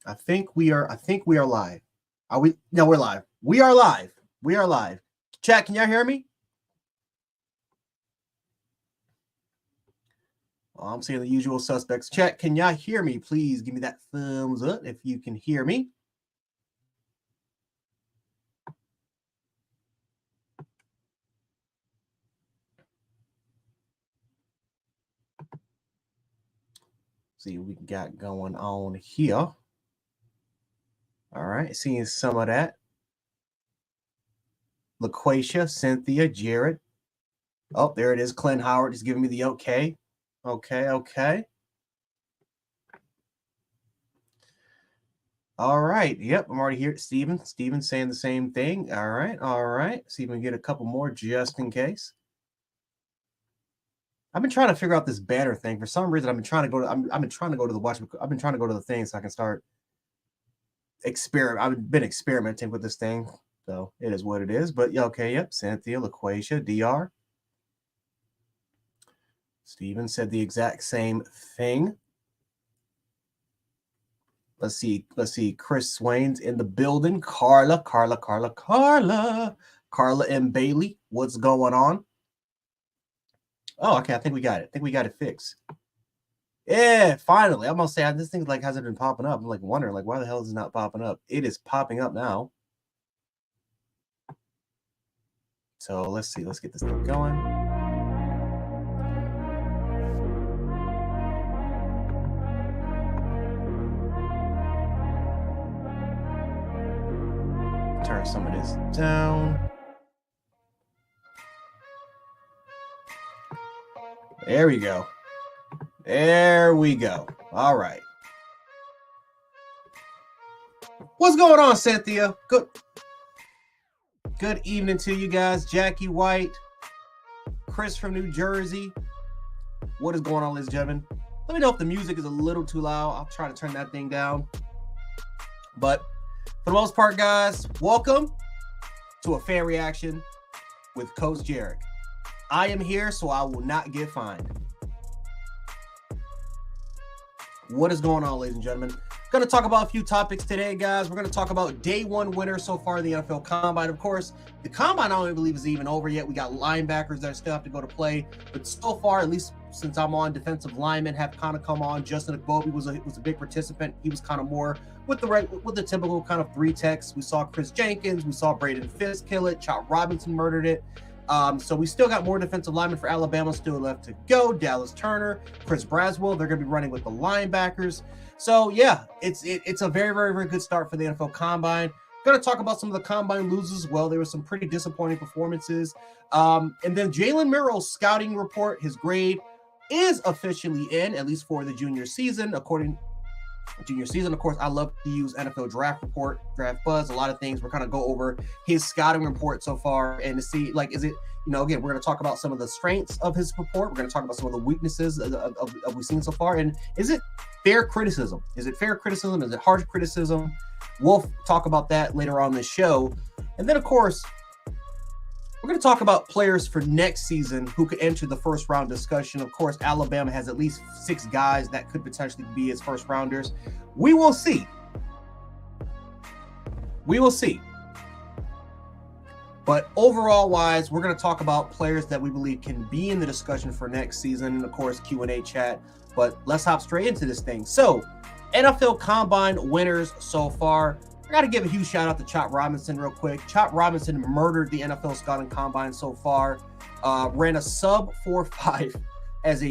I think we are live. Are we? No, we're live. We are live. We are live. Chat, can y'all hear me? Well, I'm seeing the usual suspects. Chat, can y'all hear me? Please give me that thumbs up if you can hear me. See what we got going on here. All right, seeing some of that. LaQuacia, Cynthia, Jared. Oh, there it is. Clint Howard is giving me the okay. Okay. All right. Yep, I'm already here. Steven saying the same thing. All right. See if we can get a couple more just in case. I've been trying to figure out this banner thing. For some reason, I've been trying to go to the watch. I've been trying to go to the thing so I can start experiment. I've been experimenting with this thing. So it is what it is. But yeah, okay, yep. Cynthia, LaQuacia, DR. Steven said the exact same thing. Let's see. Chris Swain's in the building. Carla and Bailey. What's going on? Oh, okay. I think we got it fixed. Yeah, finally. I'm gonna say this thing hasn't been popping up. I'm wondering why the hell is it not popping up? It is popping up now. So let's see. Let's get this thing going. Turn some of this down. There we go. All right. What's going on, Cynthia? Good evening to you guys. Jackie White, Chris from New Jersey. What is going on, ladies and gentlemen? Let me know if the music is a little too loud. I'll try to turn that thing down. But for the most part, guys, welcome to a fan reaction with Coach Jarek. I am here, so I will not get fined. What is going on, ladies and gentlemen? Going to talk about a few topics today, guys. We're going to talk about day one winners so far in the NFL Combine. Of course, the Combine I don't believe is even over yet. We got linebackers that still have to go to play. But so far, at least since I'm on, defensive linemen have kind of come on. Justin Agbobi was a big participant. He was kind of more with the typical kind of three techs. We saw Chris Jenkins. We saw Braden Fisk kill it. Chop Robinson murdered it. So we still got more defensive linemen for Alabama still left to go. Dallas Turner, Chris Braswell, they're going to be running with the linebackers. So yeah, it's a very, very, very good start for the NFL Combine. Going to talk about some of the Combine losers as well. There were some pretty disappointing performances. And then Jalen Milroe's scouting report, his grade is officially in, at least for the junior season, according junior season. Of course, I love to use NFL Draft Report, Draft Buzz, a lot of things. We're kind of go over his scouting report so far and to see, is it, again, we're going to talk about some of the strengths of his report. We're going to talk about some of the weaknesses of we've seen so far. And is it fair criticism? Is it fair criticism? Is it harsh criticism? We'll talk about that later on in the show. And then, of course, we're going to talk about players for next season who could enter the first round discussion. Of course, Alabama has at least 6 guys that could potentially be its first rounders. We will see. But overall wise, we're going to talk about players that we believe can be in the discussion for next season. And of course, Q&A chat. But let's hop straight into this thing. So, NFL Combine winners so far. I got to give a huge shout out to Chop Robinson real quick. Chop Robinson murdered the NFL Scouting Combine so far. Ran a sub 4.5 as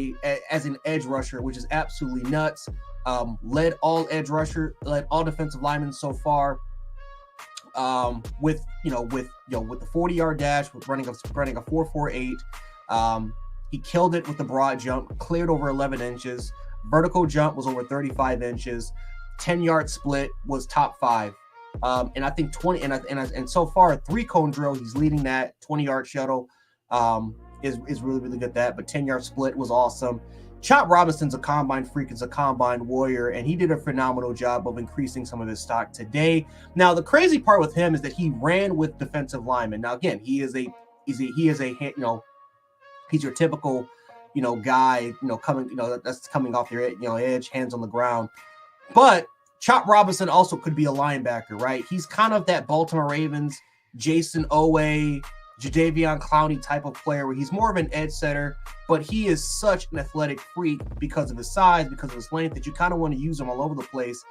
an edge rusher, which is absolutely nuts. Led all defensive linemen so far. With the 40-yard dash, with running a 4.48. He killed it with the broad jump, cleared over 11 inches. Vertical jump was over 35 inches. 10-yard split was top 5. And I think 20 and so far 3-cone drill, he's leading that. 20-yard shuttle is really, really good at that. But 10-yard split was awesome. Chop Robinson's a combine freak, is a combine warrior, and he did a phenomenal job of increasing some of his stock today. Now, the crazy part with him is that he ran with defensive linemen. Now, again, he's your typical, guy, coming, that's coming off your, edge, hands on the ground. But Chop Robinson also could be a linebacker, right? He's kind of that Baltimore Ravens, Jason Owe, Jadeveon Clowney type of player where he's more of an edge setter, but he is such an athletic freak because of his size, because of his length, that you kind of want to use him all over the place.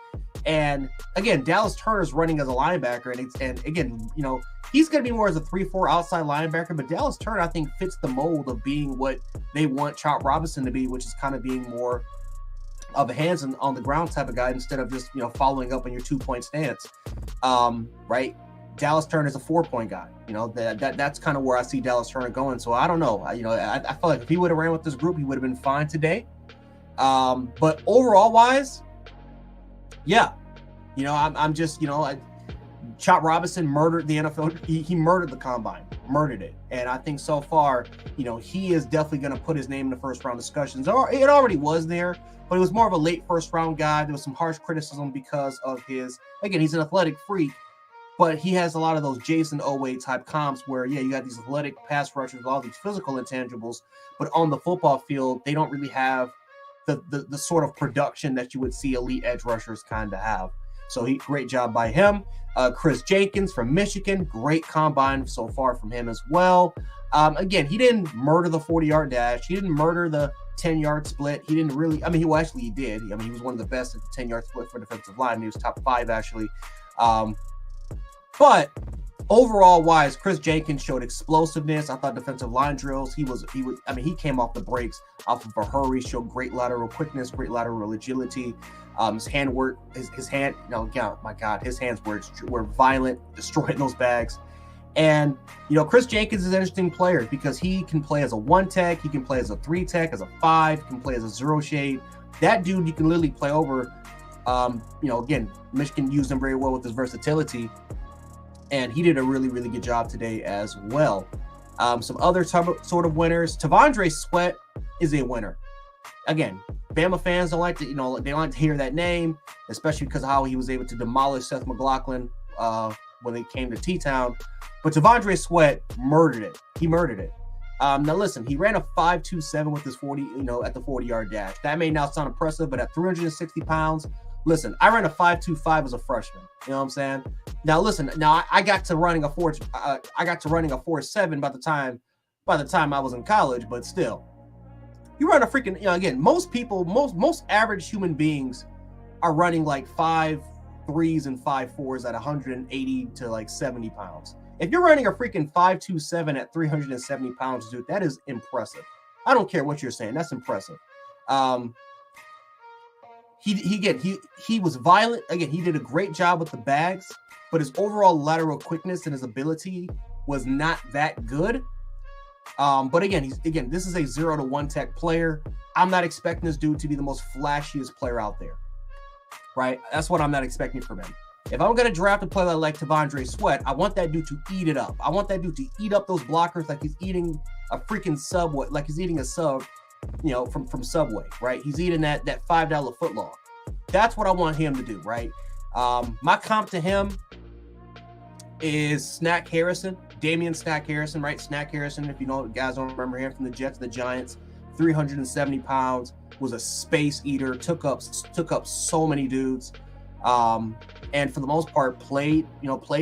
And again, Dallas Turner's running as a linebacker, and again, you know, he's going to be more as a 3-4 outside linebacker, but Dallas Turner, I think, fits the mold of being what they want Chop Robinson to be, which is kind of being more of a hands on the ground type of guy instead of just, you know, following up on your 2-point stance, right? Dallas Turner is a 4-point guy. You know, that's kind of where I see Dallas Turner going. So I don't know. I feel like if he would have ran with this group, he would have been fine today. But overall wise, yeah, you know, I'm just, you know, Chop Robinson murdered the NFL. He murdered the combine, murdered it. And I think so far, you know, he is definitely going to put his name in the first round discussions. It already was there, but it was more of a late first round guy. There was some harsh criticism because of his, again, he's an athletic freak, but he has a lot of those Jason Owe type comps where, yeah, you got these athletic pass rushers, all these physical intangibles, but on the football field, they don't really have the sort of production that you would see elite edge rushers kind of have. So great job by him. Chris Jenkins from Michigan, great combine so far from him as well. Again, he didn't murder the 40-yard dash. He didn't murder the 10-yard split. He didn't really, he did. I mean, he was one of the best at the 10-yard split for defensive line. He was top 5 actually. But overall wise, Chris Jenkins showed explosiveness. I thought defensive line drills, he came off the breaks off of a hurry, showed great lateral quickness, great lateral agility. His hand work, his hands were violent, destroying those bags. And, you know, Chris Jenkins is an interesting player because he can play as a 1-tech, he can play as a 3-tech, as a 5, he can play as a 0 shade. That dude, you can literally play over. You know, again, Michigan used him very well with his versatility. And he did a really, really good job today as well. Some other sort of winners. T'Vondre Sweat is a winner. Again, Bama fans don't like to, they don't like to hear that name, especially because of how he was able to demolish Seth McLaughlin when they came to T-Town. But T'Vondre Sweat murdered it. He murdered it. Now listen, he ran a 5.27 with his 40, at the 40-yard dash. That may not sound impressive, but at 360 pounds, listen, I ran a 5.25 as a freshman. You know what I'm saying? Now listen, I got to running a 4.7 by the time I was in college, but still. You run a freaking, again, most people, most average human beings are running like 5.3s and 5.4s at 180 to like 70 pounds. If you're running a freaking 5.27 at 370 pounds, dude, that is impressive. I don't care what you're saying. That's impressive. He was violent. Again, he did a great job with the bags, but his overall lateral quickness and his ability was not that good. But again, this is a 0 to 1 tech player. I'm not expecting this dude to be the most flashiest player out there, right? That's what I'm not expecting from him. If I'm going to draft a player like T'Vondre Sweat, I want that dude to eat it up. I want that dude to eat up those blockers like he's eating a freaking Subway, like he's eating a sub, from Subway, right? He's eating that $5 footlong. That's what I want him to do, right? My comp to him is Snack Harrison, Damian Snack Harrison, right? Snack Harrison, if you guys don't remember him from the Jets, the Giants, 370 pounds, was a space eater, took up so many dudes, and for the most part played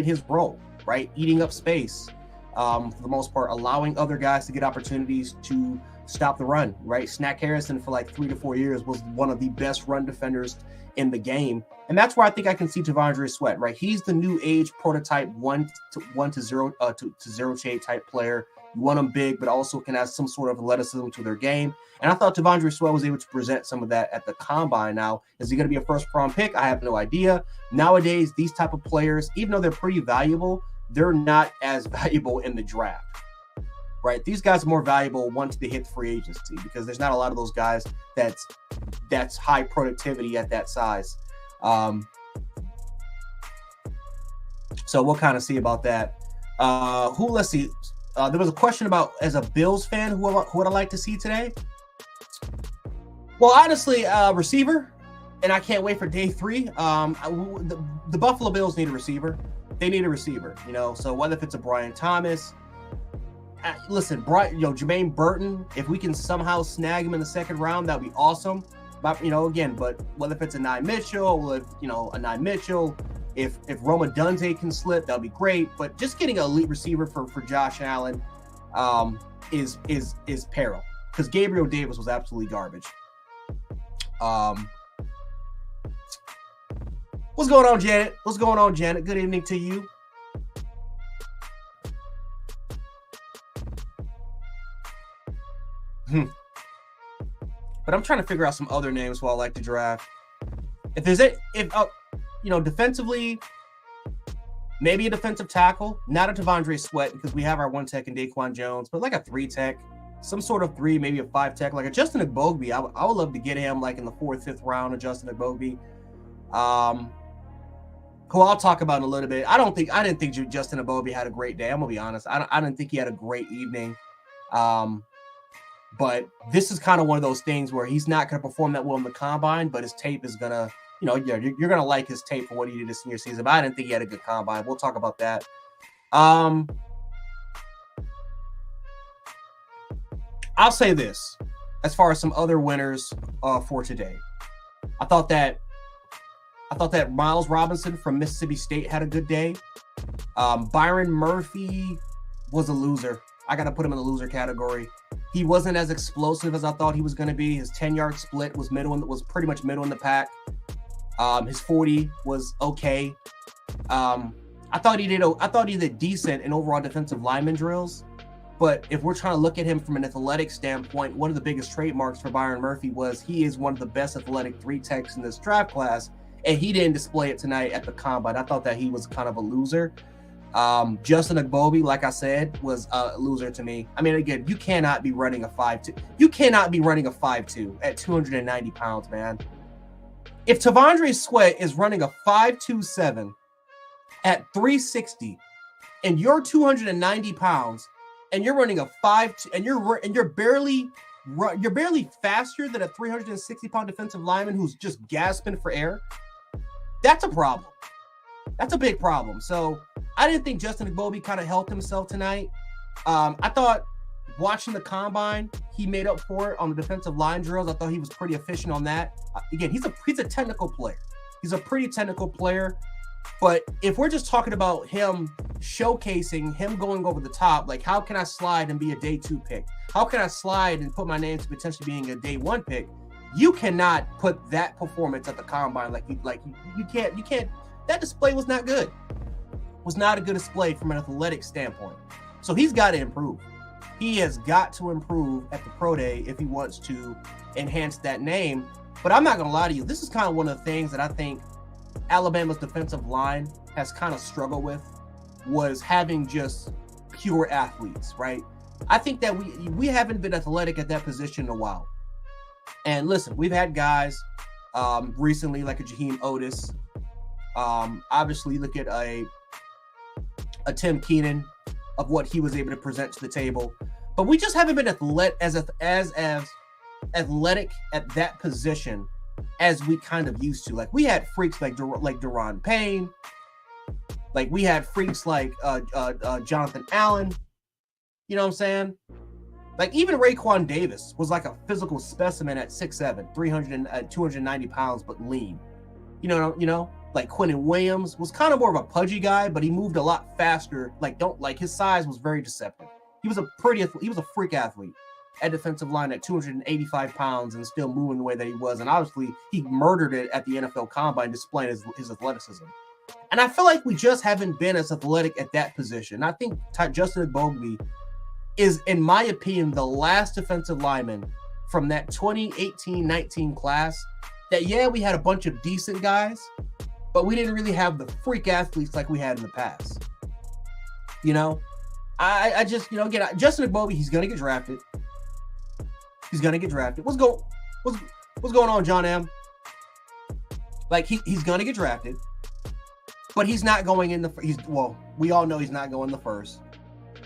his role, right? Eating up space, for the most part, allowing other guys to get opportunities to stop the run, right? Snack Harrison for like 3 to 4 years was one of the best run defenders in the game. And that's where I think I can see T'Vondre Sweat, right? He's the new age prototype 1 to 0 shade type player. You want them big, but also can have some sort of athleticism to their game. And I thought T'Vondre Sweat was able to present some of that at the combine. Now, is he going to be a first round pick? I have no idea. Nowadays, these type of players, even though they're pretty valuable, they're not as valuable in the draft, right? These guys are more valuable once they hit free agency because there's not a lot of those guys that's high productivity at that size. So we'll kind of see about that. Let's see. There was a question about, as a Bills fan, who would I like to see today? Well, honestly, receiver, and I can't wait for day 3. The Buffalo Bills need a receiver. They need a receiver, so whether if it's a Brian Thomas, listen, Jermaine Burton, if we can somehow snag him in the second round, that'd be awesome. But again, but whether if it's a Nye Mitchell, a Nye Mitchell, if Roma Dunze can slip, that'll be great. But just getting an elite receiver for Josh Allen is peril, because Gabriel Davis was absolutely garbage. What's going on, Janet? What's going on, Janet? Good evening to you. But I'm trying to figure out some other names who I like to draft. Defensively, maybe a defensive tackle, not a T'Vondre Sweat, because we have our 1 tech in Daquan Jones, but like a 3 tech, some sort of 3, maybe a 5 tech, like a Justin Agbogbe. I would love to get him like in the 4th, 5th round of Justin Agbogbe. Who I'll talk about in a little bit. I didn't think Justin Agbogbe had a great day. I'm gonna be honest. I didn't think he had a great evening. But this is kind of one of those things where he's not going to perform that well in the combine, but his tape is going to, you're going to like his tape for what he did this senior season. But I didn't think he had a good combine. We'll talk about that. I'll say this, as far as some other winners for today. I thought that Miles Robinson from Mississippi State had a good day. Byron Murphy was a loser. I got to put him in the loser category. He wasn't as explosive as I thought he was going to be. His 10-yard split was pretty much middle in the pack. His 40 was okay. I thought he did decent in overall defensive lineman drills. But if we're trying to look at him from an athletic standpoint, one of the biggest trademarks for Byron Murphy was he is one of the best athletic 3 techs in this draft class, and he didn't display it tonight at the combine. I thought that he was kind of a loser. Justin Agbogbe, like I said, was a loser to me. I mean, again, you cannot be running a 5.2. You cannot be running a 5.2 at 290 pounds, man. If T'Vondre Sweat is running a 5.27 at 360, and you're 290 pounds, and you're running a 5.2, and you're barely faster than a 360-pound defensive lineman who's just gasping for air, that's a problem. That's a big problem. So I didn't think Justin Agbogbe kind of helped himself tonight. I thought watching the combine, he made up for it on the defensive line drills. I thought he was pretty efficient on that. Again, he's a technical player. He's a pretty technical player. But if we're just talking about him showcasing him going over the top, like how can I slide and be a day 2 pick? How can I slide and put my name to potentially being a day 1 pick? You cannot put that performance at the combine. You can't. That display was not good. Was not a good display from an athletic standpoint. So he's got to improve. He has got to improve at the pro day if he wants to enhance that name. But I'm not going to lie to you. This is kind of one of the things that I think Alabama's defensive line has kind of struggled with, was having just pure athletes, right? I think that we haven't been athletic at that position in a while. And listen, we've had guys recently like a Jaheim Otis. Obviously, look at a Tim Keenan of what he was able to present to the table, but we just haven't been as athletic at that position as we kind of used to. Like we had freaks like Daron Payne, like we had freaks like Jonathan Allen. You know what I'm saying? Like even Raekwon Davis was like a physical specimen at 6'7", 290 pounds, but lean. You know. Like Quentin Williams was kind of more of a pudgy guy, but he moved a lot faster. His size was very deceptive. He was a freak athlete at defensive line at 285 pounds and still moving the way that he was. And obviously he murdered it at the NFL Combine, displaying his athleticism. And I feel like we just haven't been as athletic at that position. I think Justin Agbogbe is, in my opinion, the last defensive lineman from that 2018-19 class that, we had a bunch of decent guys, but we didn't really have the freak athletes like we had in the past. I just, again, Justin Agbogbe, he's going to get drafted. He's going to get drafted. What's going on, John M? Like, he's going to get drafted, but he's not going in we all know he's not going the first.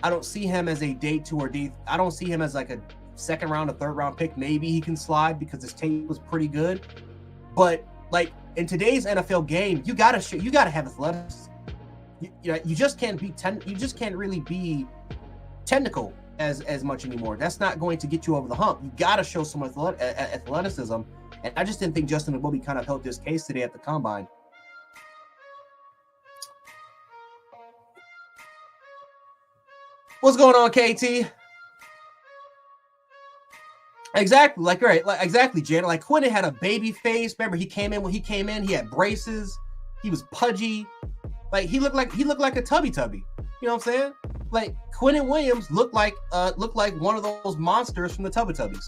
I don't see him as a day 2 or I don't see him as like a second round or third round pick. Maybe he can slide because his tape was pretty good. But like in today's NFL game, you gotta have athleticism. You just can't be you just can't really be technical as much anymore. That's not going to get you over the hump. You gotta show some athleticism. And I just didn't think Justin Agbobi kind of helped this case today at the combine. What's going on, KT? Exactly, exactly, Jada. Like Quinn had a baby face. Remember, he came in, he had braces. He was pudgy. Like he looked like a tubby. You know what I'm saying? Like Quinnen Williams looked like one of those monsters from the Teletubbies.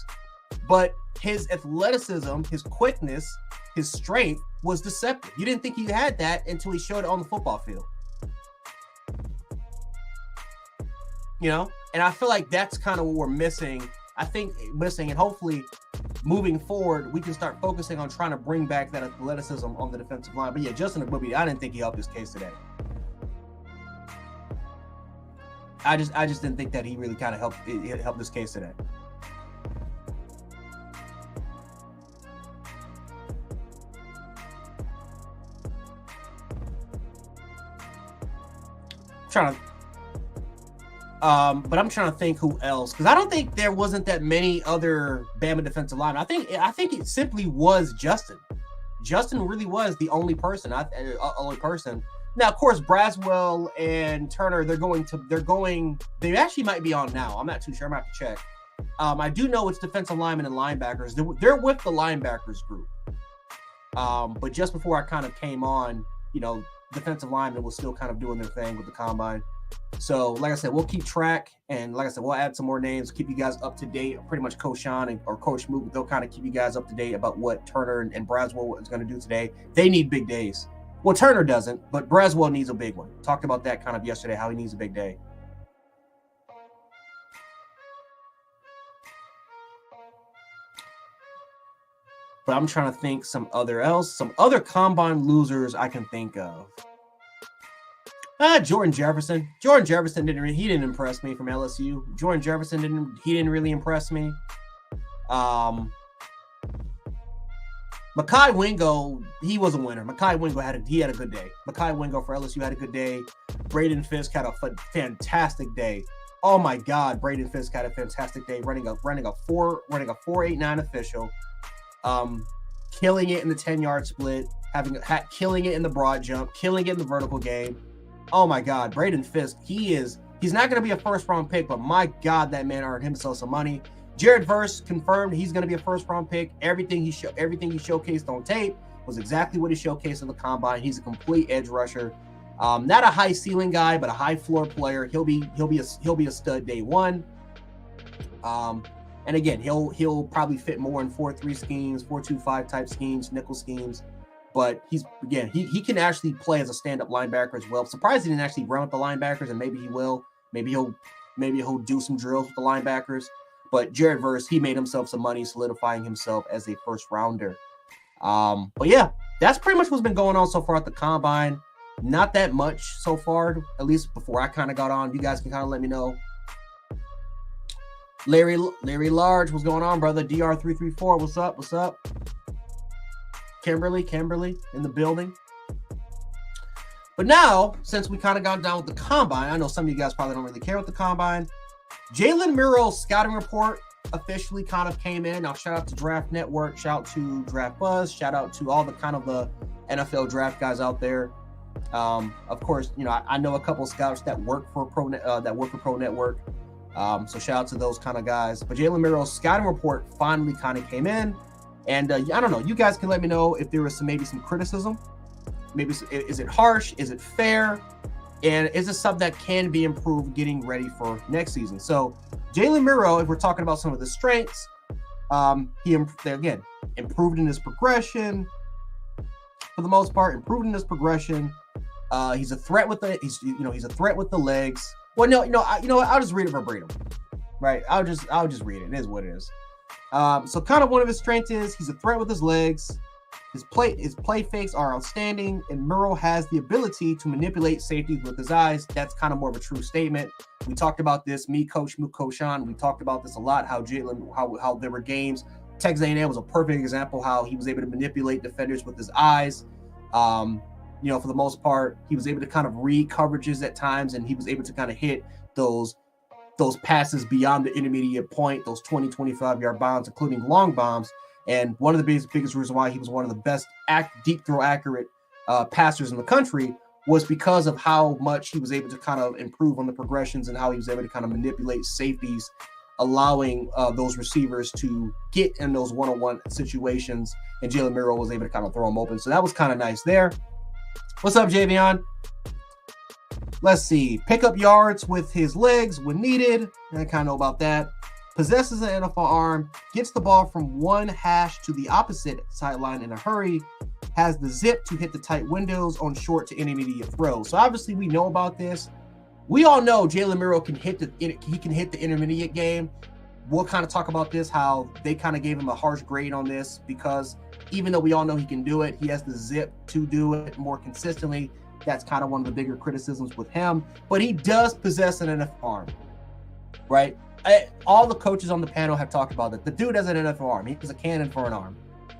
But his athleticism, his quickness, his strength was deceptive. You didn't think he had that until he showed it on the football field. You know? And I feel like that's kind of what we're missing. And hopefully moving forward, we can start focusing on trying to bring back that athleticism on the defensive line. But yeah, Justin Agbobi, I didn't think he helped his case today. I just didn't think that he really kind of helped this case today. But I'm trying to think who else, because I don't think there wasn't that many other Bama defensive linemen. I think it simply was Justin. Justin really was the only person. Now, of course, Braswell and Turner, they actually might be on now. I'm not too sure. I'm going to have to check. I do know it's defensive linemen and linebackers. They're with the linebackers group. But just before I kind of came on, defensive linemen was still kind of doing their thing with the combine. So, like I said, we'll keep track. And like I said, we'll add some more names, keep you guys up to date. Pretty much Coach Sean or Coach Mook, they'll kind of keep you guys up to date about what Turner and Braswell is going to do today. They need big days. Well, Turner doesn't, but Braswell needs a big one. Talked about that kind of yesterday, how he needs a big day. But I'm trying to think some other combine losers I can think of. Jordan Jefferson. Jordan Jefferson didn't impress me from LSU. Jordan Jefferson didn't really impress me. Mekhi Wingo, he was a winner. Mekhi Wingo had a good day. Mekhi Wingo for LSU had a good day. Braden Fisk had a fantastic day. Oh my God, Braden Fisk had a fantastic day, running a 4.89 official, killing it in the 10-yard split, killing it in the broad jump, killing it in the vertical game. Oh my God, Braden Fisk, he's not going to be a first-round pick, but my God, that man earned himself some money. Jared Verse confirmed he's going to be a first-round pick. Everything he showcased on tape was exactly what he showcased in the combine. He's a complete edge rusher. Not a high ceiling guy, but a high floor player. He'll be a stud day one. And again, he'll probably fit more in 4-3 schemes, 4-2-5 type schemes, nickel schemes. But he can actually play as a stand-up linebacker as well. I'm surprised he didn't actually run with the linebackers, and maybe he will. Maybe he'll do some drills with the linebackers. But Jared Verse, he made himself some money, solidifying himself as a first rounder. But yeah, that's pretty much what's been going on so far at the combine. Not that much so far, at least before I kind of got on. You guys can kind of let me know. Larry Large, what's going on, brother? DR334, what's up? Kimberly in the building. But now, since we kind of got down with the combine, I know some of you guys probably don't really care with the combine. Jalen Milroe's scouting report officially kind of came in. Now, shout out to Draft Network, shout out to Draft Buzz, shout out to all the kind of the NFL draft guys out there. Of course, I know a couple scouts that work for Pro Network. So shout out to those kind of guys. But Jalen Milroe's scouting report finally kind of came in, and I don't know. You guys can let me know if there was maybe some criticism. Maybe is it harsh? Is it fair? And is it something that can be improved getting ready for next season? So Jalen Milroe, if we're talking about some of the strengths, he improved in his progression. For the most part, improved in his progression. He's a threat with the legs. Well, no, I'll just read it verbatim, right? I'll just read it. It is what it is. So kind of one of his strengths is he's a threat with his legs. His play fakes are outstanding, and Milroe has the ability to manipulate safeties with his eyes. That's kind of more of a true statement. We talked about this, me, Coach Mook, Coach Sean. We talked about this a lot, how there were games. Texas A&M was a perfect example how he was able to manipulate defenders with his eyes. For the most part, he was able to kind of read coverages at times, and he was able to kind of hit those passes beyond the intermediate point, those 20, 25-yard bombs, including long bombs. And one of the biggest reasons why he was one of the best deep throw accurate passers in the country was because of how much he was able to kind of improve on the progressions and how he was able to kind of manipulate safeties, allowing those receivers to get in those one-on-one situations, and Jalen Milroe was able to kind of throw them open. So that was kind of nice there. What's up, Javion? Let's see. Pick up yards with his legs when needed. I kind of know about that. Possesses an NFL arm, gets the ball from one hash to the opposite sideline in a hurry, has the zip to hit the tight windows on short to intermediate throws. So obviously we know about this. We all know Jalen Milroe can hit the intermediate game. We'll kind of talk about this, how they kind of gave him a harsh grade on this, because even though we all know he can do it, he has the zip to do it more consistently. That's kind of one of the bigger criticisms with him. But he does possess an NFL arm, right? All the coaches on the panel have talked about it. The dude has an NFL arm. He has a cannon for an arm.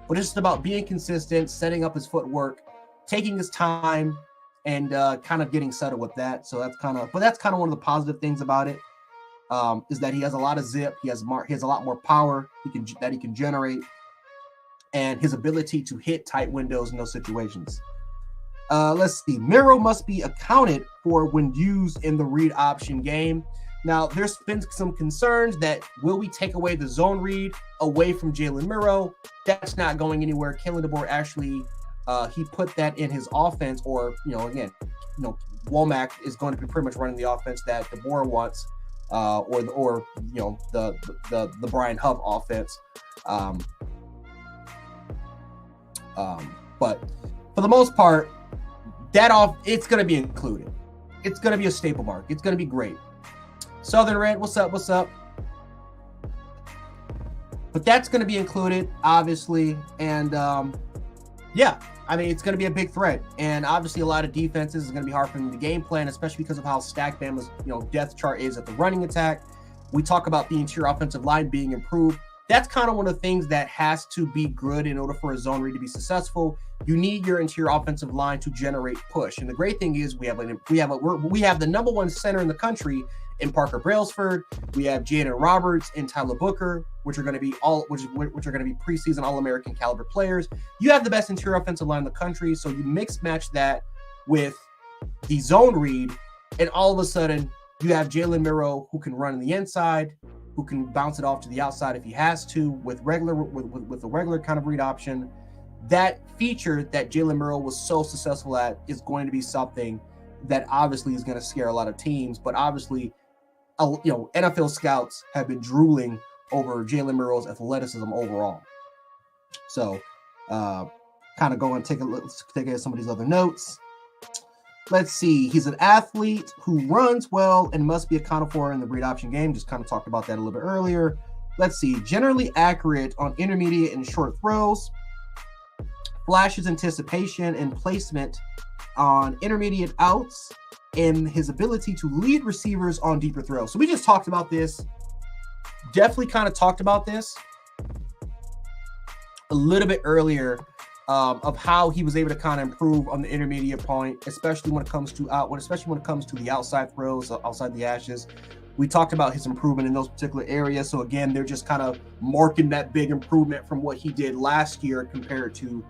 But it's just about being consistent, setting up his footwork, taking his time, and kind of getting settled with that. So that's kind of one of the positive things about it, is that he has a lot of zip. He has a lot more power that he can generate, and his ability to hit tight windows in those situations. Let's see. Milroe must be accounted for when used in the read option game. Now, there's been some concerns that will we take away the zone read away from Jalen Milroe? That's not going anywhere. Kalen DeBoer actually, he put that in his offense, or, Womack is going to be pretty much running the offense that DeBoer wants, or the Brian Hub offense. But for the most part, it's going to be included. It's going to be a staple mark. It's going to be great. Southern Red, what's up? But that's going to be included, obviously. And it's going to be a big threat. And obviously a lot of defenses is going to be hard for them to game plan, especially because of how stacked Bama's depth chart is at the running attack. We talk about the interior offensive line being improved. That's kind of one of the things that has to be good in order for a zone read to be successful. You need your interior offensive line to generate push. And the great thing is we have the number one center in the country in Parker Brailsford. We have Jaden Roberts and Tyler Booker, which are going to be preseason All-American caliber players. You have the best interior offensive line in the country, so you mix match that with the zone read, and all of a sudden you have Jalen Milroe, who can run on the inside, who can bounce it off to the outside if he has to, with a regular kind of read option. That feature that Jalen Milroe was so successful at is going to be something that obviously is going to scare a lot of teams. But obviously, NFL scouts have been drooling over Jalen Milroe's athleticism overall. So, kind of go and take a look at some of these other notes. Let's see. He's an athlete who runs well and must be accounted for in the read option game. Just kind of talked about that a little bit earlier. Let's see. Generally accurate on intermediate and short throws. Flashes anticipation and placement on intermediate outs, and his ability to lead receivers on deeper throws. So we just talked about this. Definitely kind of talked about this a little bit earlier, of how he was able to kind of improve on the intermediate point, especially when it comes to the outside throws, outside the ashes. We talked about his improvement in those particular areas. So again, they're just kind of marking that big improvement from what he did last year compared to,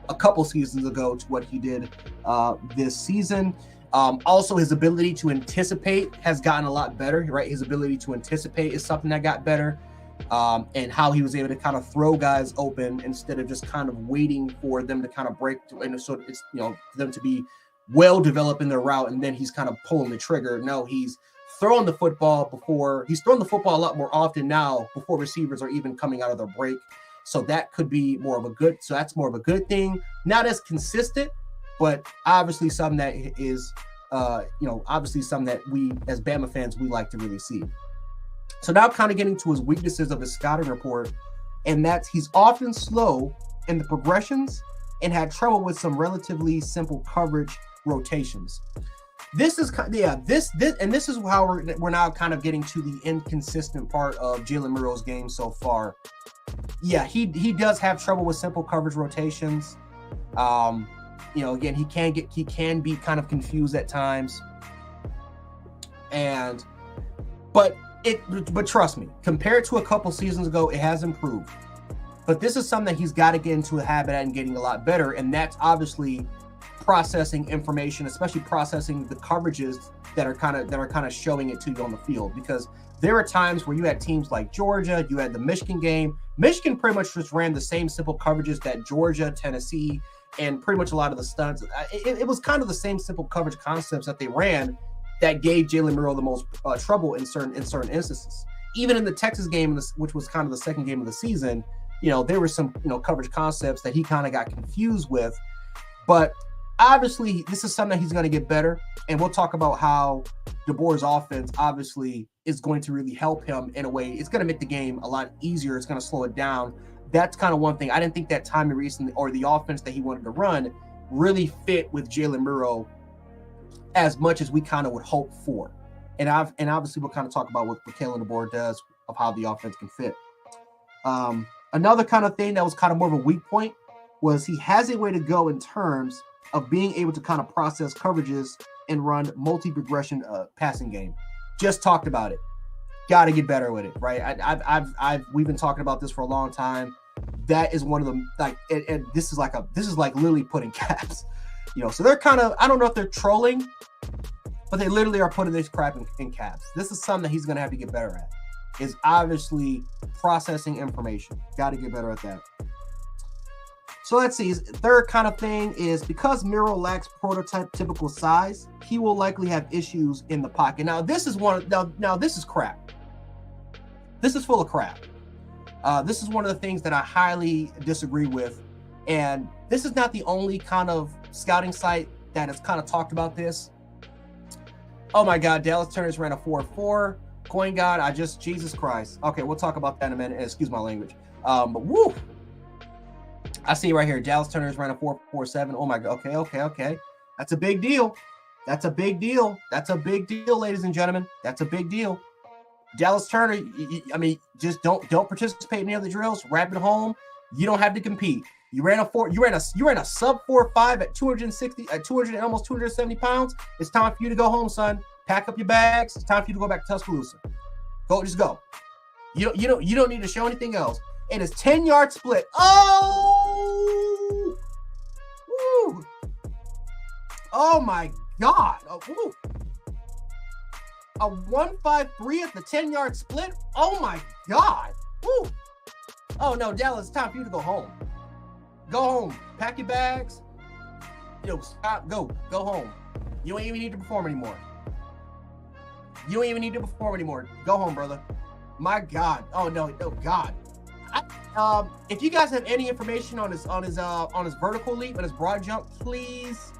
a couple seasons ago, to what he did this season. Also, his ability to anticipate has gotten a lot better, right? His ability to anticipate is something that got better. And how he was able to kind of throw guys open instead of just kind of waiting for them to kind of break, and so it's, them to be well developed in their route, and then he's kind of pulling the trigger. No, he's throwing the football a lot more often now before receivers are even coming out of their break. So that's more of a good thing. Not as consistent, but obviously something that is, obviously something that we as Bama fans, we like to really see. So now kind of getting to his weaknesses of his scouting report, and that's he's often slow in the progressions and had trouble with some relatively simple coverage rotations. This is this is how we're now kind of getting to the inconsistent part of Jalen Milroe's game so far. Yeah, he does have trouble with simple coverage rotations. Again, he can be kind of confused at times. But trust me, compared to a couple seasons ago, it has improved. But this is something that he's got to get into a habit at and getting a lot better. And that's obviously processing information, especially processing the coverages that are kind of showing it to you on the field. Because there are times where you had teams like Georgia, you had the Michigan game. Michigan pretty much just ran the same simple coverages that Georgia, Tennessee, and pretty much a lot of the stunts. It was kind of the same simple coverage concepts that they ran that gave Jalen Milroe the most trouble in certain instances. Even in the Texas game, which was kind of the second game of the season, there were some coverage concepts that he kind of got confused with. But obviously, this is something that he's going to get better. And we'll talk about how DeBoer's offense obviously is going to really help him in a way. It's going to make the game a lot easier. It's going to slow it down. That's kind of one thing. I didn't think that Tommy Rees or the offense that he wanted to run really fit with Jalen Milroe as much as we kind of would hope for. And obviously we'll kind of talk about what Kalen DeBoer does of how the offense can fit. Another kind of thing that was kind of more of a weak point was he has a way to go in terms of being able to kind of process coverages and run multi-progression passing game. Just talked about it. Got to get better with it, right? We've been talking about this for a long time. That is one of them. Like, and this is like literally putting caps, So they're kind of, I don't know if they're trolling, but they literally are putting this crap in caps. This is something that he's going to have to get better at. Is obviously processing information. Got to get better at that. So let's see. His third kind of thing is because Milroe lacks prototype typical size, he will likely have issues in the pocket. Now this is this is crap. This is full of crap. This is one of the things that I highly disagree with. And this is not the only kind of scouting site that has kind of talked about this. Oh my God, Dallas Turner's ran a 4.4. Coin God, Jesus Christ. Okay, we'll talk about that in a minute. Excuse my language. But woo! I see right here, Dallas Turner's ran a 4.47. Oh my God. Okay. That's a big deal. That's a big deal, ladies and gentlemen. That's a big deal. Dallas Turner, just don't participate in any of the drills. Wrap it home. You don't have to compete. You ran a sub 4.5 at 260, at 200, almost 270 pounds. It's time for you to go home, son. Pack up your bags. It's time for you to go back to Tuscaloosa. Just go. You don't need to show anything else. And it's 10-yard split. Oh, woo. Oh my God. Oh, woo. A 1.53 at the 10-yard split. Oh my God. Woo. Oh no, Dallas, it's time for you to go home. Go home. Pack your bags. Stop. Go home. You don't even need to perform anymore. Go home, brother. My God. Oh no, God. If you guys have any information on his vertical leap and his broad jump, please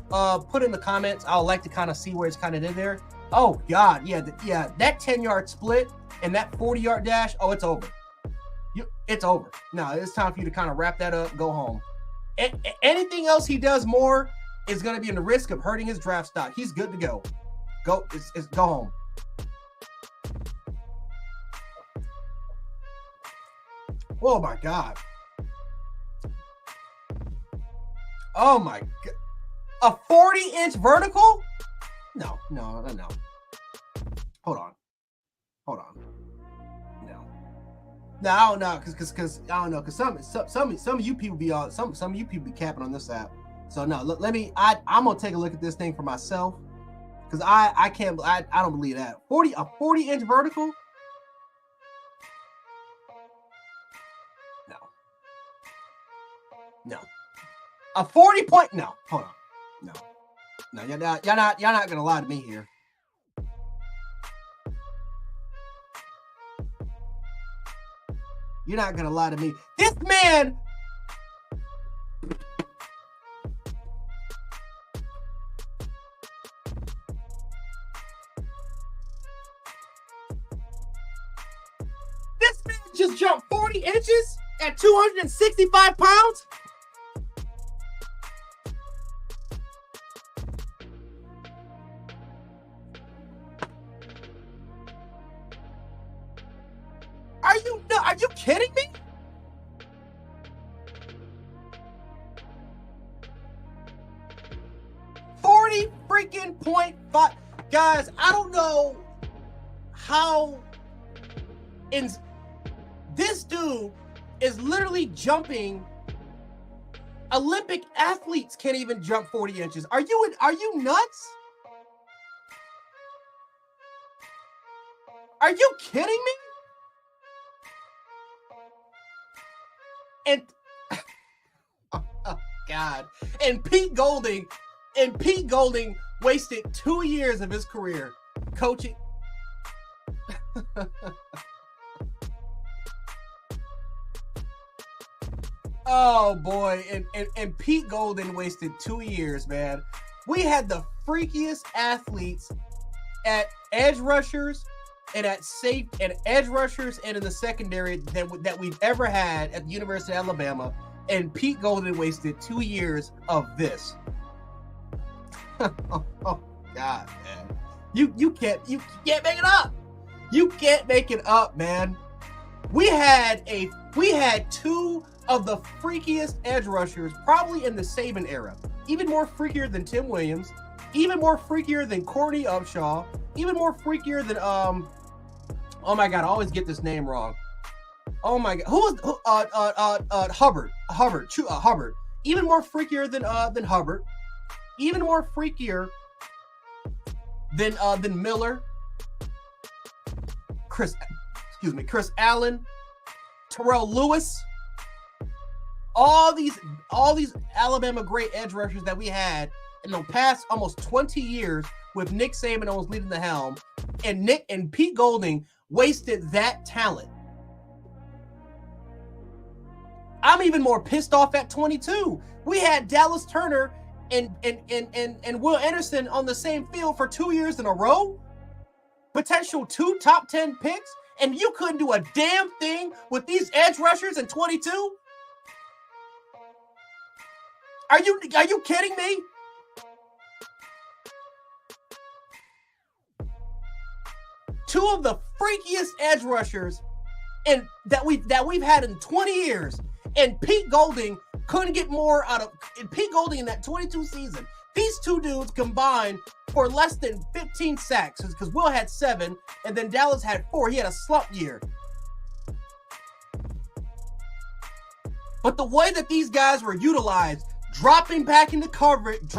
put in the comments. I would like to kind of see where it's kind of in there. Oh God, yeah, that 10-yard split and that 40-yard dash. Oh, it's over. It's over. No, it's time for you to kind of wrap that up. Go home. Anything else he does more is going to be in the risk of hurting his draft stock. He's good to go. Go home. Oh my God. Oh my God. A 40-inch vertical? No. Hold on. No, because I don't know, because some of you people be on some of you people be capping on this app. So no, I'm gonna take a look at this thing for myself, because I don't believe that. A 40-inch vertical? No. A 40-point? No. Hold on. No. You're not gonna lie to me here. You're not gonna lie to me. This man. This man just jumped 40 inches at 265 pounds. Are you kidding me? $40.5. Guys, I don't know how this dude is literally jumping. Olympic athletes can't even jump 40 inches. Are you nuts? Are you kidding me? And oh God. And Pete Golding wasted 2 years of his career coaching. Oh boy, and Pete Golding wasted 2 years, man. We had the freakiest athletes at edge rushers and at safe and edge rushers and in the secondary that we've ever had at the University of Alabama. And Pete Golding wasted 2 years of this. Oh God, man. You can't make it up. You can't make it up, man. We had two of the freakiest edge rushers probably in the Saban era. Even more freakier than Tim Williams, even more freakier than Courtney Upshaw, even more freakier than oh my God, I always get this name wrong. Oh my God, Hubbard. Even more freakier than Hubbard. Even more freakier than Miller. Chris Allen, Terrell Lewis. All these Alabama great edge rushers that we had in the past almost 20 years with Nick Saban almost leading the helm, and Pete Golding wasted that talent. I'm even more pissed off at 22. We had Dallas Turner and Will Anderson on the same field for 2 years in a row. Potential 2 top 10 picks, and you couldn't do a damn thing with these edge rushers in 22? Are you kidding me? Two of the freakiest edge rushers that we've had in 20 years, and Pete Golding couldn't get more out of Pete Golding in that 22 season. These two dudes combined for less than 15 sacks because Will had 7 and then Dallas had 4. He had a slump year. But the way that these guys were utilized, dropping back into coverage as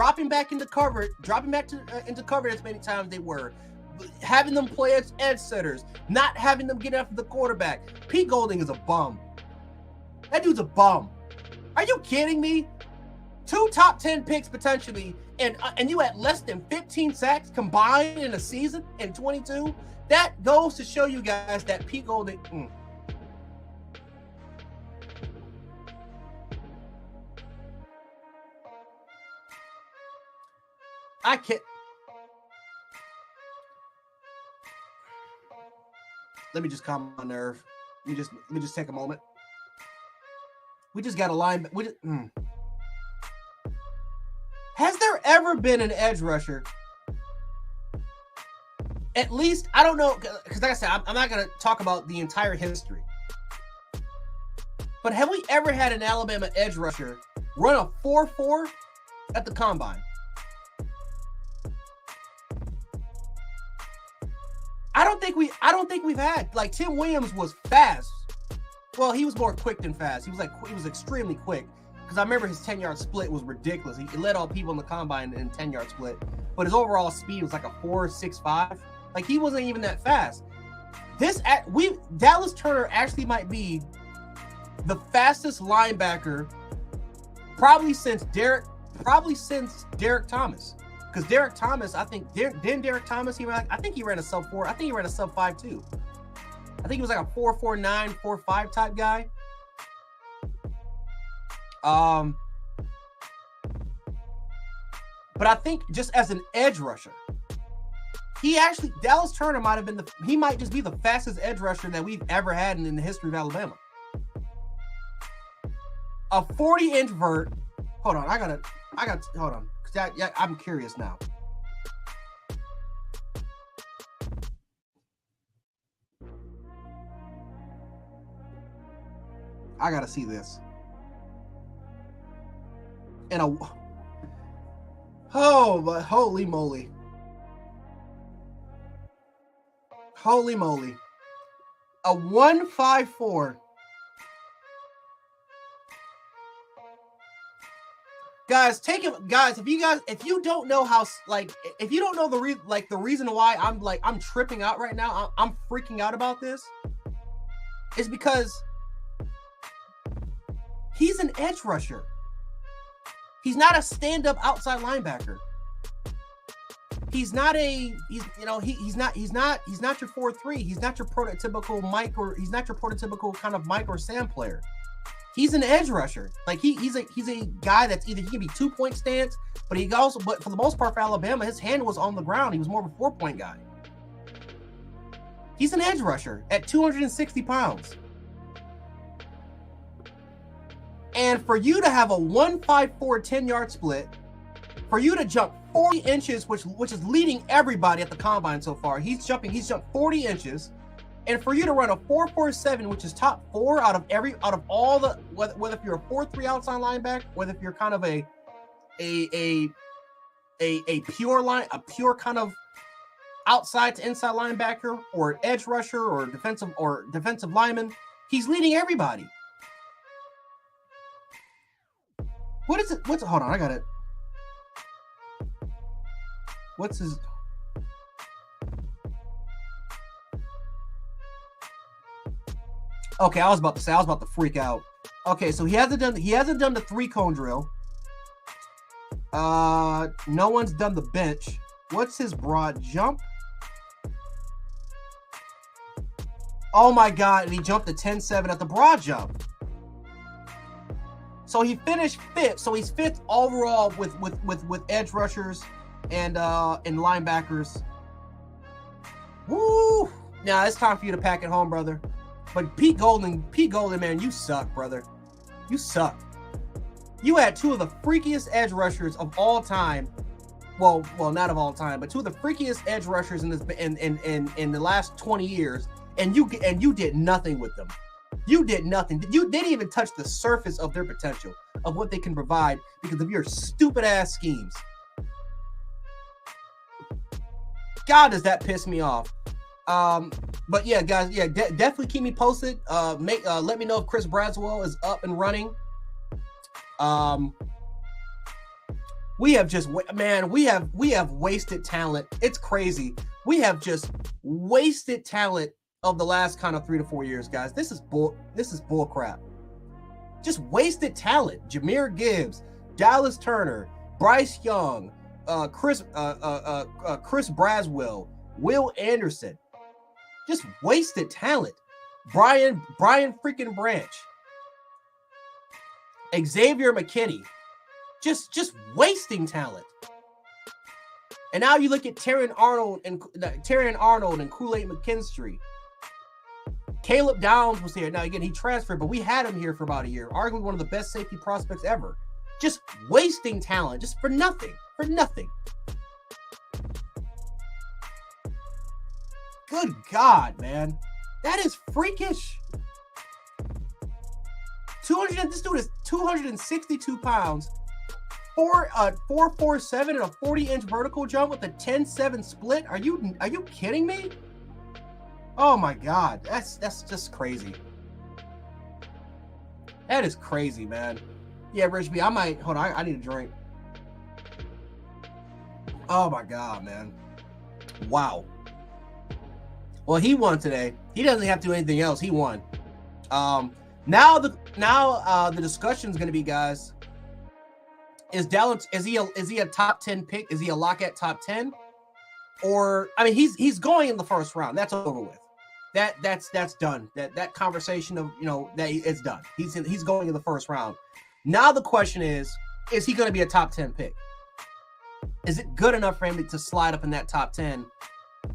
many times as they were, having them play as edge setters, not having them get after the quarterback. Pete Golding is a bum. That dude's a bum. Are you kidding me? 2 top 10 picks potentially, and you had less than 15 sacks combined in a season in 22. That goes to show you guys that Pete Golding. I can't. Let me just calm my nerve. Let me just take a moment. We just got a line. Has there ever been an edge rusher? At least, I don't know, because like I said, I'm not going to talk about the entire history. But have we ever had an Alabama edge rusher run a 4.4 at the combine? I don't think we've had. Like, Tim Williams was fast. Well, he was more quick than fast. He was extremely quick. Because I remember his 10-yard split was ridiculous. He led all people in the combine in 10-yard split. But his overall speed was like a 4.65. Like, he wasn't even that fast. Dallas Turner actually might be the fastest linebacker probably since Derek Thomas. Because Derek Thomas, I think, Derek Thomas, he ran a sub 4. I think he ran a sub 5 too. I think he was like a 4.49, 4.5 type guy. But I think just as an edge rusher, Dallas Turner might just be the fastest edge rusher that we've ever had in the history of Alabama. A 40-inch vert. Hold on, hold on. I'm curious now. I gotta see this. And holy moly. Holy moly. A 1.54 Guys, take him. Guys, if you don't know how, like, if you don't know the reason why I'm tripping out right now, I'm freaking out about this, is because he's an edge rusher. He's not a stand-up outside linebacker. He's not your 4-3. He's not your prototypical Mike, or he's not your prototypical kind of Mike or Sam player. He's an edge rusher. Like he's a guy that's either he can be 2-point stance, but for the most part for Alabama, his hand was on the ground. He was more of a 4-point guy. He's an edge rusher at 260 pounds. And for you to have a 1.54 10-yard split, for you to jump 40 inches, which is leading everybody at the combine so far. He's jumped 40 inches. And for you to run a 4.47, which is top 4 out of all the, whether if you're a 4-3 outside linebacker, whether if you're kind of a pure kind of outside to inside linebacker, or an edge rusher, or defensive lineman, he's leading everybody. What is it? Hold on, I got it. What's his? Okay, I was about to freak out. Okay, so he hasn't done the 3-cone drill. No one's done the bench. What's his broad jump? Oh my God, and he jumped a 10.7 at the broad jump. So he finished 5th. So he's 5th overall with edge rushers and linebackers. Woo! Now it's time for you to pack it home, brother. But Pete Golden, man, you suck, brother. You suck. You had 2 of the freakiest edge rushers of all time. Well, not of all time, but 2 of the freakiest edge rushers in the last 20 years, and you did nothing with them. You did nothing. You didn't even touch the surface of their potential, of what they can provide, because of your stupid ass schemes. God, does that piss me off. But yeah, guys, yeah, definitely keep me posted. Let me know if Chris Braswell is up and running. We have just, man, we have wasted talent. It's crazy. We have just wasted talent of the last kind of 3 to 4 years, guys. This is bull crap. Just wasted talent. Jahmyr Gibbs, Dallas Turner, Bryce Young, Chris Braswell, Will Anderson. Just wasted talent. Brian freaking Branch. Xavier McKinney. Just wasting talent. And now you look at Terrion Arnold and Kool-Aid McKinstry. Caleb Downs was here. Now again, he transferred, but we had him here for about a year. Arguably one of the best safety prospects ever. Just wasting talent, just for nothing. For nothing. Good God, man. That is freakish. This dude is 262 pounds. 4.47 and a 40-inch vertical jump with a 10.7 split. Are you kidding me? Oh my God, that's just crazy. That is crazy, man. Yeah, Rich B, hold on, I need a drink. Oh my God, man. Wow. Well, he won today. He doesn't have to do anything else. He won. Now the discussion is going to be, guys, is he a top 10 pick? Is he a lock at top 10? Or, I mean, he's going in the first round. That's over with. That's done. That conversation of, that it's done. He's going in the first round. Now the question is he going to be a top 10 pick? Is it good enough for him to slide up in that top 10?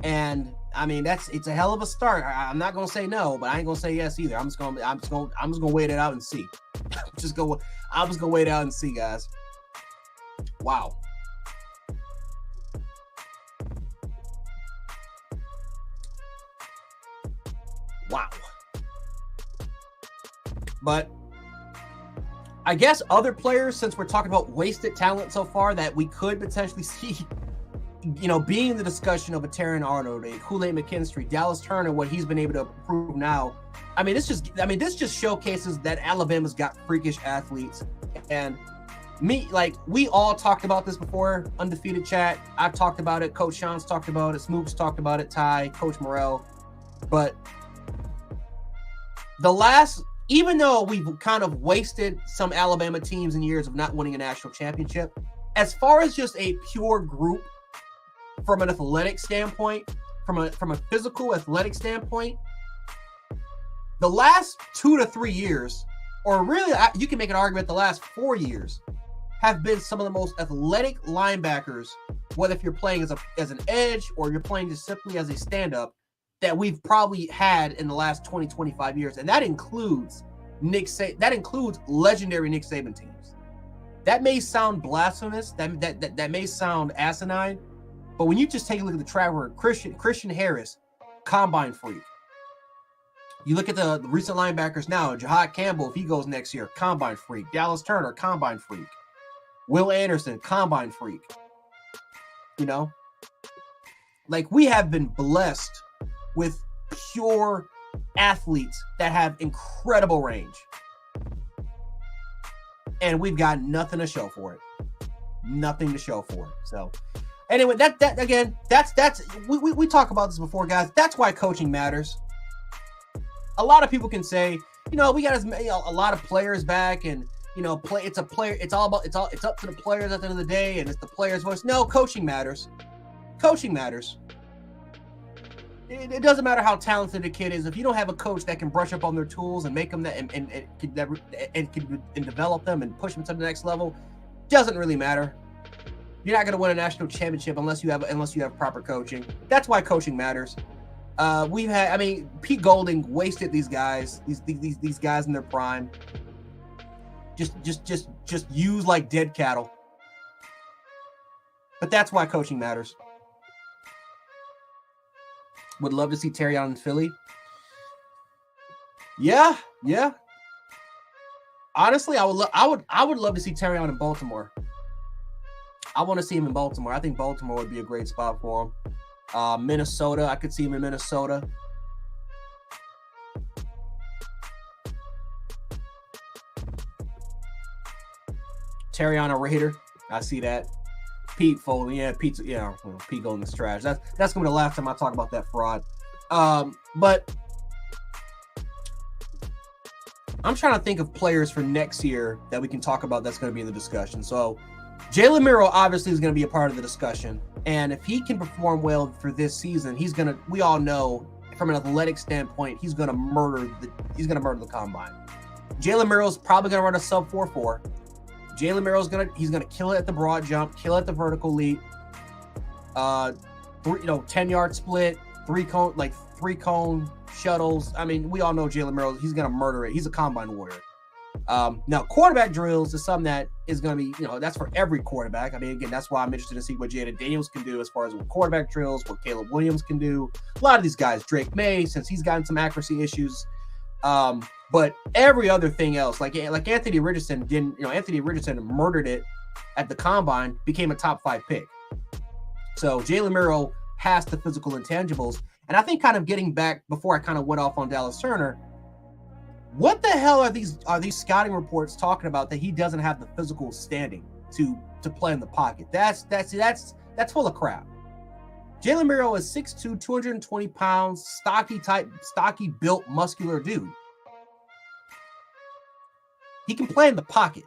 And I mean, it's a hell of a start. I'm not gonna say no, but I ain't gonna say yes either. I'm just gonna wait it out and see. I'm just gonna wait it out and see, guys. Wow. Wow. But I guess other players, since we're talking about wasted talent so far, that we could potentially see, being the discussion of a Terrion Arnold, a Kool-Aid McKinstry, Dallas Turner, what he's been able to prove now. This just showcases that Alabama's got freakish athletes. And we all talked about this before, Undefeated Chat. I've talked about it. Coach Sean's talked about it. Smoops talked about it. Ty, Coach Morrell. But even though we've kind of wasted some Alabama teams in years of not winning a national championship, as far as just a pure group from an athletic standpoint, from a physical athletic standpoint, the last 2 to 3 years, or really you can make an argument the last 4 years, have been some of the most athletic linebackers, whether if you're playing as an edge or you're playing just simply as a stand-up, that we've probably had in the last 20, 25 years. And that includes legendary Nick Saban teams. That may sound blasphemous, that may sound asinine, but when you just take a look at the track record, Christian Harris, combine freak. You look at the recent linebackers now, Jahad Campbell, if he goes next year, combine freak. Dallas Turner, combine freak. Will Anderson, combine freak. You know? Like, we have been blessed with pure athletes that have incredible range. And we've got nothing to show for it. Nothing to show for it. So, anyway, we talk about this before, guys. That's why coaching matters. A lot of people can say, we got a lot of players back, and it's up to the players at the end of the day, and it's the players' voice. No, coaching matters. Coaching matters. It doesn't matter how talented a kid is. If you don't have a coach that can brush up on their tools and make them that and develop them and push them to the next level, doesn't really matter. You're not going to win a national championship unless you have proper coaching. That's why coaching matters. Pete Golding wasted these guys, these guys in their prime. Just used like dead cattle. But that's why coaching matters. Would love to see Terrion in Philly. Yeah. Honestly, I would love to see Terrion in Baltimore. I want to see him in Baltimore. I think Baltimore would be a great spot for him. Minnesota, I could see him in Minnesota. Terrion a Raider, I see that. Pete Foley, Pete Golden's trash. That's gonna be the last time I talk about that fraud. But I'm trying to think of players for next year that we can talk about that's going to be in the discussion. So Jalen Milroe obviously is going to be a part of the discussion, and if he can perform well for this season, we all know from an athletic standpoint, he's gonna murder the combine. Jalen Milroe's probably gonna run a sub 4.4. Jalen Milroe's gonna kill it at the broad jump, kill it at the vertical leap. 10-yard split, three cone shuttles. I mean, we all know Jalen Milroe. He's gonna murder it. He's a combine warrior. Now quarterback drills is something that is gonna be, that's for every quarterback. I mean, again, that's why I'm interested to see what Jaden Daniels can do as far as with quarterback drills, what Caleb Williams can do. A lot of these guys, Drake May, since he's gotten some accuracy issues. But every other thing else, like Anthony Richardson Anthony Richardson murdered it at the combine, became a top 5 pick. So Jalen Milroe has the physical intangibles. And I think kind of getting back before I kind of went off on Dallas Turner, what the hell are these scouting reports talking about that he doesn't have the physical standing to play in the pocket? That's full of crap. Jalen Milroe is 6'2", 220 pounds, stocky built, muscular dude. He can play in the pocket.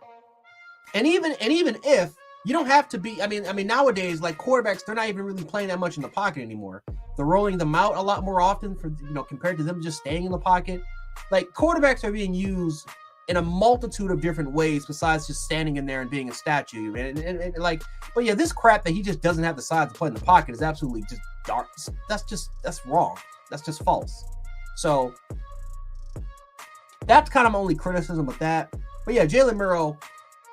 And even if you don't have to be, I mean nowadays, like quarterbacks, they're not even really playing that much in the pocket anymore. They're rolling them out a lot more often compared to them just staying in the pocket. Like quarterbacks are being used in a multitude of different ways besides just standing in there and being a statue. But yeah, this crap that he just doesn't have the size to play in the pocket is absolutely just dark. That's wrong. That's just false. So that's kind of my only criticism of that. But yeah, Jalen Milroe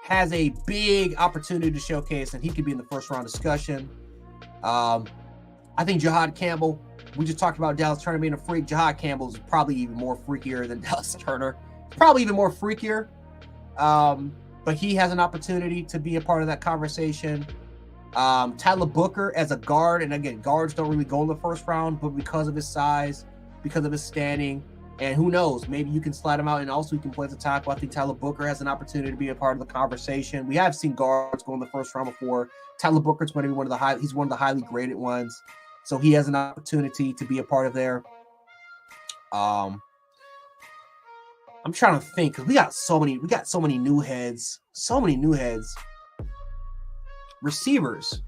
has a big opportunity to showcase, and he could be in the first round discussion. I think Jahad Campbell, we just talked about Dallas Turner being a freak. Jahad Campbell's probably even more freakier than Dallas Turner. Probably even more freakier. But he has an opportunity to be a part of that conversation. Tyler Booker as a guard, and again, guards don't really go in the first round, but because of his size, because of his standing, And who knows, maybe you can slide him out and also you can play as a tackle. I think Tyler Booker has an opportunity to be a part of the conversation. We have seen guards go in the first round before. Tyler Booker's going to be he's one of the highly graded ones. So he has an opportunity to be a part of there. I'm trying to think, because we got so many new heads. Receivers.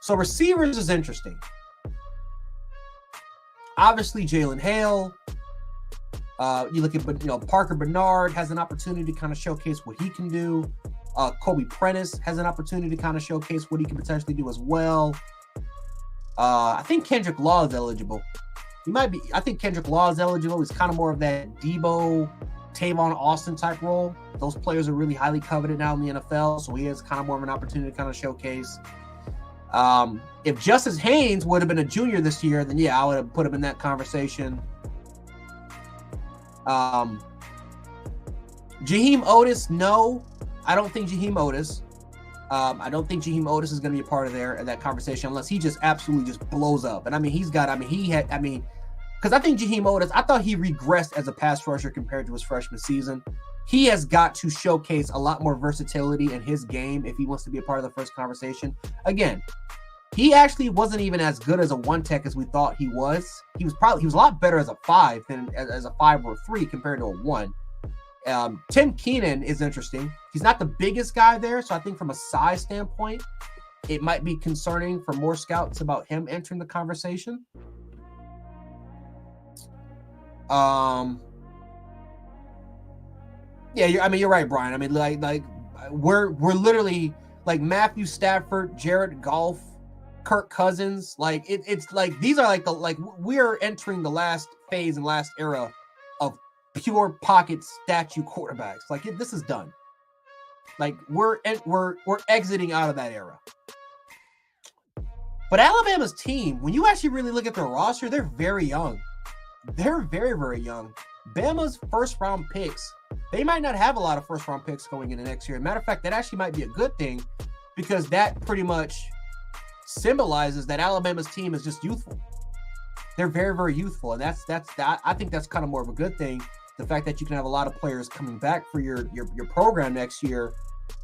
So receivers is interesting. Obviously, Jalen Hale. You look at Parker Bernard has an opportunity to kind of showcase what he can do. Kobe Prentice has an opportunity to kind of showcase what he can potentially do as well. I think Kendrick Law is eligible. I think Kendrick Law is eligible. He's kind of more of that Debo, Tavon Austin type role. Those players are really highly coveted now in the NFL, so he has kind of more of an opportunity to kind of showcase. If Justice Haynes would have been a junior this year, then yeah, I would have put him in that conversation. Jaheim Otis, no, I don't think Jaheim Otis. I don't think Jaheim Otis is going to be a part of that conversation unless he just absolutely just blows up. And because I think Jaheim Otis, I thought he regressed as a pass rusher compared to his freshman season. He has got to showcase a lot more versatility in his game if he wants to be a part of the first conversation. Again, he actually wasn't even as good as a one tech as we thought he was. He was a lot better as a 5 than as a 5 or a 3 compared to a 1. Tim Keenan is interesting. He's not the biggest guy there, so I think from a size standpoint, it might be concerning for more scouts about him entering the conversation. Yeah, you're right, Brian. I mean, like we're literally like Matthew Stafford, Jared Goff, Kirk Cousins. Like it's like these are like we're entering the last phase and last era of pure pocket statue quarterbacks. Like this is done. Like we're exiting out of that era. But Alabama's team, when you actually really look at their roster, they're very young. They're very, very young. Bama's first-round picks, they might not have a lot of first-round picks going into next year. Matter of fact, that actually might be a good thing because that pretty much symbolizes that Alabama's team is just youthful. They're very, very youthful, and I think that's kind of more of a good thing. The fact that you can have a lot of players coming back for your program next year,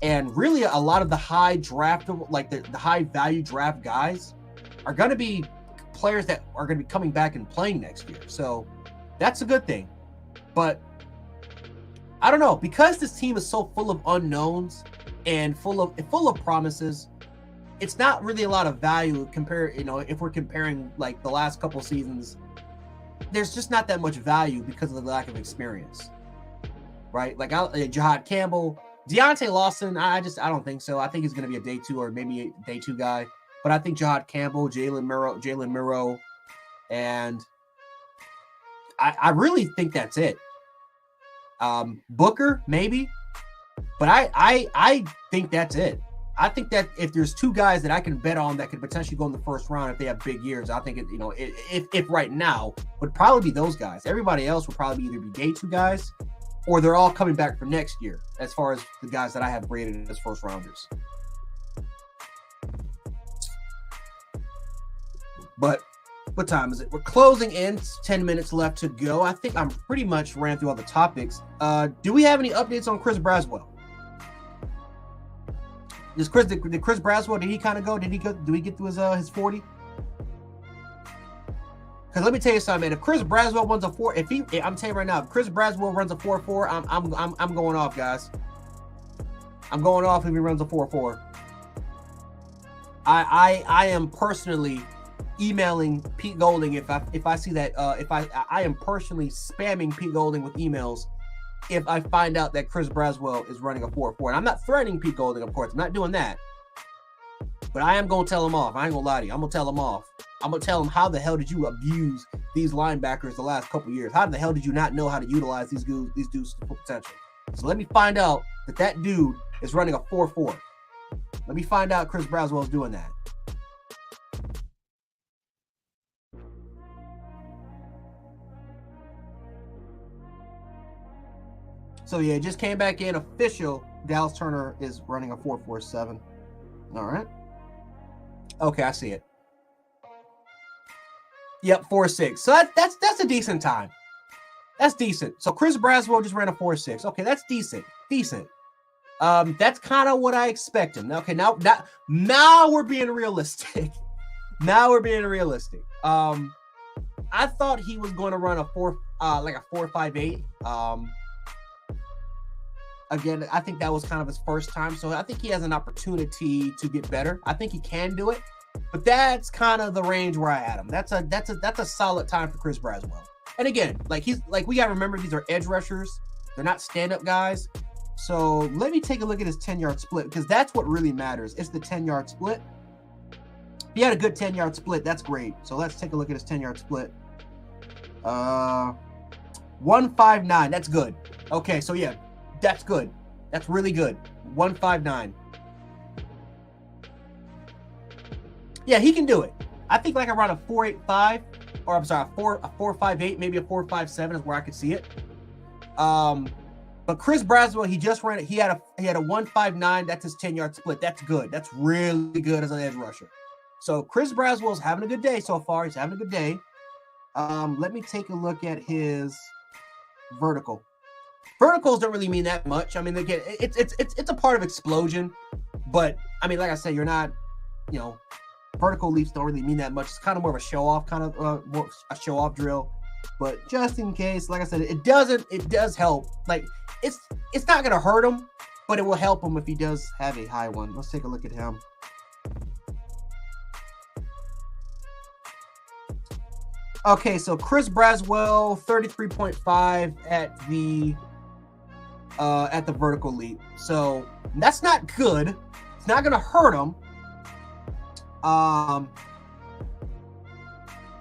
and really a lot of the high draft, like the high value draft guys, are going to be players that are going to be coming back and playing next year. So that's a good thing. But I don't know, because this team is so full of unknowns and full of promises, it's not really a lot of value if we're comparing like the last couple seasons. There's just not that much value because of the lack of experience, right? Like Jahad Campbell, Deontay Lawson, I don't think so. I think he's going to be a day 2 or maybe a day 2 guy. But I think Jahad Campbell, Jalen Milroe, and I really think that's it. Booker, maybe. But I think that's it. I think that if there's 2 guys that I can bet on that could potentially go in the first round if they have big years, I think if right now would probably be those guys. Everybody else would probably either be day 2 guys or they're all coming back for next year as far as the guys that I have graded as first rounders. But what time is it? We're closing in. 10 minutes left to go. I think I'm pretty much ran through all the topics. Do we have any updates on Chris Braswell? Did Chris Braswell, did he kind of go? Did we get through his 40? Because let me tell you something, man. If Chris Braswell runs a 4, I'm telling you right now, if Chris Braswell runs a 4.4, I'm going off, guys. I'm going off if he runs a 4.4. I am personally emailing Pete Golding if I see that I am personally spamming Pete Golding with emails if I find out that Chris Braswell is running a 4.4. And I'm not threatening Pete Golding, of course. I'm not doing that. But I am going to tell him off. I ain't going to lie to you. I'm going to tell him off. I'm going to tell him, how the hell did you abuse these linebackers the last couple years? How the hell did you not know how to utilize these dudes to full potential? So let me find out that dude is running a 4.4. Let me find out Chris Braswell is doing that. So yeah, it just came back in official. Dallas Turner is running a 4.47. All right. Okay, I see it. Yep, 4.6. So that's a decent time. That's decent. So Chris Braswell just ran a 4.6. Okay, that's decent. Decent. That's kind of what I expected. Okay, now we're being realistic. Now we're being realistic. I thought he was going to run a 4.58. Again, I think that was kind of his first time, so I think he has an opportunity to get better. I think he can do it, but that's kind of the range where I had him. That's a solid time for Chris Braswell. And again, we gotta remember these are edge rushers. They're not stand-up guys. So let me take a look at his 10-yard split, because that's what really matters. It's the 10-yard split. He had a good 10-yard split. That's great. So let's take a look at his 10-yard split. 159. That's good. Okay, so yeah, that's good. That's really good. 159. Yeah, he can do it. I think like around a 4.85, or I'm sorry, a 4.58, maybe a 4.57 is where I could see it. But Chris Braswell, he just ran it. He had a 159. That's his 10-yard split. That's good. That's really good as an edge rusher. So Chris Braswell's having a good day so far. He's having a good day. Let me take a look at his vertical. Verticals don't really mean that much. I mean, again, it's a part of explosion, but I mean, like I said, you're not, vertical leaps don't really mean that much. It's kind of more of a show off, more a show off drill. But just in case, like I said, it does help. Like it's not gonna hurt him, but it will help him if he does have a high one. Let's take a look at him. Okay, so Chris Braswell, 33.5 at the vertical leap. So that's not good. It's not gonna hurt him.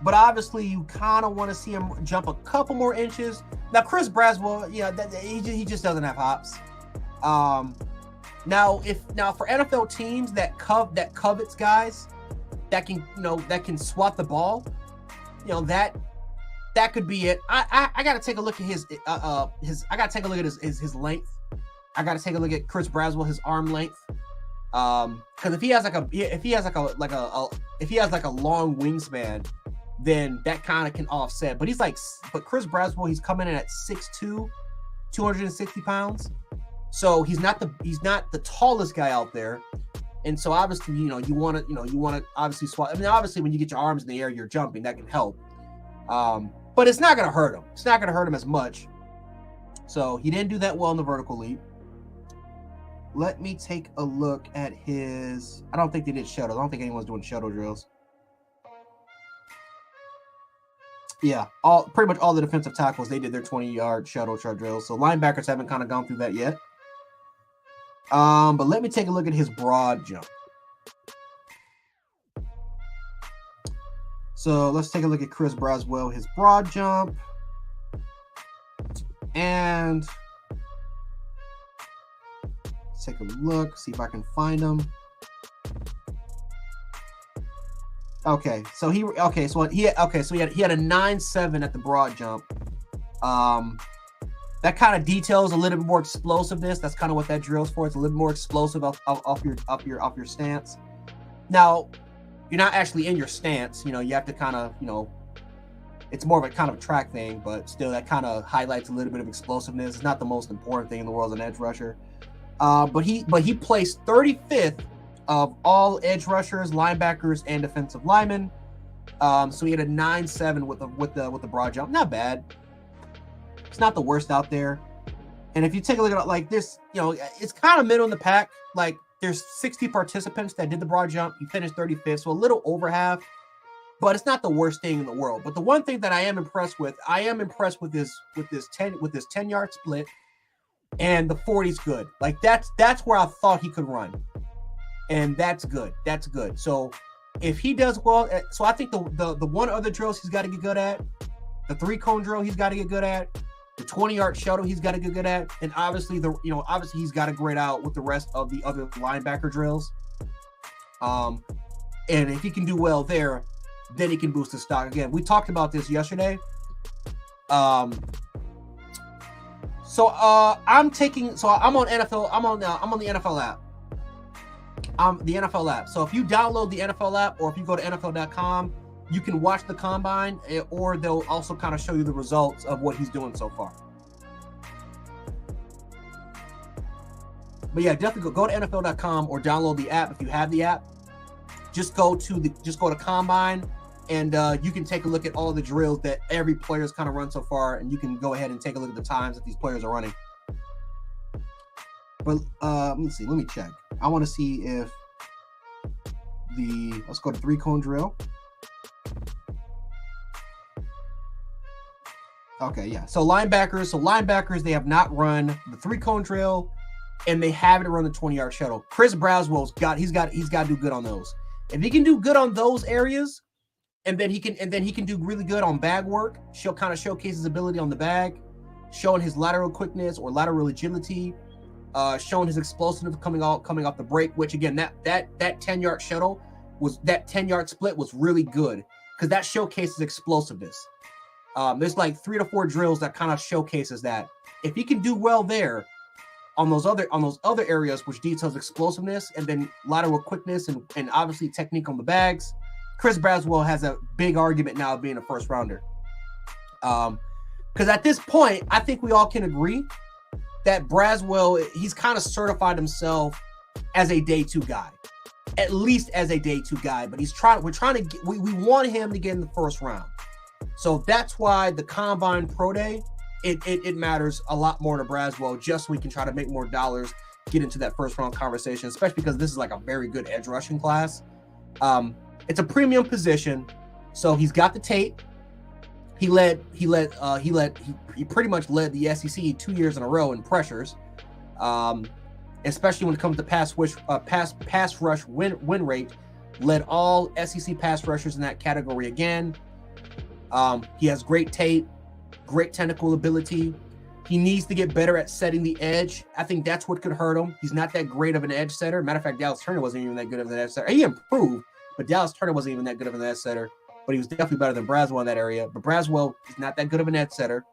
But obviously you kind of want to see him jump a couple more inches. Now Chris Braswell, he just doesn't have hops. Now for NFL teams that covets guys that can swat the ball, that could be it. I got to take a look at his I got to take a look at his length. I got to take a look at Chris Braswell, his arm length. Because if he has like a long wingspan, then that kind of can offset. But Chris Braswell, he's coming in at 6'2", 260 pounds. So he's not the tallest guy out there. And so obviously, you want to obviously swat. I mean, obviously when you get your arms in the air, you're jumping, that can help. But it's not going to hurt him. It's not going to hurt him as much. So he didn't do that well in the vertical leap. Let me take a look at his. I don't think they did shuttles. I don't think anyone's doing shuttle drills. Yeah, pretty much all the defensive tackles, they did their 20-yard shuttle drills. So linebackers haven't kind of gone through that yet. But let me take a look at his broad jump. So let's take a look at Chris Braswell, his broad jump. And let's take a look, see if I can find him. Okay, so he had a 9.7 at the broad jump. That kind of details a little bit more explosiveness. That's kind of what that drill's for. It's a little more explosive off your stance. Now, you're not actually in your stance. You have to kind of, it's more of a kind of track thing, but still that kind of highlights a little bit of explosiveness. It's not the most important thing in the world as an edge rusher. But he placed 35th of all edge rushers, linebackers, and defensive linemen. So he had a 9.7 with the broad jump. Not bad. It's not the worst out there. And if you take a look at it like this, it's kind of middle in the pack. Like there's 60 participants that did the broad jump. He finished 35th, so a little over half. But it's not the worst thing in the world. But the one thing that I am impressed with this 10-yard split, and the 40's good. Like that's where I thought he could run. And that's good. That's good. So if he does well, so I think the one other drills he's got to get good at, the 3-cone drill he's got to get good at, the 20-yard shuttle he's got to get good at, and obviously he's got to grade out with the rest of the other linebacker drills. And if he can do well there, then he can boost his stock. Again, we talked about this yesterday. I'm on NFL. I'm on the NFL app. The NFL app. So if you download the NFL app, or if you go to NFL.com, you can watch the combine, or they'll also kind of show you the results of what he's doing so far. But yeah, definitely go to NFL.com or download the app if you have the app. Just go to Combine, and you can take a look at all the drills that every player's kind of run so far, and you can go ahead and take a look at the times that these players are running. But let me see. Let me check. I want to see if let's go to 3-cone drill. Okay, yeah. So linebackers, they have not run the 3-cone drill, and they haven't run the 20-yard shuttle. Chris Braswell's he's got to do good on those. If he can do good on those areas, and then he can do really good on bag work, kind of showcase his ability on the bag, showing his lateral quickness or lateral agility, showing his explosiveness coming off the break, which again, that 10-yard shuttle that 10-yard split was really good because that showcases explosiveness. There's like 3 to 4 drills that kind of showcases that. If he can do well there on those other areas, which details explosiveness and then lateral quickness and obviously technique on the bags, Chris Braswell has a big argument now of being a first rounder. Because at this point, I think we all can agree that Braswell, he's kind of certified himself as a day 2 guy, at least as a day 2 guy. But we want him to get in the first round. So that's why the Combine Pro Day, it matters a lot more to Braswell, just so we can try to make more dollars, get into that first round conversation, especially because this is like a very good edge rushing class. It's a premium position, so he's got the tape. He pretty much led the SEC 2 years in a row in pressures, especially when it comes to pass rush win rate. Led all SEC pass rushers in that category again. He has great tape, great technical ability. He needs to get better at setting the edge. I think that's what could hurt him. He's not that great of an edge setter. Matter of fact, Dallas Turner wasn't even that good of an edge setter. He improved, but Dallas Turner wasn't even that good of an edge setter. But he was definitely better than Braswell in that area. But Braswell is not that good of an edge setter,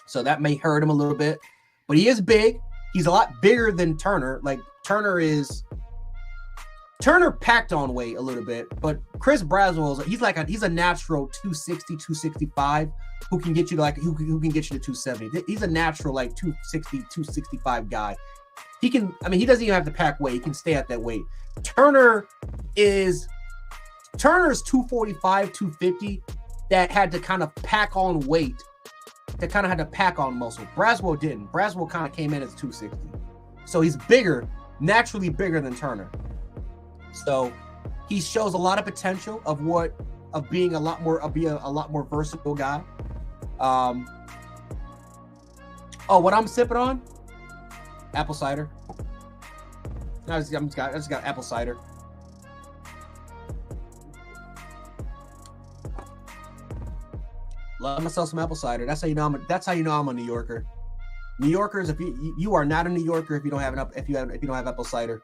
so that may hurt him a little bit. But he is big. He's a lot bigger than Turner. Like Turner packed on weight a little bit, but Chris Braswell he's a natural 260, 265 who can get you to who can get you to 270. He's a natural 260, 265 guy. He doesn't even have to pack weight. He can stay at that weight. Turner's 245, 250 that had to kind of pack on weight, that kind of had to pack on muscle. Braswell didn't. Braswell kind of came in as 260. So he's bigger, naturally bigger than Turner. So he shows a lot of potential of being a lot more versatile guy. What I'm sipping on? Apple cider. I just got apple cider. Love myself some apple cider. That's how you know I'm a New Yorker. New Yorkers, if you are not a New Yorker if you don't have apple cider.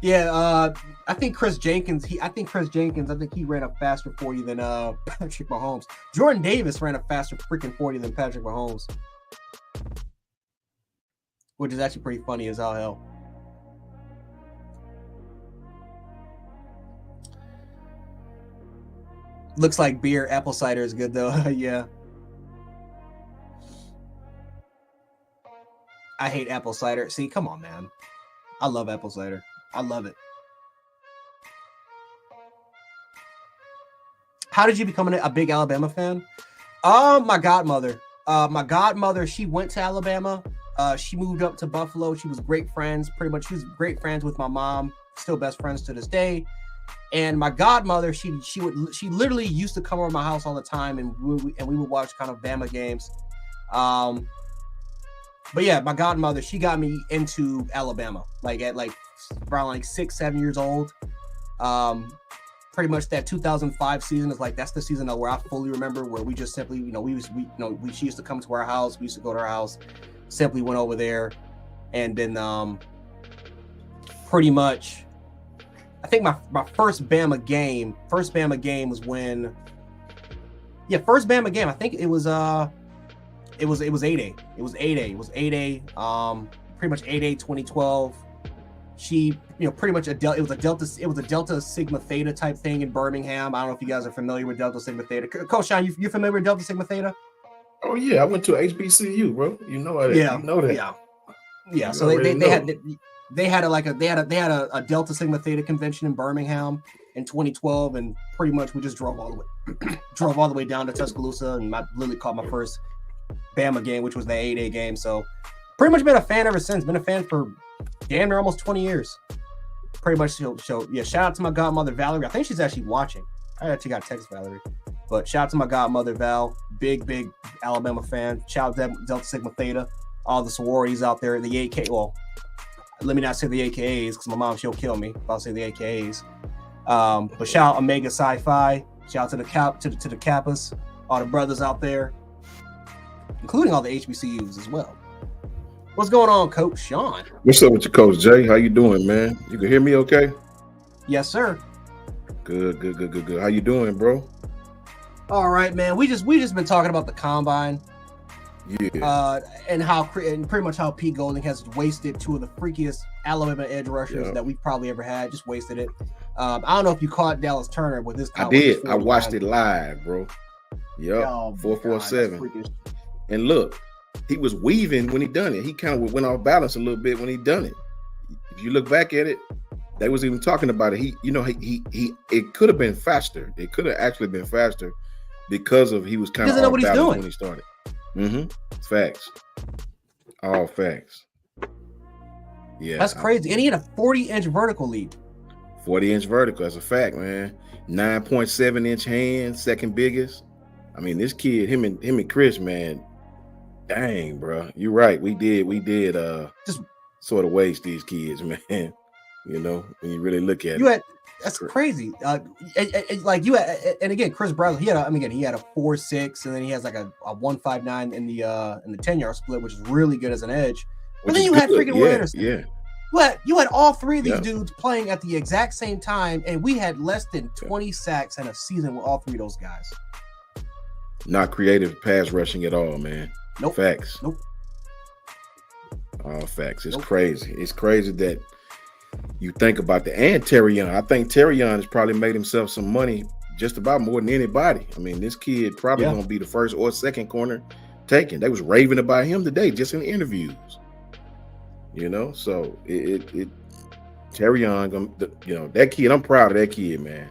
Yeah, I think Chris Jenkins, he ran a faster 40 than Patrick Mahomes. Jordan Davis ran a faster freaking 40 than Patrick Mahomes, which is actually pretty funny as all hell. Looks like beer. Apple cider is good though. Yeah. I hate apple cider. See, come on, man. I love apple cider. I love it. How did you become a big Alabama fan? My godmother. She went to Alabama. She moved up to Buffalo. She was great friends. Pretty much, she was great friends with my mom. Still best friends to this day. And my godmother, she literally used to come over my house all the time, and we would watch kind of Bama games. But yeah, my godmother, she got me into Alabama, at around 6, 7 years old. Pretty much that 2005 season is that's the season where I fully remember, where we just simply, she used to come to our house. We used to go to our house, simply went over there. And then pretty much, I think my first Bama game was when, first Bama game, I think it was It was 8A. It was 8A. It was 8A. Pretty much 8A 2012. She, pretty much it was a Delta Sigma Theta type thing in Birmingham. I don't know if you guys are familiar with Delta Sigma Theta. Coach Sean, you familiar with Delta Sigma Theta? Oh yeah, I went to HBCU, bro. You know that. Yeah, you know that. Yeah. So they had a Delta Sigma Theta convention in Birmingham in 2012, and pretty much we just drove all the way down to Tuscaloosa, and I literally caught my first Bama game, which was the 8A game. So pretty much been a fan ever since. Been a fan for damn near almost 20 years. Pretty much. Shout out to my godmother Valerie. I think she's actually watching. I actually got a text Valerie, but shout out to my godmother Val. Big Alabama fan. Shout out to Delta Sigma Theta. All the sororities out there, the AK. Well, let me not say the AKAs because my mom, she'll kill me if I say the AKAs. But shout out Omega Sci-Fi. Shout out to the Kappas, all the brothers out there, including all the HBCUs as well. What's going on, Coach Sean? What's up with you, Coach Jay? How you doing, man? You can hear me okay? Yes, sir. Good. How you doing, bro? All right, man. We just been talking about the combine. Yeah. And pretty much how Pete Golding has wasted two of the freakiest Alabama edge rushers that we've probably ever had. Just wasted it. I don't know if you caught Dallas Turner with this. I did. I watched it live, bro. Yep. 447. And look, he was weaving when he done it. He kind of went off balance a little bit when he done it. If you look back at it, they was even talking about it. He it could have been faster. It could have actually been faster because he was kind of off balance when he started. Facts. All facts. Yeah. That's crazy. And he had a 40-inch vertical leap. 40-inch vertical. That's a fact, man. 9.7-inch hands, second biggest. I mean, this kid, him and Chris, man. Dang, bro. You're right. We did just sort of waste these kids, man. When you really look at it. That's crazy. And again, Chris Bradley, he had a 4.6, and then he has like a 1.59 in the 10-yard split, which is really good as an edge. But then you had freaking Will Anderson. Yeah. You had all three of these dudes playing at the exact same time, and we had less than 20 sacks in a season with all three of those guys. Not creative pass rushing at all, man. Nope. Facts. Nope. All facts. It's crazy. It's crazy that you think about that. And Terrion. I think Terrion has probably made himself some money just about more than anybody. I mean, this kid probably going to be the first or second corner taken. They was raving about him today just in interviews. So it Terrion, that kid, I'm proud of that kid, man.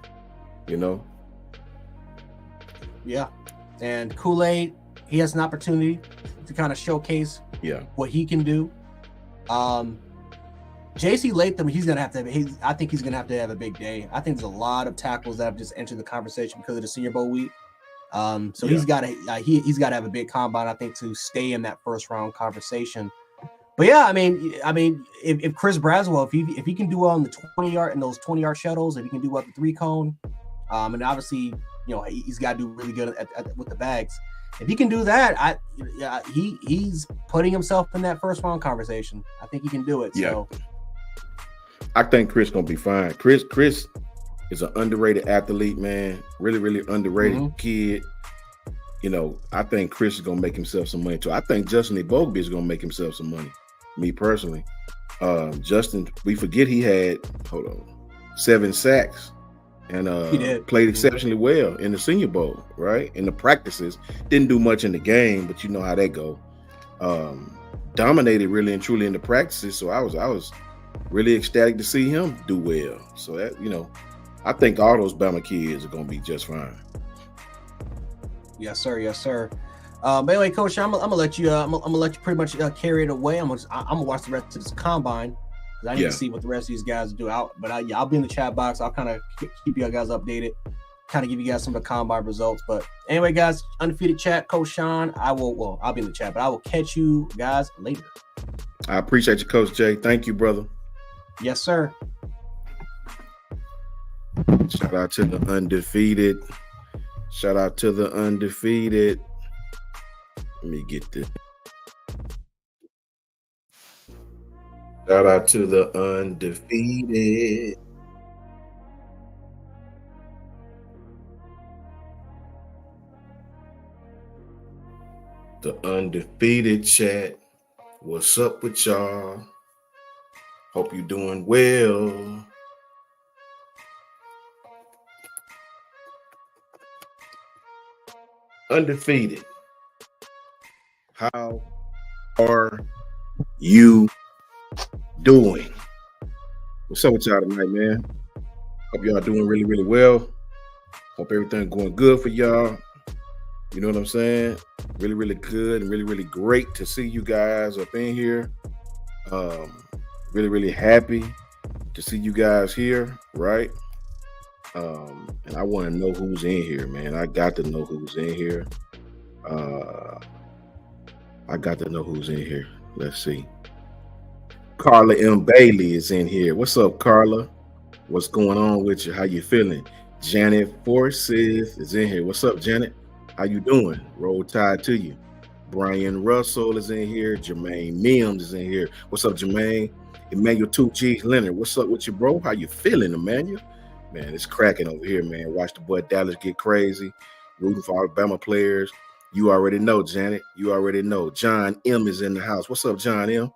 Yeah. And Kool-Aid, he has an opportunity to kind of showcase what he can do. JC Latham, I think he's gonna have to have a big day. I think there's a lot of tackles that have just entered the conversation because of the Senior Bowl week. He's got to he's got to have a big combine, I think, to stay in that first round conversation. But yeah, I mean, if Chris Braswell, if he can do well in the 20-yard and those 20-yard shuttles, if he can do well at the 3-cone, and obviously, he's got to do really good with the bags. If he can do that, he's putting himself in that first round conversation. I think he can do it. Yeah. So I think Chris gonna be fine. Chris is an underrated athlete, man. Really, really underrated kid. I think Chris is gonna make himself some money too. I think Justin Ebogbe is gonna make himself some money. Me personally, Justin, we forget he had 7 sacks and played exceptionally well in the Senior Bowl, right? In the practices, didn't do much in the game, but you know how that go. Dominated really and truly in the practices, so I was really ecstatic to see him do well. So that I think all those Bama kids are gonna be just fine. Yes, sir. But anyway, Coach, I'm gonna let you. I'm gonna let you pretty much carry it away. I'm gonna watch the rest of this combine because I need to see what the rest of these guys do out. But I'll be in the chat box. I'll kind of keep you guys updated, kind of give you guys some of the combine results. But anyway, guys, undefeated chat, Coach Sean. I'll be in the chat, but I will catch you guys later. I appreciate you, Coach Jay. Thank you, brother. Yes, sir. Shout out to the undefeated. Let me get this. Shout out to the undefeated. The undefeated chat. What's up with y'all? Hope you're doing well. Undefeated. How are you doing? What's up with y'all tonight, man? Hope y'all doing really, really well. Hope everything going good for y'all. You know what I'm saying? Really, really good and really, really great to see you guys up in here. Really, really happy to see you guys here, right? And I want to know who's in here, man. I got to know who's in here. Let's see. Carla M. Bailey is in here. What's up, Carla? What's going on with you? How you feeling? Janet Forsyth is in here. What's up, Janet? How you doing? Roll Tide to you. Brian Russell is in here. Jermaine Mims is in here. What's up, Jermaine? Emmanuel 2G Leonard. What's up with you, bro? How you feeling, Emmanuel? Man, it's cracking over here, man. Watch the boy Dallas get crazy. Rooting for Alabama players. You already know, Janet. You already know. John M is in the house. What's up, John M?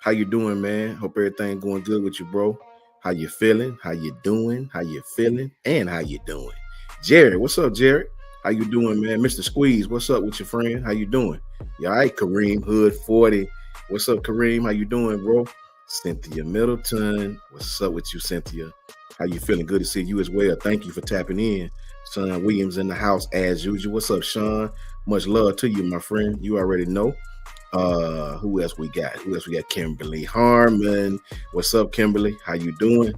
How you doing, man? Hope everything going good with you, bro. How you feeling? How you doing? How you feeling? And how you doing? Jared, what's up, Jared? How you doing, man? Mr. Squeeze, what's up with your friend? How you doing? You all right, Kareem Hood 40. What's up, Kareem? How you doing, bro? Cynthia Middleton. What's up with you, Cynthia? How you feeling? Good to see you as well. Thank you for tapping in. Sean Williams in the house as usual. What's up, Sean? Much love to you, my friend. You already know. Who else we got? Kimberly Harmon. What's up, Kimberly? How you doing?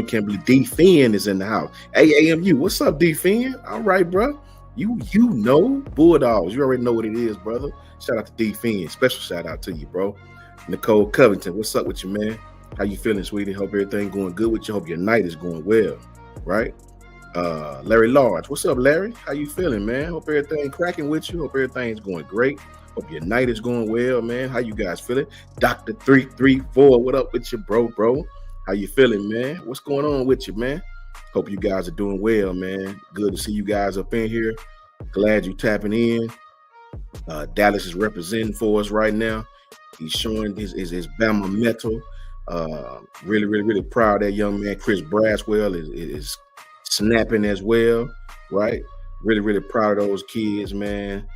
Kimberly? D Finn is in the house. AAMU. What's up, D Finn? All right, bro. You know Bulldogs. You already know what it is, brother. Shout out to D Finn. Special shout out to you, bro. Nicole Covington. What's up with you, man? How you feeling, sweetie? Hope everything going good with you. Hope your night is going well, right? Larry Large. What's up, Larry? How you feeling, man? Hope everything cracking with you. Hope everything's going great. Hope your night is going well, man. How you guys feeling? Dr. 334, what up with you, bro? How you feeling, man? What's going on with you, man? Hope you guys are doing well, man. Good to see you guys up in here. Glad you tapping in. Dallas is representing for us right now. He's showing his Bama metal. Really, really, really proud of that young man. Chris Braswell is snapping as well, right? Really, really proud of those kids, man.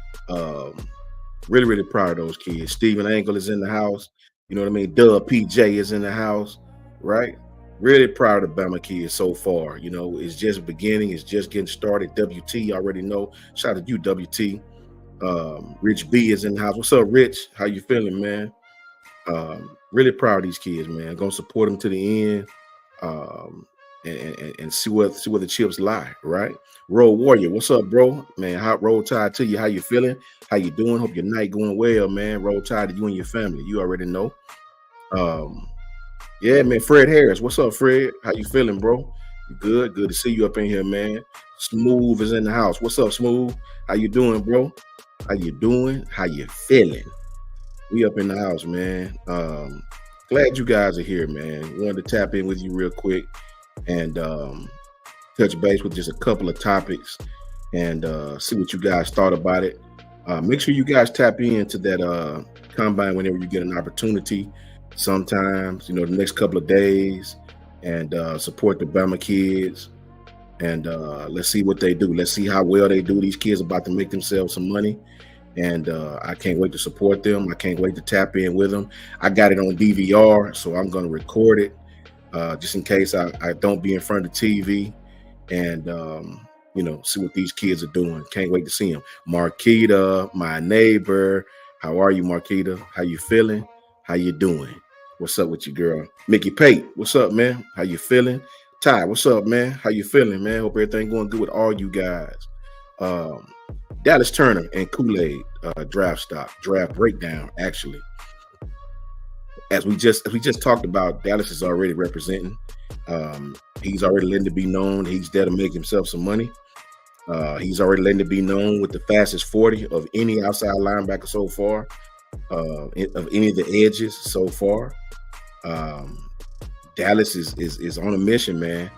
Really, really proud of those kids. Stephen Angle is in the house. You know what I mean? Dub PJ is in the house, right? Really proud of the Bama kids so far. You know, it's just beginning. It's just getting started. WT, you already know. Shout out to you, WT. Rich B is in the house. What's up, Rich? How you feeling, man? Really proud of these kids, man. Gonna support them to the end. And see where the chips lie, right? Road Warrior, what's up, bro? Man, hot roll tide to you. How you feeling? How you doing? Hope your night going well, man. Roll tide to you and your family. You already know. Yeah, man. Fred Harris, what's up, Fred? How you feeling, bro? You good? Good to see you up in here, man. Smooth is in the house. What's up, Smooth? How you doing, bro? How you doing? How you feeling? We up in the house, man. Glad you guys are here, man. Wanted to tap in with you real quick and touch base with just a couple of topics and see what you guys thought about it. Make sure you guys tap into that combine whenever you get an opportunity. Sometimes, you know, the next couple of days, and support the Bama kids. And let's see what they do. Let's see how well they do. These kids are about to make themselves some money. And I can't wait to support them. I can't wait to tap in with them. I got it on DVR, so I'm going to record it just in case I don't be in front of the TV and, you know, see what these kids are doing. Can't wait to see them. Marquita, my neighbor. How are you, Marquita? How you feeling? How you doing? What's up with you, girl? Mickey Pate, what's up, man? How you feeling? Ty, what's up, man? How you feeling, man? Hope everything going good with all you guys. Dallas Turner and Kool-Aid draft breakdown, actually. As we just talked about, Dallas is already representing. He's already letting it be known he's there to make himself some money. He's already letting it be known with the fastest 40 of any outside linebacker so far, of any of the edges so far. Dallas is on a mission, man.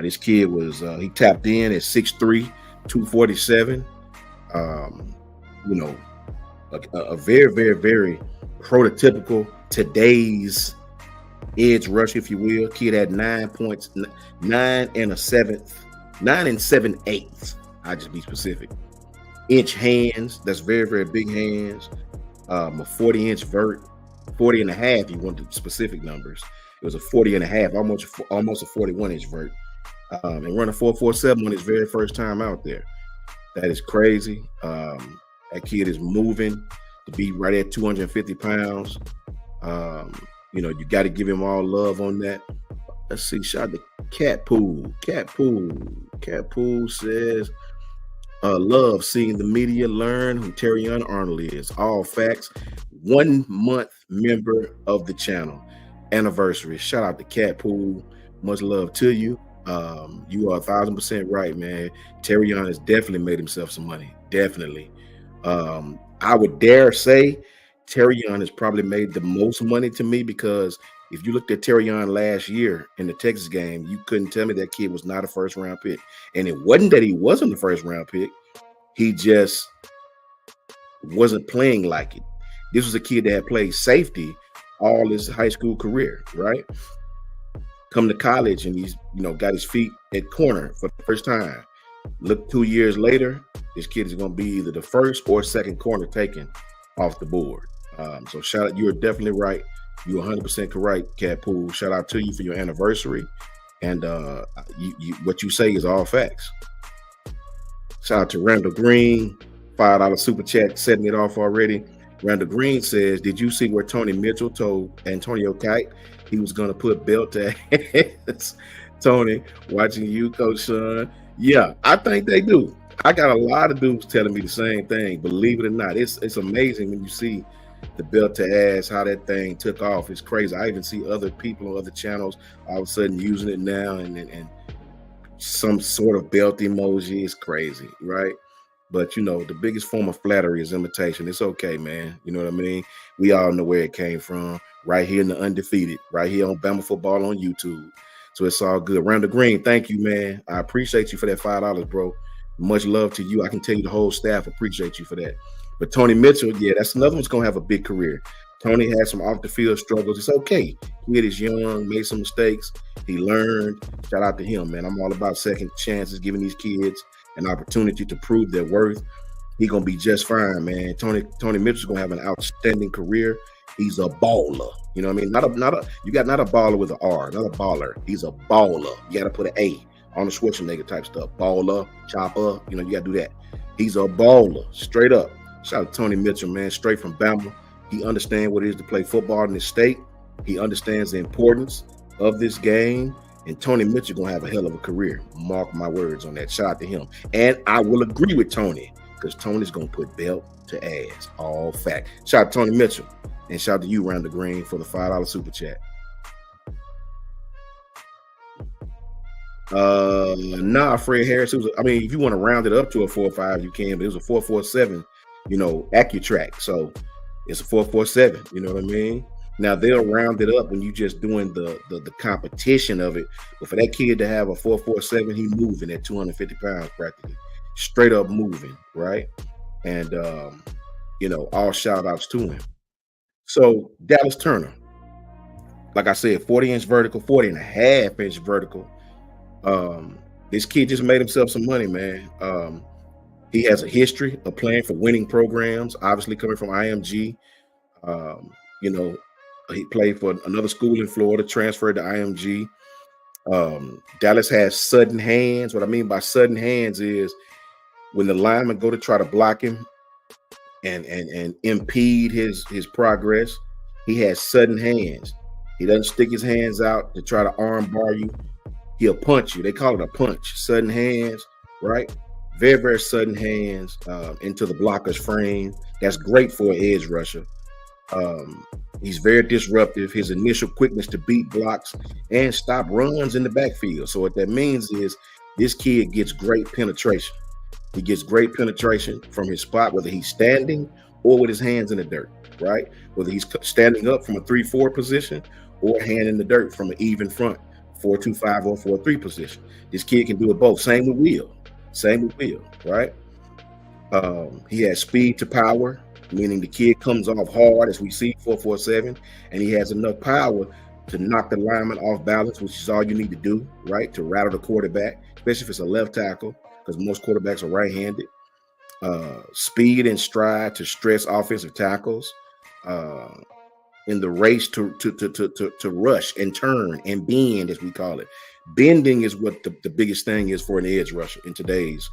This kid was he tapped in at 6'3", 247. You know, a very, very, very prototypical today's edge rush, if you will. Kid had 9 points, 9 and 7/8. I just be specific. Inch hands, that's very, very big hands. A 40-inch vert, 40 and a half. You want the specific numbers. It was a 40 and a half, almost a 41-inch vert. And running 4.47 on his very first time out there. That is crazy. That kid is moving to be right at 250 pounds. You got to give him all love on that. Let's see. Shout out to Cat Pool. Cat Pool says, love seeing the media learn who Terrion Arnold is. All facts. 1 month member of the channel. Anniversary. Shout out to Cat Pool. Much love to you. You are 1,000% right, man. Terrion has definitely made himself some money. Definitely. I would dare say Terrion has probably made the most money to me, because if you looked at Terrion last year in the Texas game, you couldn't tell me that kid was not a first-round pick. And it wasn't that he wasn't the first-round pick. He just wasn't playing like it. This was a kid that had played safety all his high school career, right? Come to college and he's, got his feet at corner for the first time. Look, 2 years later, this kid is going to be either the first or second corner taken off the board. So shout out, you are definitely right. You're 100% correct, Cat Pool. Shout out to you for your anniversary. And what you say is all facts. Shout out to Randall Green, $5 super chat, setting it off already. Randall Green says, did you see where Tony Mitchell told Antonio Kite he was going to put belt to ass? Tony, watching you, Coach Sean. Yeah, I think they do. I got a lot of dudes telling me the same thing. Believe it or not, it's amazing when you see the belt to ass, how that thing took off. It's crazy. I even see other people on other channels all of a sudden using it now, and some sort of belt emoji. Is crazy, right? But the biggest form of flattery is imitation. It's okay, man. You know what I mean? We all know where it came from. Right here in the Undefeated, right here on Bama Football on YouTube. So it's all good. Randall Green, thank you, man. I appreciate you for that $5, bro. Much love to you. I can tell you the whole staff appreciate you for that. But Tony Mitchell, yeah, that's another one's going to have a big career. Tony had some off-the-field struggles. It's okay. Kid is young, made some mistakes. He learned. Shout out to him, man. I'm all about second chances, giving these kids an opportunity to prove their worth. He's going to be just fine, man. Tony Mitchell's going to have an outstanding career. He's a baller. You know what I mean? Not a baller with an R, not a baller. He's a baller. You got to put an A on the Schwarzenegger type stuff. Baller, chopper, you got to do that. He's a baller, straight up. Shout out to Tony Mitchell, man, straight from Bama. He understands what it is to play football in this state. He understands the importance of this game. And Tony Mitchell going to have a hell of a career. Mark my words on that. Shout out to him. And I will agree with Tony, because Tony's going to put belt to ass. All fact. Shout out to Tony Mitchell. And shout out to you, Randall Green, for the $5 super chat. Fred Harris. If you want to round it up to a 4.5, you can, but it was a 4.47, AccuTrack. So it's a 4.47, you know what I mean? Now they'll round it up when you just doing the competition of it. But for that kid to have a 4.47, he moving at 250 pounds practically. Straight up moving, right? And all shout outs to him. So Dallas Turner, like I said, 40-inch vertical, 40.5-inch vertical. This kid just made himself some money, man. He has a history of playing for winning programs, obviously coming from IMG. He played for another school in Florida, transferred to IMG. Dallas has sudden hands. What I mean by sudden hands is when the linemen go to try to block him and impede his progress, he has sudden hands. He doesn't stick his hands out to try to arm bar you. He'll punch you. They call it a punch. Sudden hands, right? Very, very sudden hands into the blocker's frame. That's great for an edge rusher. He's very disruptive. His initial quickness to beat blocks and stop runs in the backfield. So what that means is this kid gets great penetration. He gets great penetration from his spot, whether he's standing or with his hands in the dirt, right? Whether he's standing up from a 3-4 position or hand in the dirt from an even front 4-2-5 or 4-3 position. This kid can do it both. Same with Will, right? He has speed to power. meaning the kid comes off hard, as we see 4.47, and he has enough power to knock the lineman off balance, which is all you need to do, right, to rattle the quarterback, especially if it's a left tackle, because most quarterbacks are right-handed. Speed and stride to stress offensive tackles. In the race to rush and turn and bend, as we call it. Bending is what the biggest thing is for an edge rusher in today's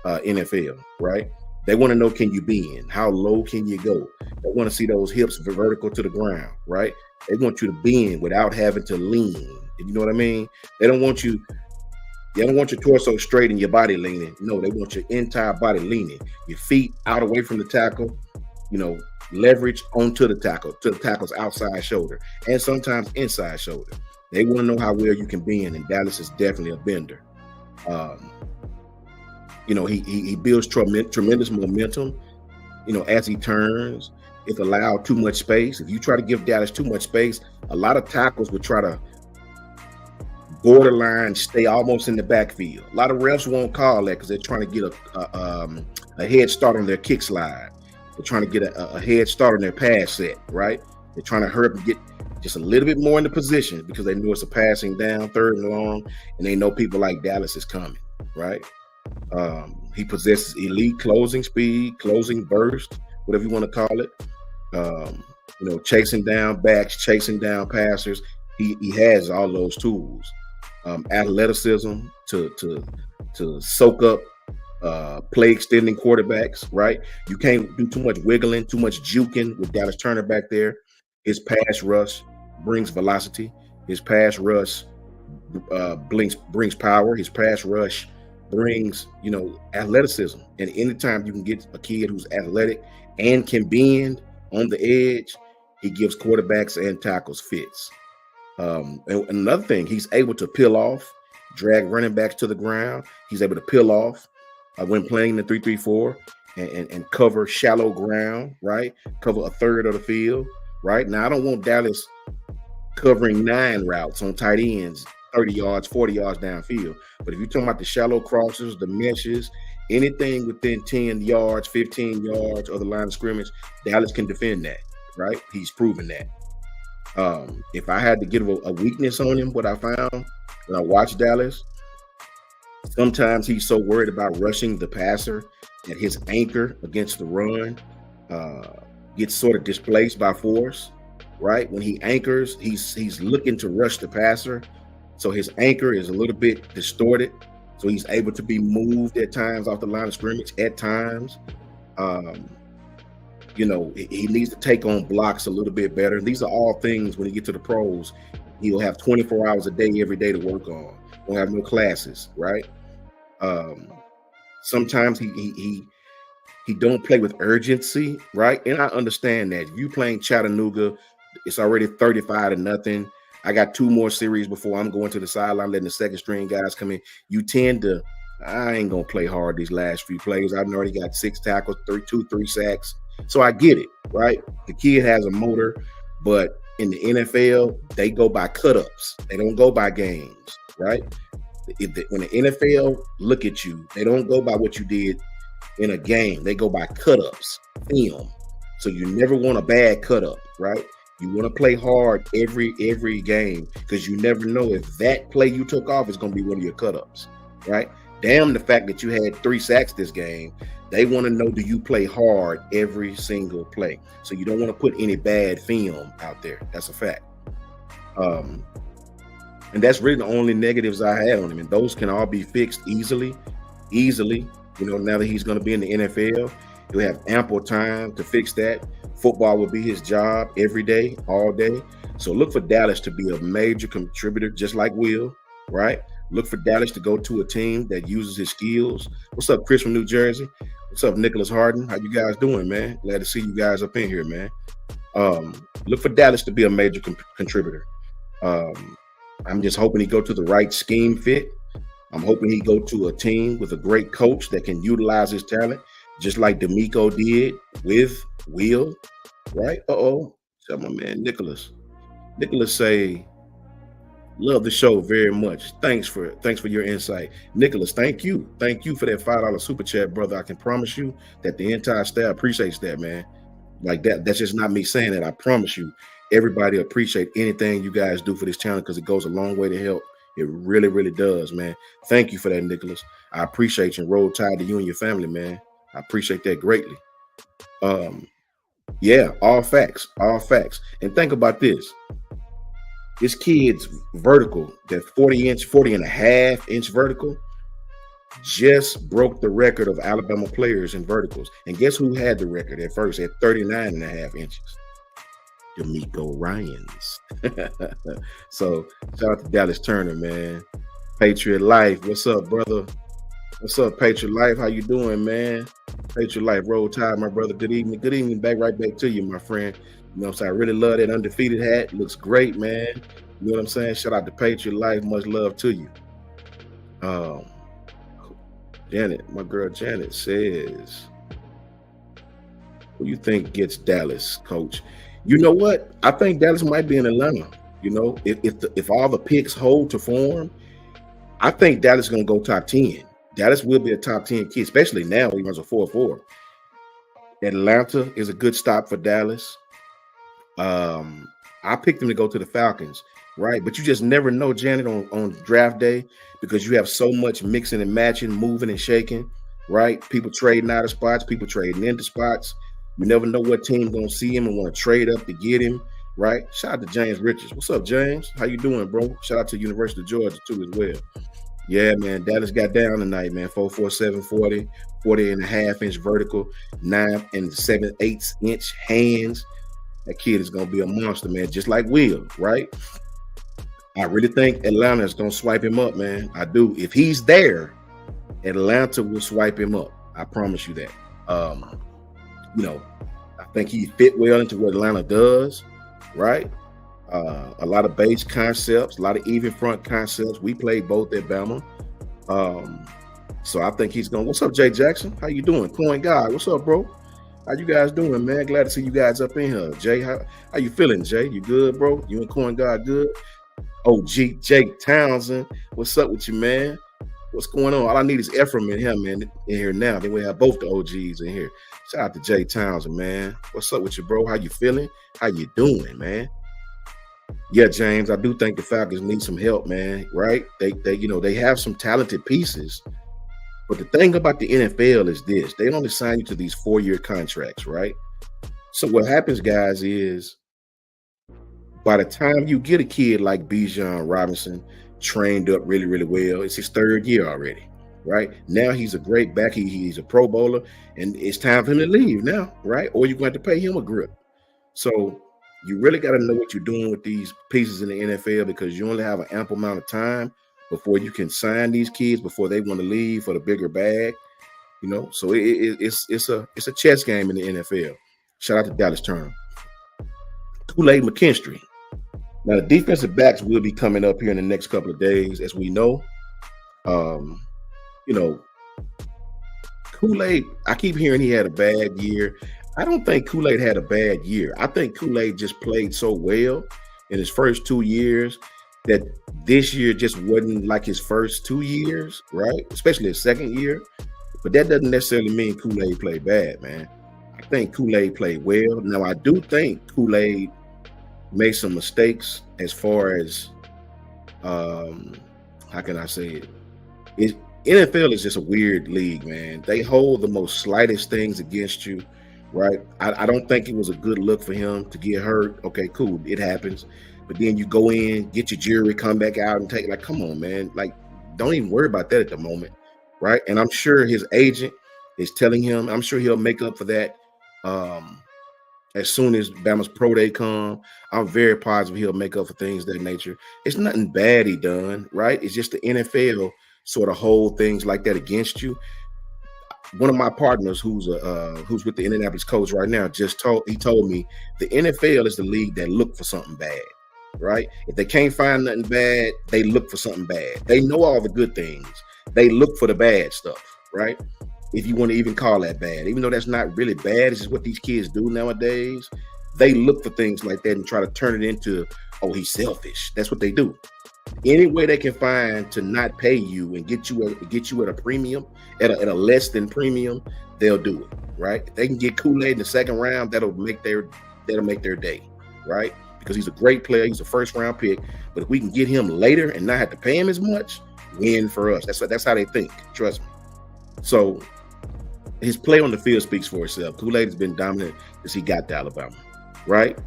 NFL, right? They want to know, can you bend? How low can you go? They want to see those hips vertical to the ground, right? They want you to bend without having to lean. You know what I mean? They don't want your torso straight and your body leaning. No, they want your entire body leaning. Your feet out away from the tackle, leverage onto the tackle, to the tackle's outside shoulder, and sometimes inside shoulder. They want to know how well you can bend, and Dallas is definitely a bender. He builds tremendous momentum, as he turns. If allowed too much space, if you try to give Dallas too much space, a lot of tackles would try to borderline stay almost in the backfield. A lot of refs won't call that because they're trying to get a head start on their kick slide. They're trying to get a head start on their pass set, right? They're trying to hurry up and get just a little bit more in the position because they know it's a passing down, third and long, and they know people like Dallas is coming, right? He possesses elite closing speed, closing burst, whatever you want to call it. Chasing down backs, chasing down passers. He has all those tools. Athleticism to soak up play extending quarterbacks, right? You can't do too much wiggling, too much juking with Dallas Turner back there. His pass rush brings velocity. His pass rush brings power. His pass rush brings, athleticism. And anytime you can get a kid who's athletic and can bend on the edge, he gives quarterbacks and tackles fits. And another thing, he's able to peel off, drag running backs to the ground. He's able to peel off when playing the 3-3-4 and cover shallow ground, right? Cover a third of the field, right? Now, I don't want Dallas covering 9 routes on tight ends, 30 yards, 40 yards downfield. But if you're talking about the shallow crosses, the meshes, anything within 10 yards, 15 yards of the line of scrimmage, Dallas can defend that, right? He's proven that. If I had to give a weakness on him, what I found when I watched Dallas, sometimes he's so worried about rushing the passer that his anchor against the run gets sort of displaced by force, right? When he anchors, he's looking to rush the passer, so his anchor is a little bit distorted, so he's able to be moved at times off the line of scrimmage at times. He needs to take on blocks a little bit better. These are all things when he gets to the pros, he'll have 24 hours a day, every day to work on. Won't have no classes, right? Sometimes he don't play with urgency, right? And I understand that. If you playing Chattanooga, it's already 35-0. I got 2 more series before I'm going to the sideline, letting the second string guys come in. You tend to, I ain't gonna play hard these last few plays. I've already got 6 tackles, 3 sacks. So I get it, right? The kid has a motor, but in the NFL, they go by cut-ups. They don't go by games, right? When the NFL look at you, they don't go by what you did in a game. They go by cut-ups, film. So you never want a bad cut-up, right? You want to play hard every game because you never know if that play you took off is going to be one of your cut-ups, right? Damn the fact that you had 3 sacks this game. They want to know, do you play hard every single play? So you don't want to put any bad film out there. That's a fact. And that's really the only negatives I had on him. And those can all be fixed easily. Now that he's going to be in the NFL, he'll have ample time to fix that. Football will be his job every day, all day. So look for Dallas to be a major contributor, just like Will, right? Look for Dallas to go to a team that uses his skills. What's up, Chris from New Jersey? What's up, Nicholas Harden? How you guys doing, man? Glad to see you guys up in here, man. Look for Dallas to be a major contributor. I'm just hoping he go to the right scheme fit. I'm hoping he go to a team with a great coach that can utilize his talent, just like D'Amico did with Will, right? So my man, Nicholas. Nicholas say, love the show very much. Thanks for your insight. Nicholas, thank you. Thank you for that $5 super chat, brother. I can promise you that the entire staff appreciates that, man. Like that. That's just not me saying that. I promise you, everybody appreciate anything you guys do for this channel because it goes a long way to help. It really, really does, man. Thank you for that, Nicholas. I appreciate you. Roll Tide to you and your family, man. I appreciate that greatly. Yeah, all facts, all facts. And think about this. This kid's vertical, that 40 and a half inch vertical, just broke the record of Alabama players in verticals. And guess who had the record at first at 39 and a half inches? D'Amico Ryans. So shout out to Dallas Turner, man. Patriot Life. What's up, brother? What's up, Patriot Life? How you doing, man? Patriot Life, Roll Tide, my brother. Good evening. Good evening. Right back to you, my friend. You know what I'm saying? I really love that undefeated hat. Looks great, man. You know what I'm saying? Shout out to Patriot Life. Much love to you. Janet, my girl Janet says, who you think gets Dallas, coach? You know what? I think Dallas might be in Atlanta. You know, if all the picks hold to form, I think Dallas is going to go top 10. Dallas will be a top 10 kid, especially now he runs a 4-4. Atlanta is a good stop for Dallas. I picked them to go to the Falcons, right? But you just never know, Janet, on draft day because you have so much mixing and matching, moving and shaking, right? People trading out of spots, people trading into spots. You never know what team's going to see him and want to trade up to get him, right? Shout out to James Richards. What's up, James? How you doing, bro? Shout out to University of Georgia, too, as well. Yeah, man, Dallas got down tonight, man. 4.47 40 and a half inch vertical, 9 and 7/8 inch hands. That kid is going to be a monster, man, just like Will, right? I really think Atlanta is going to swipe him up, man. I do. If he's there, Atlanta will swipe him up. I promise you that. You know, I think he fit well into what Atlanta does, right? A lot of base concepts, a lot of even front concepts. We played both at Bama. So I think he's going. What's up, Jay Jackson? How you doing? Coin Guy, what's up, bro? How you guys doing, man? Glad to see you guys up in here. Jay, how you feeling, Jay? You good, bro? You and Coin Guy good? Oh, Jake Townsend, what's up with you, man? What's going on? All I need is Ephraim in here, man, in here now. Then we have both the OGs in here. Shout out to Jay Townsend, man. What's up with you, bro? How you feeling? How you doing, man? Yeah, James, I do think the Falcons need some help, man, right? They have some talented pieces. But the thing about the NFL is this. They only sign you to these 4-year contracts, right? So what happens, guys, is by the time you get a kid like Bijan Robinson trained up really, really well, it's his 3rd year already, right? Now he's a great back. He's a Pro Bowler, and it's time for him to leave now, right? Or you're going to have to pay him a grip. So you really got to know what you're doing with these pieces in the NFL because you only have an ample amount of time before you can sign these kids before they want to leave for the bigger bag, you know. So it's a chess game in the NFL. Shout out to Dallas Turner. Kool-Aid McKinstry. Now the defensive backs will be coming up here in the next couple of days, as we know. You know, Kool-Aid. I keep hearing he had a bad year. I don't think Kool-Aid had a bad year. I think Kool-Aid just played so well in his first 2 years that this year just wasn't like his first 2 years, right? Especially his second year. But that doesn't necessarily mean Kool-Aid played bad, man. I think Kool-Aid played well. Now, I do think Kool-Aid made some mistakes as far as, how can I say it? NFL is just a weird league, man. They hold the most slightest things against you, right? I don't think it was a good look for him to get hurt. Okay, cool. It happens. But then you go in, get your jury, come back out and take, like, come on, man. Like, don't even worry about that at the moment, right? And I'm sure his agent is telling him, I'm sure he'll make up for that as soon as Bama's pro day come. I'm very positive he'll make up for things of that nature. It's nothing bad he done, right? It's just the NFL sort of hold things like that against you. One of my partners who's with the Indianapolis Colts right now told me the NFL is the league that look for something bad, right? If they can't find nothing bad, they look for something bad. They know all the good things. They look for the bad stuff, right? If you want to even call that bad, even though that's not really bad, it's just what these kids do nowadays. They look for things like that and try to turn it into, oh, he's selfish. That's what they do. Any way they can find to not pay you and get you at a premium, at a less than premium, they'll do it, right? If they can get Kool-Aid in the second round, that'll make their day, right? Because he's a great player, he's a first round pick. But if we can get him later and not have to pay him as much, win for us. That's how they think. Trust me. So his play on the field speaks for itself. Kool-Aid has been dominant since he got to Alabama, right?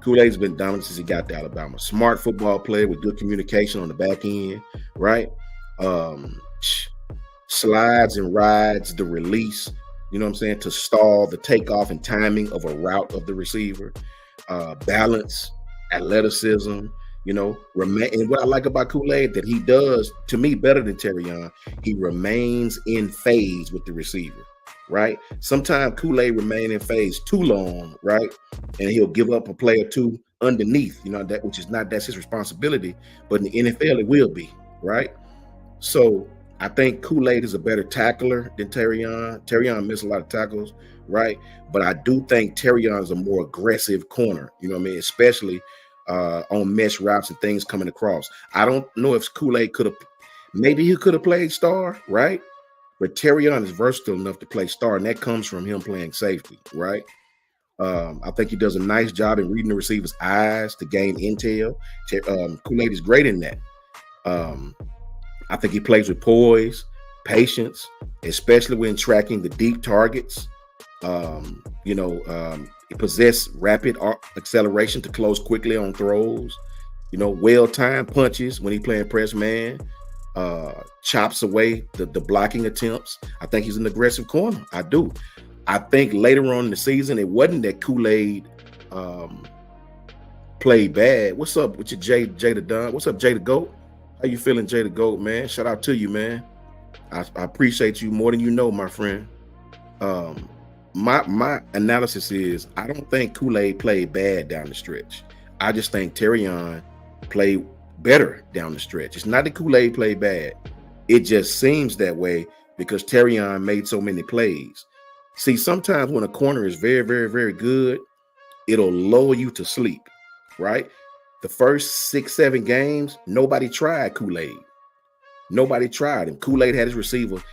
Kool-Aid's been dominant since he got to Alabama. Smart football player with good communication on the back end, right? Slides and rides the release, you know what I'm saying, to stall the takeoff and timing of a route of the receiver. Balance, athleticism, you know, and what I like about Kool-Aid that he does, to me, better than Terrion, he remains in phase with the receiver, right? Sometimes Kool-Aid remain in phase too long, right? And he'll give up a play or two underneath, you know, that's his responsibility, but in the NFL it will be, right? So I think Kool-Aid is a better tackler than Terrion. Terrion missed a lot of tackles, right? But I do think Terrion is a more aggressive corner, you know what I mean? Especially on mesh routes and things coming across. I don't know if Kool-Aid maybe he could have played star, right? But Terrion is versatile enough to play star, and that comes from him playing safety, right? I think he does a nice job in reading the receiver's eyes to gain intel. Kool-Aid is great in that. I think he plays with poise, patience, especially when tracking the deep targets. He possesses rapid acceleration to close quickly on throws. You know, well-timed punches when he playing press man. Chops away the blocking attempts. I think he's an aggressive corner. I do. I think later on in the season, it wasn't that Kool-Aid played bad. What's up with your Jay the Don? What's up, Jay the GOAT? How you feeling, Jay the GOAT, man? Shout out to you, man. I appreciate you more than you know, my friend. My analysis is I don't think Kool-Aid played bad down the stretch. I just think Terrion played better down the stretch. It's not that Kool-Aid played bad. It just seems that way because Terrion made so many plays. See, sometimes when a corner is very, very, very good, it'll lull you to sleep, right? The first 6-7 games, nobody tried Kool-Aid. Nobody tried him. Kool-Aid had his receiver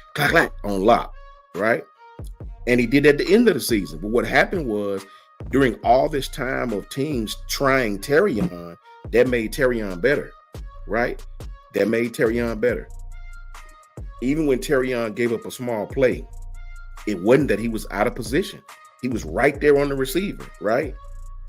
on lock, right? And he did at the end of the season. But what happened was during all this time of teams trying Terrion, that made Terrion better, right? That made Terrion better. Even when Terrion gave up a small play, it wasn't that he was out of position. He was right there on the receiver, right?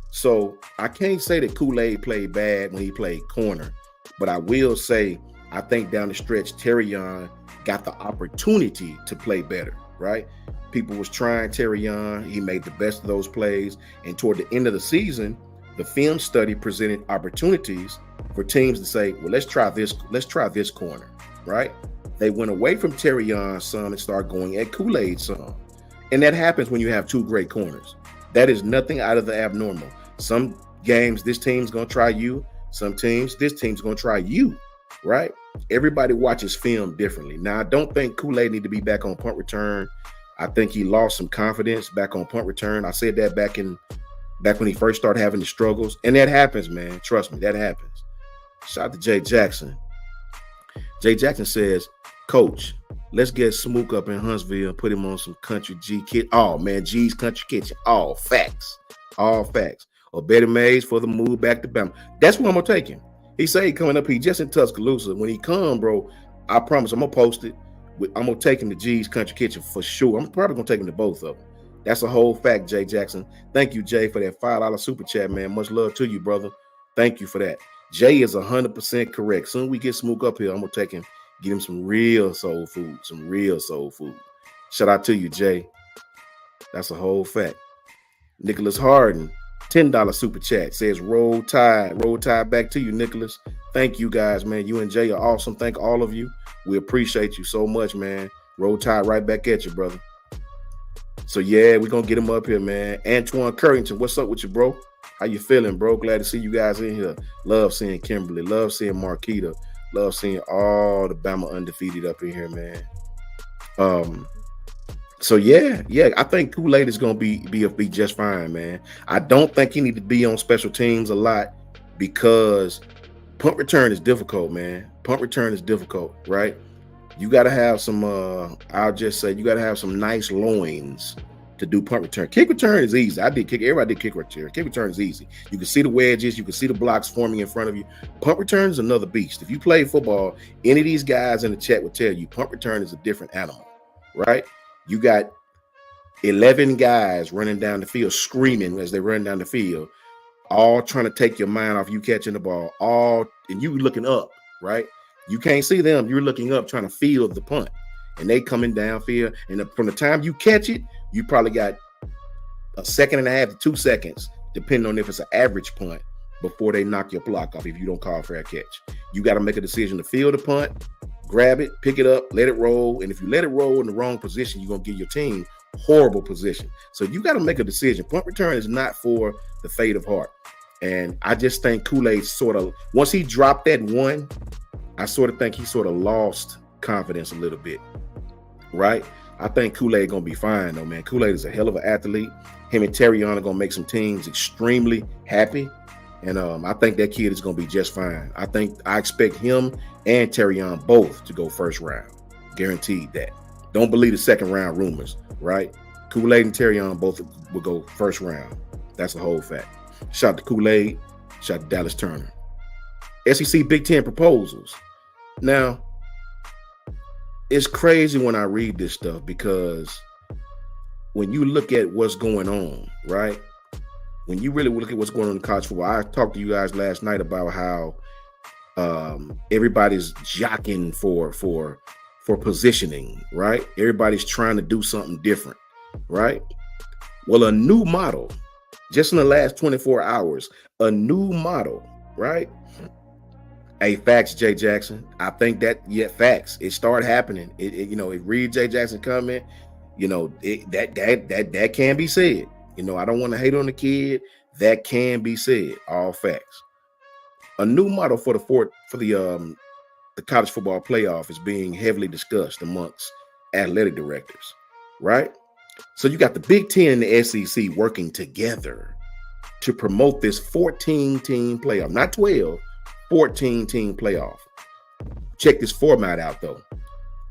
So I can't say that Kool-Aid played bad when he played corner, but I will say I think down the stretch, Terrion got the opportunity to play better, right? People was trying Terrion. He made the best of those plays. And toward the end of the season, the film study presented opportunities for teams to say, well, let's try this corner, right? They went away from Terrion some and started going at Kool-Aid some. And that happens when you have two great corners. That is nothing out of the abnormal. Some games, this team's going to try you. Some teams, this team's going to try you, right? Everybody watches film differently. Now, I don't think Kool-Aid need to be back on punt return. I think he lost some confidence back on punt return. I said that back when he first started having the struggles. And that happens, man. Trust me, that happens. Shout out to Jay Jackson. Jay Jackson says, Coach, let's get Smook up in Huntsville and put him on some Country G kit. Oh, man, G's Country Kitchen. All facts. All facts. Or Betty Mays for the move back to Bama. That's where I'm going to take him. He say he coming up. He just in Tuscaloosa. When he come, bro, I promise I'm going to post it. I'm going to take him to G's Country Kitchen for sure. I'm probably going to take him to both of them. That's a whole fact, Jay Jackson. Thank you, Jay, for that $5 super chat, man. Much love to you, brother. Thank you for that. Jay is 100% correct. Soon we get Smook up here, I'm going to take him, get him some real soul food, Shout out to you, Jay. That's a whole fact. Nicholas Harden, $10 super chat, says roll tide back to you, Nicholas. Thank you guys, man. You and Jay are awesome. Thank all of you. We appreciate you so much, man. Roll tide right back at you, brother. So yeah, we're gonna get him up here, man. Antoine Currington, what's up with you, bro? How you feeling, bro? Glad to see you guys in here. Love seeing Kimberly, love seeing Marquita, love seeing all the Bama undefeated up in here, man. So yeah, I think Kool-Aid is gonna be just fine, man. I don't think he need to be on special teams a lot because Punt return is difficult, man. Punt return is difficult, right? You got to have some, I'll just say, you got to have some nice loins to do punt return. Kick return is easy. Everybody did kick return. Kick return is easy. You can see the wedges. You can see the blocks forming in front of you. Punt return is another beast. If you play football, any of these guys in the chat will tell you punt return is a different animal, right? You got 11 guys running down the field, screaming as they run down the field, all trying to take your mind off you catching the ball, and you looking up, right? You can't see them. You're looking up trying to field the punt, and they coming downfield. And from the time you catch it, you probably got a second and a half to 2 seconds, depending on if it's an average punt, before they knock your block off if you don't call for a catch. You got to make a decision to field the punt, grab it, pick it up, let it roll. And if you let it roll in the wrong position, you're going to give your team horrible position. So you got to make a decision. Punt return is not for the faint of heart. And I just think Kool-Aid sort of, once he dropped that one, I sort of think he sort of lost confidence a little bit, right? I think Kool-Aid going to be fine, though, man. Kool-Aid is a hell of an athlete. Him and Terrion are going to make some teams extremely happy. And I think that kid is going to be just fine. I expect him and Terrion both to go first round. Guaranteed that. Don't believe the second round rumors, right? Kool-Aid and Terrion both will go first round. That's a whole fact. Shout out to Kool-Aid. Shout out to Dallas Turner. SEC Big Ten proposals. Now, it's crazy when I read this stuff, because when you look at what's going on, right? When you really look at what's going on in college football, I talked to you guys last night about how everybody's jockeying for positioning, right? Everybody's trying to do something different, right? Well, a new model, just in the last 24 hours, a new model, right? Hey, facts, Jay Jackson. I think that, facts. It started happening. It read Jay Jackson comment, that can be said. I don't want to hate on the kid. That can be said. All facts. A new model for the college football playoff is being heavily discussed amongst athletic directors, right? So you got the Big Ten and the SEC working together to promote this 14-team playoff, not 12, 14-team playoff. Check this format out, though.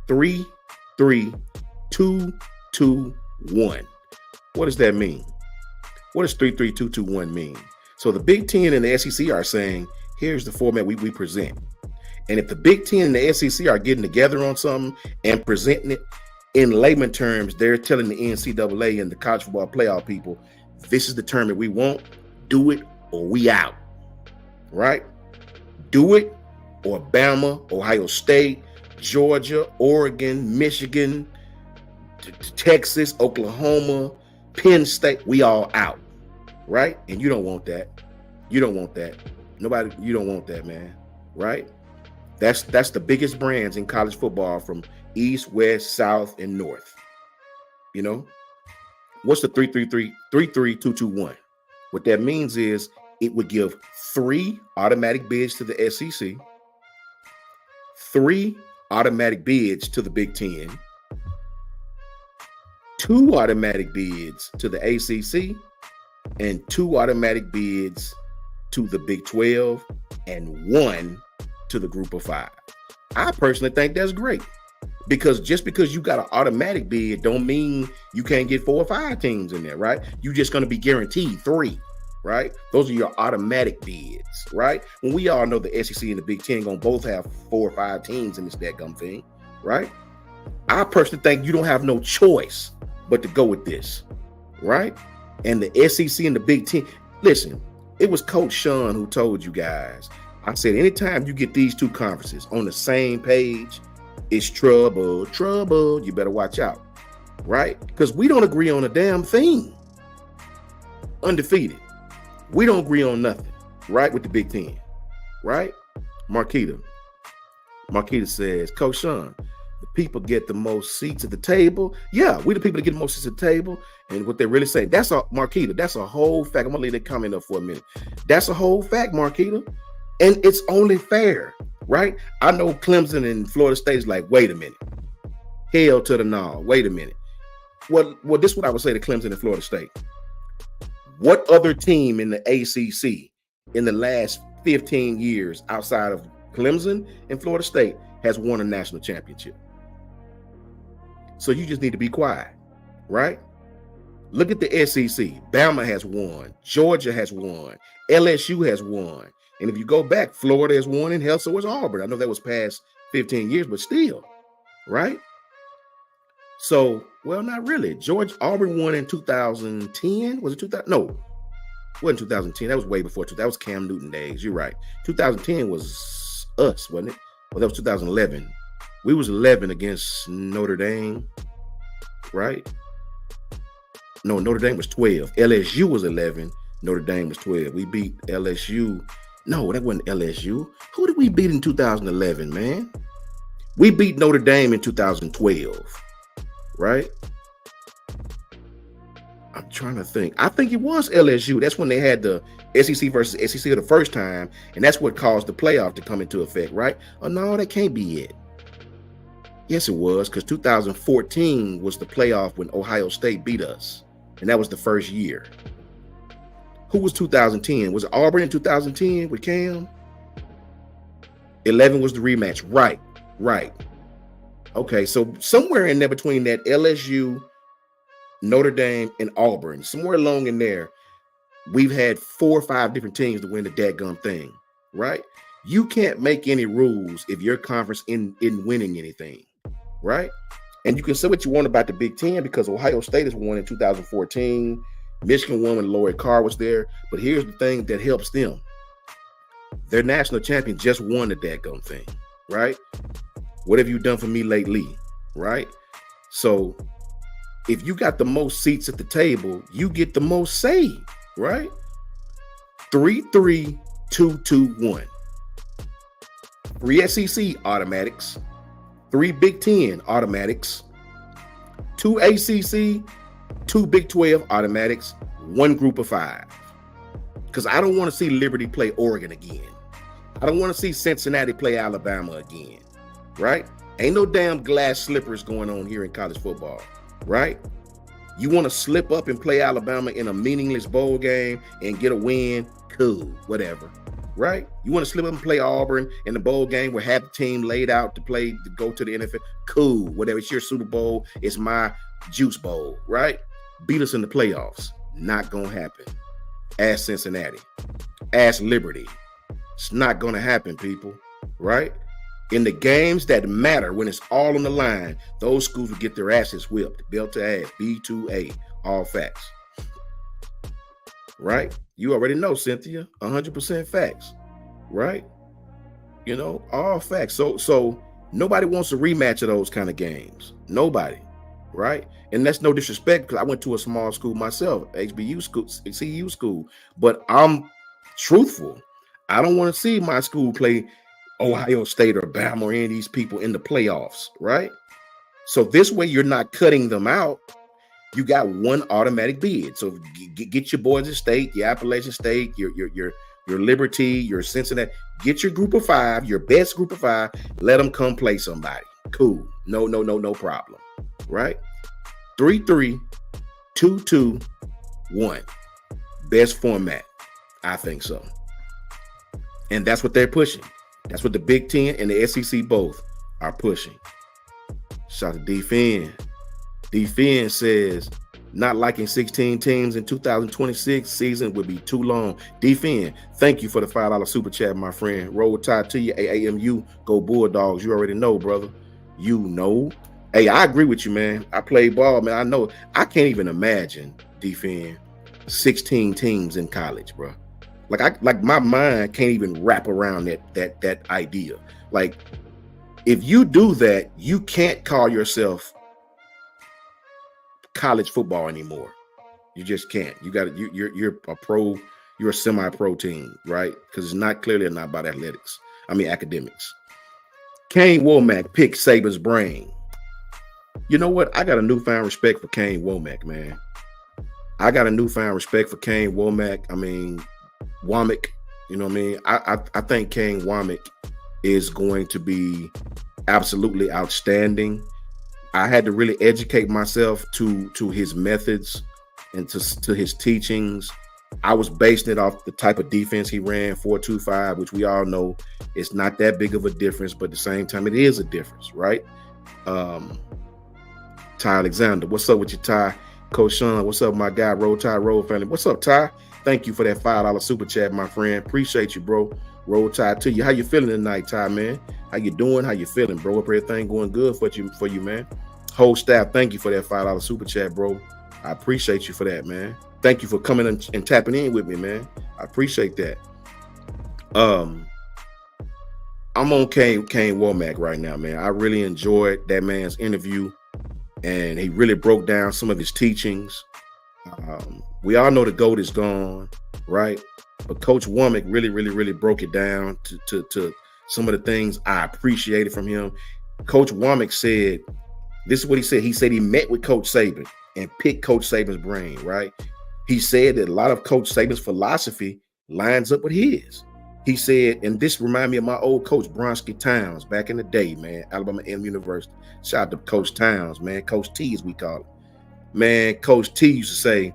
3-3-2-2-1. What does that mean? What does 3-3-2-2-1 mean? So the Big Ten and the SEC are saying, here's the format we present. And if the Big Ten and the SEC are getting together on something and presenting it, in layman terms, they're telling the NCAA and the college football playoff people, this is the term that we want. Do it or we out, right? Do it or Bama, Ohio State, Georgia, Oregon, Michigan, Texas, Oklahoma, Penn State, we all out, right? And you don't want that. You don't want that. Nobody, you don't want that, man, right? That's the biggest brands in college football, from East, West, South, and North. What's the 3-3-2-2-1? What that means is it would give 3 automatic bids to the SEC, 3 automatic bids to the Big Ten, 2 automatic bids to the ACC, and 2 automatic bids to the Big 12, and 1 to the Group of 5. I personally think that's great, because just because you got an automatic bid don't mean you can't get 4 or 5 teams in there, right? You're just going to be guaranteed 3, right? Those are your automatic bids, right? When we all know the SEC and the Big Ten going to both have 4 or 5 teams in this dadgum thing, right? I personally think you don't have no choice but to go with this, right? And the SEC and the Big Ten, listen, it was Coach Sean who told you guys, I said, anytime you get these 2 conferences on the same page, it's trouble. You better watch out, right? Because we don't agree on a damn thing. Undefeated. We don't agree on nothing, right? With the Big Ten, right? Marquita says, Coach Sean, the people get the most seats at the table. Yeah, we the people that get the most seats at the table. And what they're really saying, that's a Marquita. That's a whole fact. I'm gonna leave that comment up for a minute. That's a whole fact, Marquita. And it's only fair, right? I know Clemson and Florida State is like, wait a minute. Hell to the no. Wait a minute. Well, this is what I would say to Clemson and Florida State. What other team in the ACC in the last 15 years outside of Clemson and Florida State has won a national championship. So you just need to be quiet, right? Look at the SEC. Bama has won. Georgia has won. LSU has won. And if you go back, Florida has won, and hell, so has Auburn. I know that was past 15 years, but still, right? So, well, not really. Auburn won in 2010. Was it 2000? No, it wasn't 2010. That was way before. That was Cam Newton days. You're right. 2010 was us, wasn't it? Well, that was 2011. We was 11 against Notre Dame, right? No, Notre Dame was 12. LSU was 11. Notre Dame was 12. We beat LSU. No, that wasn't LSU. Who did we beat in 2011, man? We beat Notre Dame in 2012, right? I'm trying to think. I think it was LSU. That's when they had the SEC versus SEC the first time, and that's what caused the playoff to come into effect, right? Oh, no, that can't be it. Yes, it was, because 2014 was the playoff when Ohio State beat us, and that was the first year. Who was 2010? Was it Auburn in 2010 with Cam? 11 was the rematch. Right. Okay, so somewhere in there between that LSU, Notre Dame, and Auburn, somewhere along in there, we've had 4 or 5 different teams to win the dadgum thing, right? You can't make any rules if your conference isn't winning anything, right? And you can say what you want about the Big Ten because Ohio State has won in 2014. Michigan won when Lloyd Carr was there. But here's the thing that helps them. Their national champion just won the dadgum thing, right? What have you done for me lately, right? So if you got the most seats at the table, you get the most say, right? 3-3-2-2-1. 3 SEC automatics, 3 Big Ten automatics, 2 ACC, 2 Big 12 automatics, 1 group of 5. Because I don't want to see Liberty play Oregon again. I don't want to see Cincinnati play Alabama again, right? Ain't no damn glass slippers going on here in college football, right? You want to slip up and play Alabama in a meaningless bowl game and get a win? Cool, whatever, right? You want to slip up and play Auburn in the bowl game where half the team laid out to go to the NFL? Cool, whatever. It's your Super Bowl. It's my Juice Bowl, right? Beat us in the playoffs. Not going to happen. Ask Cincinnati. Ask Liberty. It's not going to happen, people, right? In the games that matter, when it's all on the line, those schools will get their asses whipped. Belt to ass, B2A, all facts. Right? You already know, Cynthia, 100% facts, right? You know, all facts. So nobody wants a rematch of those kind of games. Nobody, right? And that's no disrespect because I went to a small school myself, HBU school, CU school, but I'm truthful. I don't want to see my school play Ohio State or Bama or any of these people in the playoffs, right? So this way you're not cutting them out. You got one automatic bid. So get your Boise State, your Appalachian State, your Liberty, your Cincinnati. Get your group of 5, your best group of 5. Let them come play somebody. Cool. No problem. Right? 3-3-2-2-1. Best format. I think so. And that's what they're pushing. That's what the Big Ten and the SEC both are pushing. Shout out to D-Fin. D-Fin says, not liking 16 teams in 2026 season would be too long. D-Fin, thank you for the $5 super chat, my friend. Roll Tide to you, AAMU. Go Bulldogs. You already know, brother. You know. Hey, I agree with you, man. I play ball, man. I know. I can't even imagine, D-Fin, 16 teams in college, bro. Like my mind can't even wrap around that idea. Like, if you do that, you can't call yourself college football anymore. You just can't. You're a pro. You're a semi-pro team, right? Because it's not about athletics. I mean academics. Kane Womack picked Saban's brain. You know what? I got a newfound respect for Kane Womack, man. I got a newfound respect for Kane Womack. I mean, Womack, you know what I mean? I think Kane Womack is going to be absolutely outstanding. I had to really educate myself to his methods and to his teachings I was basing it off the type of defense he ran, 4-2-5, which we all know it's not that big of a difference, but at the same time, it is a difference, right? Ty Alexander, what's up with you, Ty? Coach Sean, what's up, my guy? Roll Tide Roll family. What's up, Ty? Thank you for that $5 super chat, my friend. Appreciate you, bro. Roll Tide to you. How you feeling tonight, Ty, man? How you doing? How you feeling, bro? Hope everything going good for you, man. Whole staff, thank you for that $5 super chat, bro. I appreciate you for that, man. Thank you for coming and tapping in with me, man. I appreciate that. I'm on Kane Womack right now, man. I really enjoyed that man's interview, and he really broke down some of his teachings. We all know the GOAT is gone, right? But Coach Womack really broke it down to some of the things I appreciated from him. Coach Womack said, this is what he said. He said he met with Coach Saban and picked Coach Saban's brain, right? He said that a lot of Coach Saban's philosophy lines up with his. He said, and this reminded me of my old coach, Bronski Towns, back in the day, man, Alabama A&M University. Shout out to Coach Towns, man. Coach T, as we call him. Man, Coach T used to say,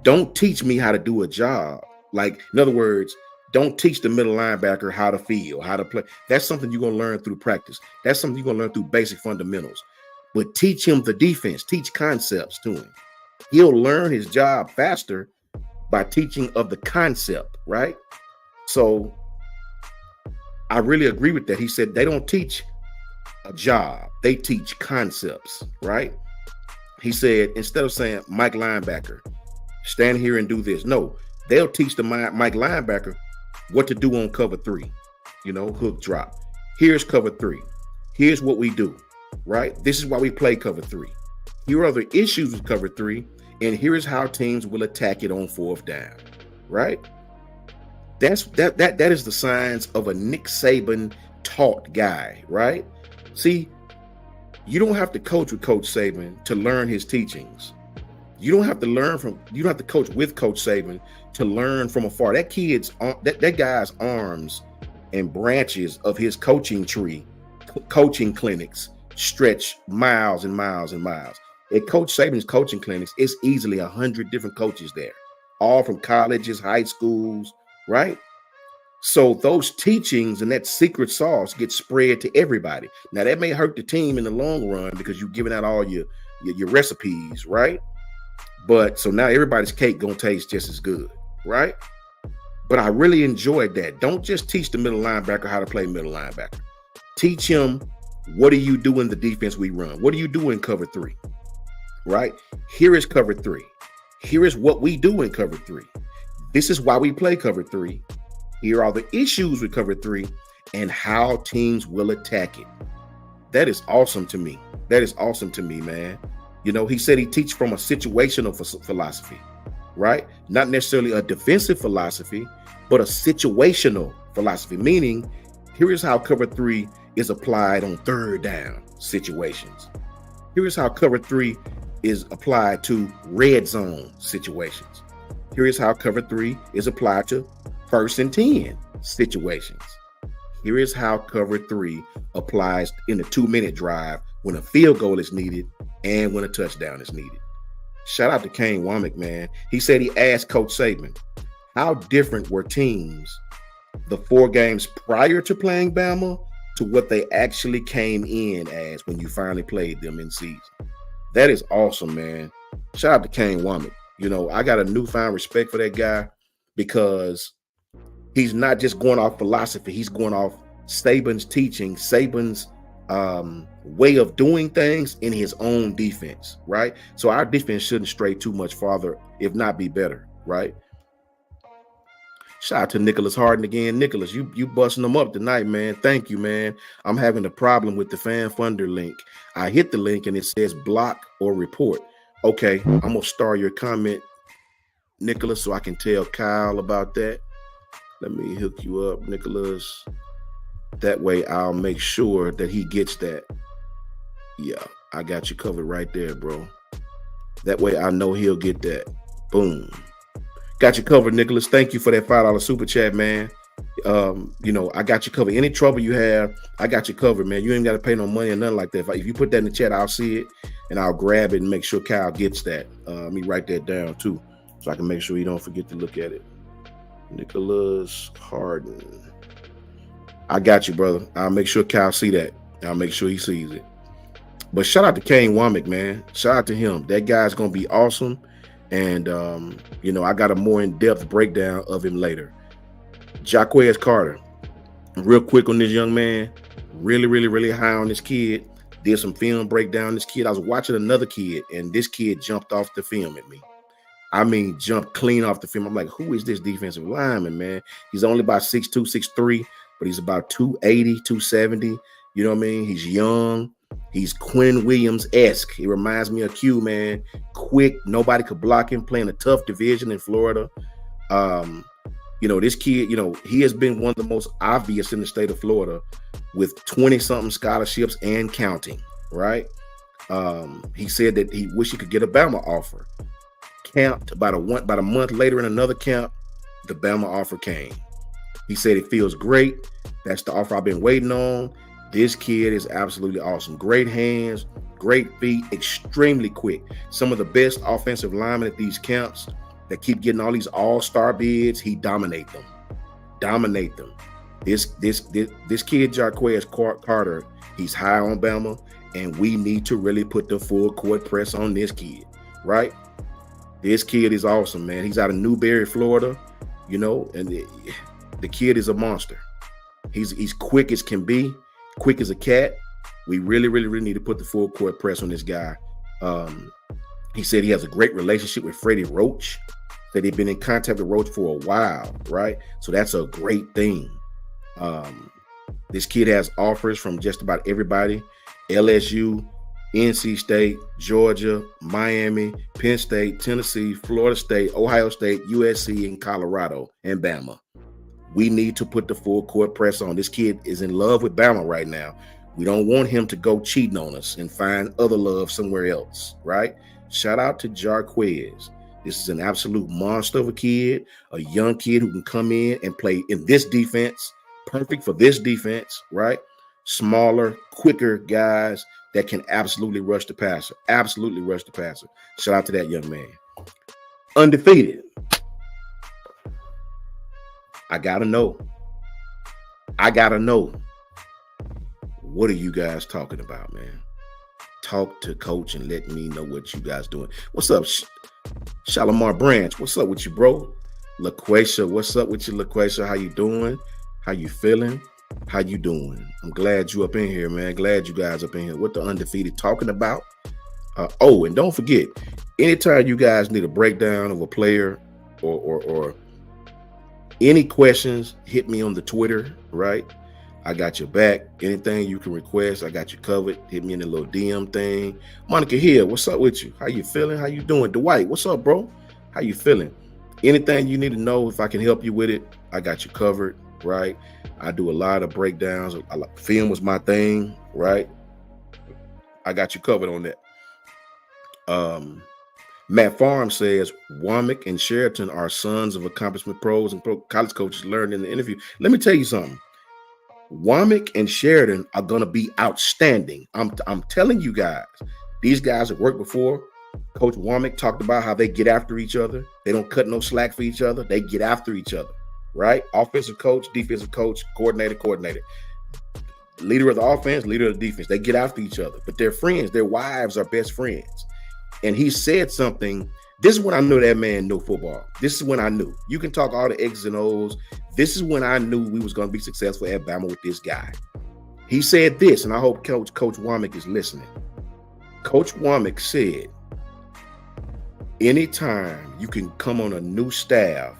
don't teach me how to do a job. Like, in other words, don't teach the middle linebacker how to feel, how to play. That's something you're going to learn through practice. That's something you're going to learn through basic fundamentals. But teach him the defense. Teach concepts to him. He'll learn his job faster by teaching of the concept, right? So I really agree with that. He said they don't teach a job. They teach concepts, right? He said, instead of saying, Mike linebacker, stand here and do this. No, they'll teach the Mike linebacker what to do on cover 3, hook drop. Here's cover 3. Here's what we do, right? This is why we play cover 3. Here are the issues with cover 3, and here's how teams will attack it on 4th down, right? That is the signs of a Nick Saban taught guy, right? See, you don't have to coach with Coach Saban to learn his teachings. You don't have to coach with Coach Saban to learn from afar. That guy's arms and branches of his coaching tree, coaching clinics, stretch miles and miles and miles. At Coach Saban's coaching clinics, it's easily 100 different coaches there, all from colleges, high schools, right? So those teachings and that secret sauce get spread to everybody. Now, that may hurt the team in the long run because you're giving out all your recipes, right? But so now everybody's cake gonna taste just as good, right? But I really enjoyed that. Don't just teach the middle linebacker how to play middle linebacker. Teach him, what do you do in the defense we run? What do you do in cover 3, right? Here is cover 3. Here is what we do in cover 3. This is why we play cover 3. Here are the issues with cover 3 and how teams will attack it. That is awesome to me. That is awesome to me, man. He said he teaches from a situational philosophy, right? Not necessarily a defensive philosophy, but a situational philosophy, meaning here is how cover 3 is applied on 3rd down situations. Here is how cover 3 is applied to red zone situations. Here is how cover 3 is applied to 1st and 10 situations. Here is how cover 3 applies in a 2-minute drive when a field goal is needed and when a touchdown is needed. Shout out to Kane Womack, man. He said he asked Coach Saban, how different were teams the 4 games prior to playing Bama to what they actually came in as when you finally played them in season. That is awesome, man. Shout out to Kane Womack. I got a newfound respect for that guy because he's not just going off philosophy. He's going off Saban's teaching, Saban's way of doing things in his own defense, right? So our defense shouldn't stray too much farther, if not be better, right? Shout out to Nicholas Harden again. Nicholas, you busting them up tonight, man. Thank you, man. I'm having a problem with the Fan Funder link. I hit the link and it says block or report. Okay, I'm going to star your comment, Nicholas, so I can tell Kyle about that. Let me hook you up, Nicholas. That way I'll make sure that he gets that. Yeah, I got you covered right there, bro. That way I know he'll get that. Boom. Got you covered, Nicholas. Thank you for that $5 super chat, man. I got you covered. Any trouble you have, I got you covered, man. You ain't got to pay no money or nothing like that. If you put that in the chat, I'll see it and I'll grab it and make sure Kyle gets that. Let me write that down too. so I can make sure you don't forget to look at it. Nicholas Harden. I got you, brother. I'll make sure Kyle see that. I'll make sure he sees it. But shout out to Kane Womack, man. Shout out to him. That guy's going to be awesome. And, I got a more in-depth breakdown of him later. Jaquez Carter. Real quick on this young man. Really, really, really high on this kid. Did some film breakdown on this kid. I was watching another kid, and this kid jumped off the film at me. I mean, jumped clean off the film. I'm like, who is this defensive lineman, man? He's only about 6'2", 6'3", but he's about 280, 270. You know what I mean? He's young. He's Quinn Williams-esque. He reminds me of Q, man. Quick. Nobody could block him, playing a tough division in Florida. This kid, he has been one of the most obvious in the state of Florida with 20-something scholarships and counting, right? He said that he wished he could get a Bama offer. Camped about a month later in another camp, the Bama offer came. He said it feels great. That's the offer I've been waiting on. This kid is absolutely awesome. Great hands, great feet, extremely quick. Some of the best offensive linemen at these camps that keep getting all these all-star bids, he dominate them. This kid, Jaquez Carter, he's high on Bama, and we need to really put the full court press on this kid, right? This kid is awesome, man. He's out of Newberry, Florida, and the kid is a monster. He's quick as can be, quick as a cat. We really, really, really need to put the full court press on this guy. He said he has a great relationship with Freddie Roach. That they've been in contact with Roach for a while, right? So that's a great thing. This kid has offers from just about everybody: LSU, NC State, Georgia, Miami, Penn State, Tennessee, Florida State, Ohio State, USC, and Colorado, and Bama. We need to put the full court press on. This kid is in love with Bama right now. We don't want him to go cheating on us and find other love somewhere else, right? Shout out to Jaquez. This is an absolute monster of a kid, a young kid who can come in and play in this defense, perfect for this defense, right? Smaller, quicker guys that can absolutely rush the passer. Absolutely rush the passer. Shout out to that young man. Undefeated. I gotta know. What are you guys talking about, man? Talk to coach and let me know what you guys doing. What's up, Shalimar Branch? What's up with you, bro? LaQuasia, what's up with you, LaQuasia? How you doing? How you feeling? How you doing? I'm glad you up in here, man. Glad you guys up in here. What the Undefeated talking about? And don't forget, anytime you guys need a breakdown of a player or any questions, hit me on the Twitter, right? I got your back. Anything you can request, I got you covered. Hit me in the little DM thing. Monica here, what's up with you? How you feeling? How you doing? Dwight, what's up, bro? How you feeling? Anything you need to know, if I can help you with it, I got you covered, right? I do a lot of breakdowns. Film was my thing, right? I got you covered on that. Matt Farm says Womack and Sheraton are sons of accomplishment pros and college coaches learned in the interview. Let me tell you something. Womack and Sheridan are going to be outstanding. I'm telling you guys, these guys have worked before. Coach Womack talked about how they get after each other. They don't cut no slack for each other. They get after each other, right? Offensive coach, defensive coach, coordinator. Leader of the offense, leader of the defense. They get after each other, but they're friends. Their wives are best friends. And he said something. This is when I knew that man knew football. This is when I knew. You can talk all the X's and O's. This is when I knew we was going to be successful at Bama with this guy. He said this, and I hope Coach Womack is listening. Coach Womack said, anytime you can come on a new staff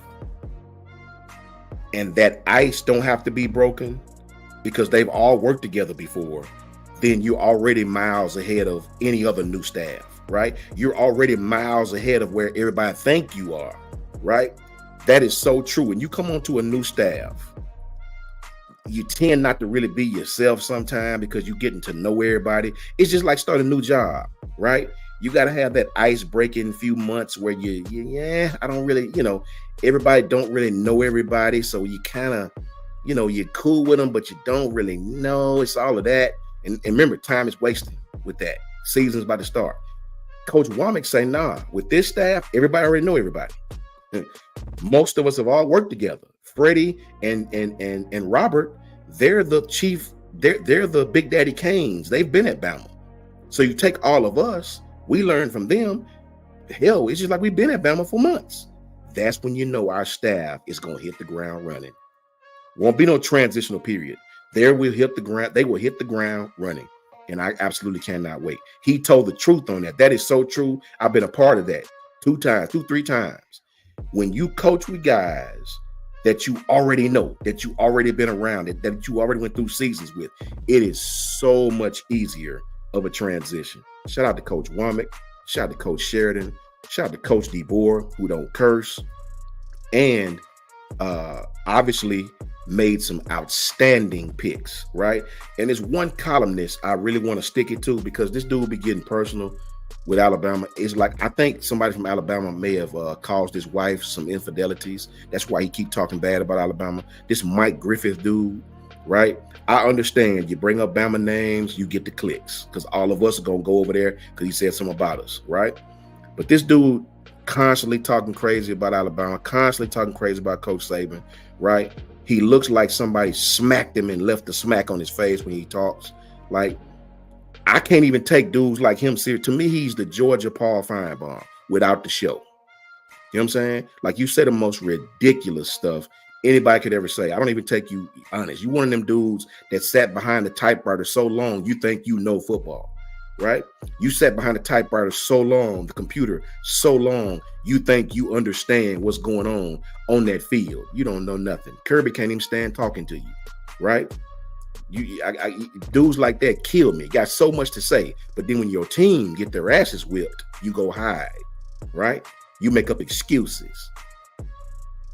and that ice don't have to be broken because they've all worked together before, then you're already miles ahead of any other new staff. Right? You're already miles ahead of where everybody think you are, right? That is so true. When you come onto a new staff, you tend not to really be yourself sometimes because you're getting to know everybody. It's just like starting a new job, right? You got to have that ice breaking few months where I don't really, everybody don't really know everybody. So you kind of, you're cool with them, but you don't really know. It's all of that. And remember, time is wasting with that. Season's about to start. Coach Womack say, nah, with this staff, everybody already know everybody. Most of us have all worked together. Freddie and Robert, they're the chief, they're the Big Daddy Canes. They've been at Bama. So you take all of us, we learn from them. Hell, it's just like we've been at Bama for months. That's when you know our staff is going to hit the ground running. Won't be no transitional period. They will hit the ground running. And I absolutely cannot wait. He told the truth on that. That is so true. I've been a part of that 3 times. When you coach with guys that you already know, that you already been around, that you already went through seasons with, it is so much easier of a transition. Shout out to Coach Womack. Shout out to Coach Sheridan. Shout out to Coach DeBoer, who don't curse. And obviously made some outstanding picks, right? And there's one columnist I really want to stick it to, because this dude be getting personal with Alabama. It's like, I think somebody from Alabama may have caused his wife some infidelities. That's why he keep talking bad about Alabama. This Mike Griffith dude, right? I understand you bring up Bama names, you get the clicks, because all of us are going to go over there because he said something about us, right? But this dude constantly talking crazy about Alabama, constantly talking crazy about Coach Saban, right? He looks like somebody smacked him and left the smack on his face when he talks. Like, I can't even take dudes like him serious. To me, he's the Georgia Paul Feinbaum without the show. You know what I'm saying? Like, you say the most ridiculous stuff anybody could ever say. I don't even take you honest. You one of them dudes that sat behind the typewriter so long you think you know football, right? You sat behind the typewriter so long, the computer so long, you think you understand what's going on that field. You don't know nothing. Kirby can't even stand talking to you, right? Dudes like that kill me. Got so much to say, but then when your team get their asses whipped, you go hide, right? You make up excuses.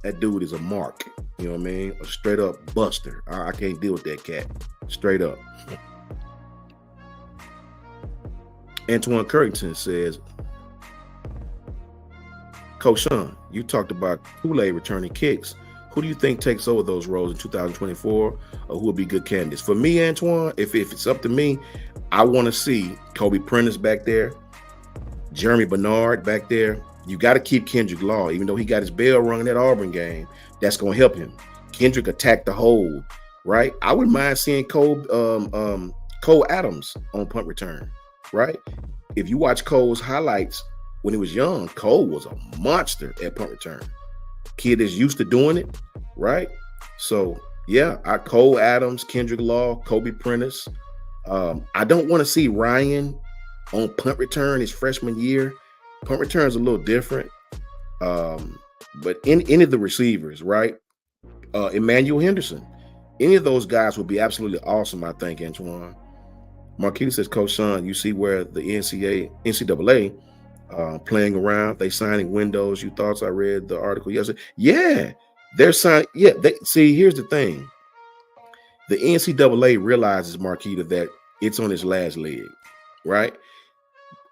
That dude is a mark. You know what I mean? A straight up buster. I can't deal with that cat. Straight up. Antoine Currington says, Coach Sean, you talked about Kool-Aid returning kicks. Who do you think takes over those roles in 2024, or who will be good candidates? For me, Antoine, if it's up to me, I want to see Kobe Prentice back there, Jeremy Bernard back there. You got to keep Kendrick Law, even though he got his bell rung in that Auburn game. That's going to help him. Kendrick attacked the hole, right? I wouldn't mind seeing Cole Adams on punt return, right? If you watch Cole's highlights when he was young, Cole was a monster at punt return. Kid is used to doing it, right? So, yeah, Cole Adams, Kendrick Law, Kobe Prentice. I don't want to see Ryan on punt return his freshman year. Punt return is a little different. But any of the receivers, right? Emmanuel Henderson. Any of those guys would be absolutely awesome, I think, Antoine. Marquita says, Coach Sean, you see where the NCAA playing around, they signing windows. You thoughts? I read the article yesterday. Yeah, they're signing. Yeah, see, here's the thing. The NCAA realizes, Marquita, that it's on its last leg, right?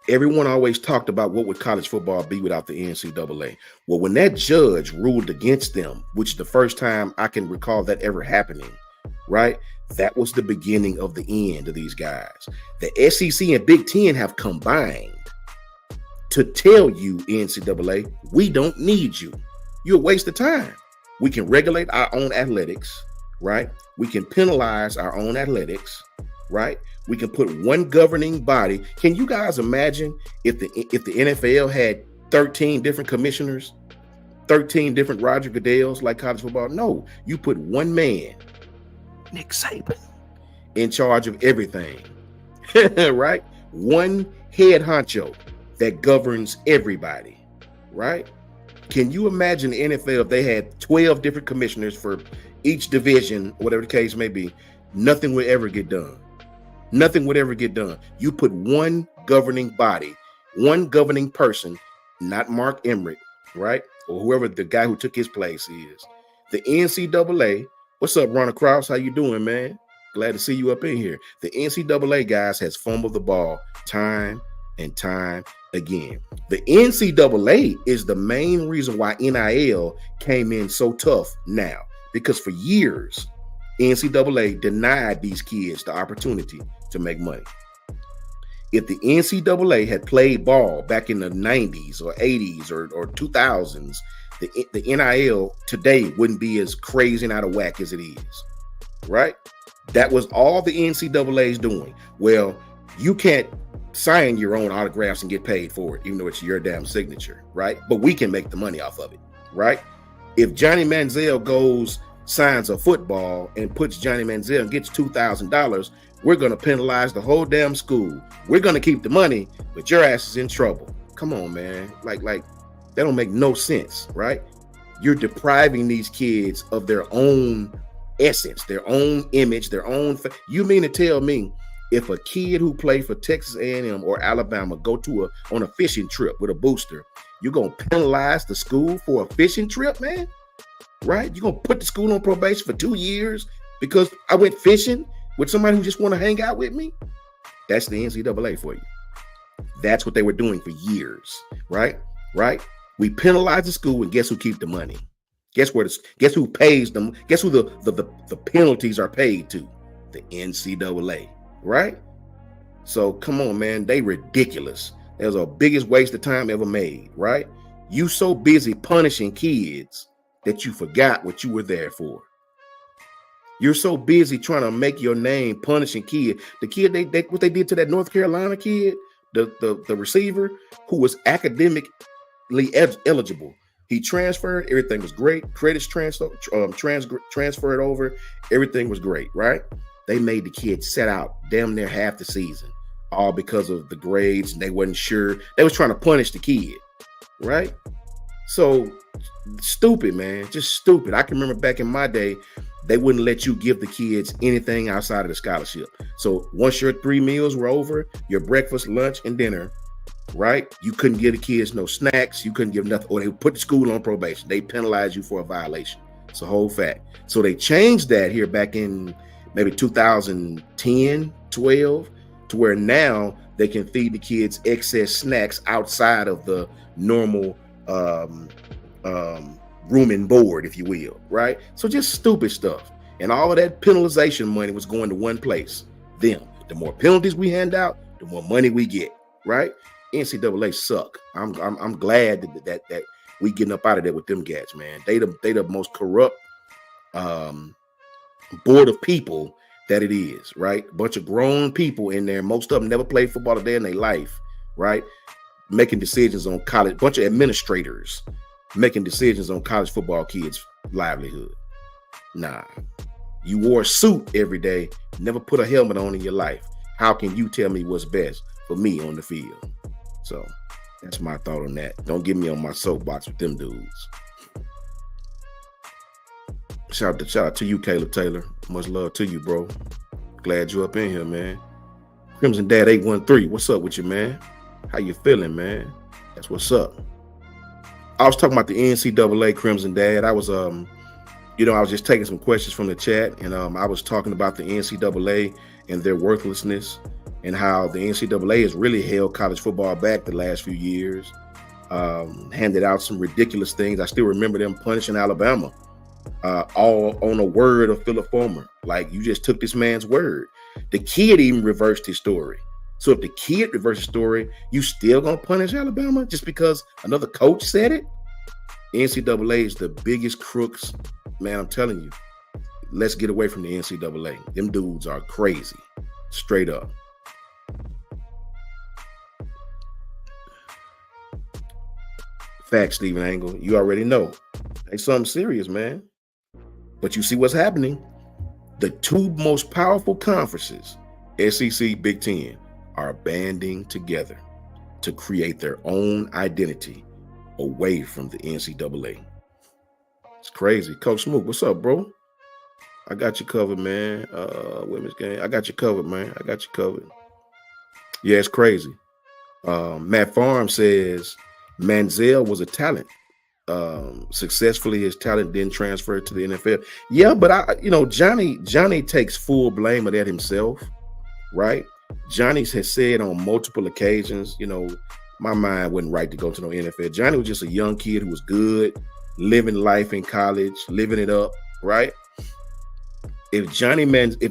Everyone always talked about what would college football be without the NCAA. Well, when that judge ruled against them, which is the first time I can recall that ever happening, right? That was the beginning of the end of these guys. The SEC and Big Ten have combined to tell you, NCAA, we don't need you. You're a waste of time. We can regulate our own athletics, right? We can penalize our own athletics, right? We can put one governing body. Can you guys imagine if the NFL had 13 different commissioners, 13 different Roger Goodells like college football? No, you put one man, Nick Saban, in charge of everything, right? One head honcho that governs everybody, right? Can you imagine the NFL if they had 12 different commissioners for each division, whatever the case may be? Nothing would ever get done. Nothing would ever get done. You put one governing body, one governing person, not Mark Emmert, right? Or whoever the guy who took his place is. The NCAA, what's up, Ronald Krause? How you doing, man? Glad to see you up in here. The NCAA, guys, has fumbled the ball time and time again. The NCAA is the main reason why NIL came in so tough now, because for years, NCAA denied these kids the opportunity to make money. If the NCAA had played ball back in the 90s or 80s or 2000s, the NIL today wouldn't be as crazy and out of whack as it is, right? That was all the NCAA is doing. Well, you can't sign your own autographs and get paid for it, even though it's your damn signature, right? But we can make the money off of it, right? If Johnny Manziel goes, signs a football and puts Johnny Manziel and gets $2,000, we're going to penalize the whole damn school. We're going to keep the money, but your ass is in trouble. Come on, man. Like that don't make no sense, right? You're depriving these kids of their own essence, their own image, their own. You mean to tell me if a kid who played for Texas A&M or Alabama go on a fishing trip with a booster, you're going to penalize the school for a fishing trip, man? Right? You're going to put the school on probation for 2 years because I went fishing with somebody who just want to hang out with me? That's the NCAA for you. That's what they were doing for years, right? Right? We penalize the school, and guess who keep the money? Guess who pays them? Guess who the penalties are paid to? The NCAA, right? So come on, man, they ridiculous. That was the biggest waste of time ever made, right? You so busy punishing kids that you forgot what you were there for. You're so busy trying to make your name punishing kid. The kid, they what they did to that North Carolina kid, the receiver who was academically eligible. He transferred, everything was great. Credits transferred over, everything was great, right? They made the kid set out damn near half the season, all because of the grades, and they wasn't sure. They was trying to punish the kid, right? So stupid, man, just stupid. I can remember back in my day, they wouldn't let you give the kids anything outside of the scholarship. So once your 3 meals were over, your breakfast, lunch, and dinner, right? You couldn't give the kids no snacks. You couldn't give nothing. Or they would put the school on probation. They penalized you for a violation. It's a whole fact. So they changed that here back in maybe 2010, 12, to where now they can feed the kids excess snacks outside of the normal room and board, if you will, right? So just stupid stuff. And all of that penalization money was going to one place, them. The more penalties we hand out, the more money we get, right? NCAA suck. I'm glad that we getting up out of there with them cats, man. They the most corrupt board of people that it is, right? A bunch of grown people in there. Most of them never played football a day in their life, right? Making decisions on college, bunch of administrators making decisions on college football kids' livelihood. Nah, you wore a suit every day, never put a helmet on in your life. How can you tell me what's best for me on the field? So that's my thought on that. Don't get me on my soapbox with them dudes. Shout out to you, Caleb Taylor. Much love to you, bro. Glad you up in here, man. Crimson Dad 813. What's up with you, man? How you feeling, man? That's what's up. I was talking about the NCAA, Crimson Dad. I was I was just taking some questions from the chat, and I was talking about the NCAA and their worthlessness and how the NCAA has really held college football back the last few years, handed out some ridiculous things. I still remember them punishing Alabama all on a word of Philip Fulmer. Like, you just took this man's word. The kid even reversed his story. So if the kid reverses the story, you still gonna punish Alabama just because another coach said it? NCAA is the biggest crooks. Man, I'm telling you, let's get away from the NCAA. Them dudes are crazy, straight up. Facts, Stephen Angle. You already know. It's something serious, man. But you see what's happening. The two most powerful conferences, SEC, Big Ten, are banding together to create their own identity away from the NCAA. It's crazy. Coach Smook, what's up, bro? I got you covered, man. Women's game. I got you covered, man. I got you covered. Yeah, it's crazy. Matt Farm says Manziel was a talent. Successfully, his talent didn't transfer to the NFL. Yeah, but Johnny takes full blame of that himself, right? Johnny has said on multiple occasions, my mind wasn't right to go to no NFL. Johnny was just a young kid who was good, living life in college, living it up, right? If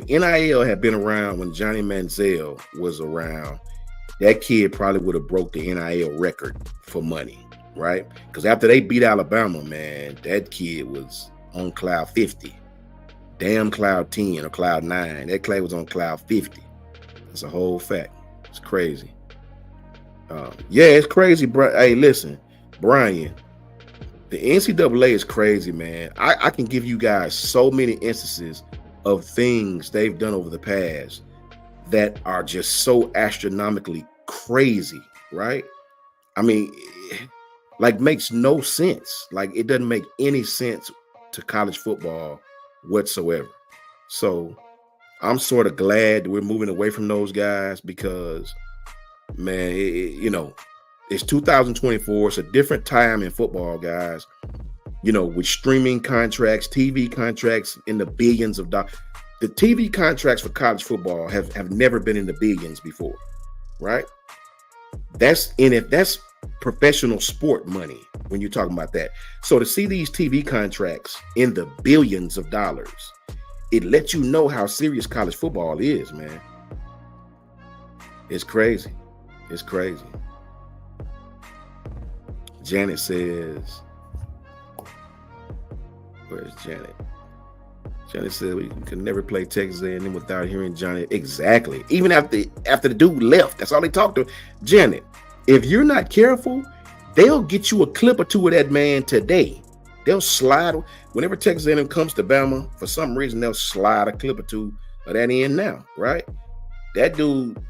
NIL had been around when Johnny Manziel was around, that kid probably would have broke the NIL record for money, right? Because after they beat Alabama, man, that kid was on cloud 50. Damn cloud 10 or cloud 9. That kid was on cloud 50. That's a whole fact. It's crazy. Yeah, it's crazy, bro. Hey, listen, Brian, the NCAA is crazy, man. I can give you guys so many instances of things they've done over the past that are just so astronomically crazy, right? I mean, like, makes no sense. Like, it doesn't make any sense to college football whatsoever. So I'm sort of glad that we're moving away from those guys because, man, it's 2024. It's a different time in football, guys. With streaming contracts, TV contracts in the billions of dollars. The TV contracts for college football have never been in the billions before, right? That's professional sport money when you're talking about that. So to see these TV contracts in the billions of dollars, it lets you know how serious college football is, man. It's crazy. It's crazy. Janet says, where's Janet? Janet said we could never play Texas A&M without hearing Johnny. Exactly. Even after the dude left, that's all they talked to. Janet, if you're not careful, they'll get you a clip or two of that man today. They'll slide. Whenever Texas A&M comes to Bama, for some reason, they'll slide a clip or two of that in now, right? That dude,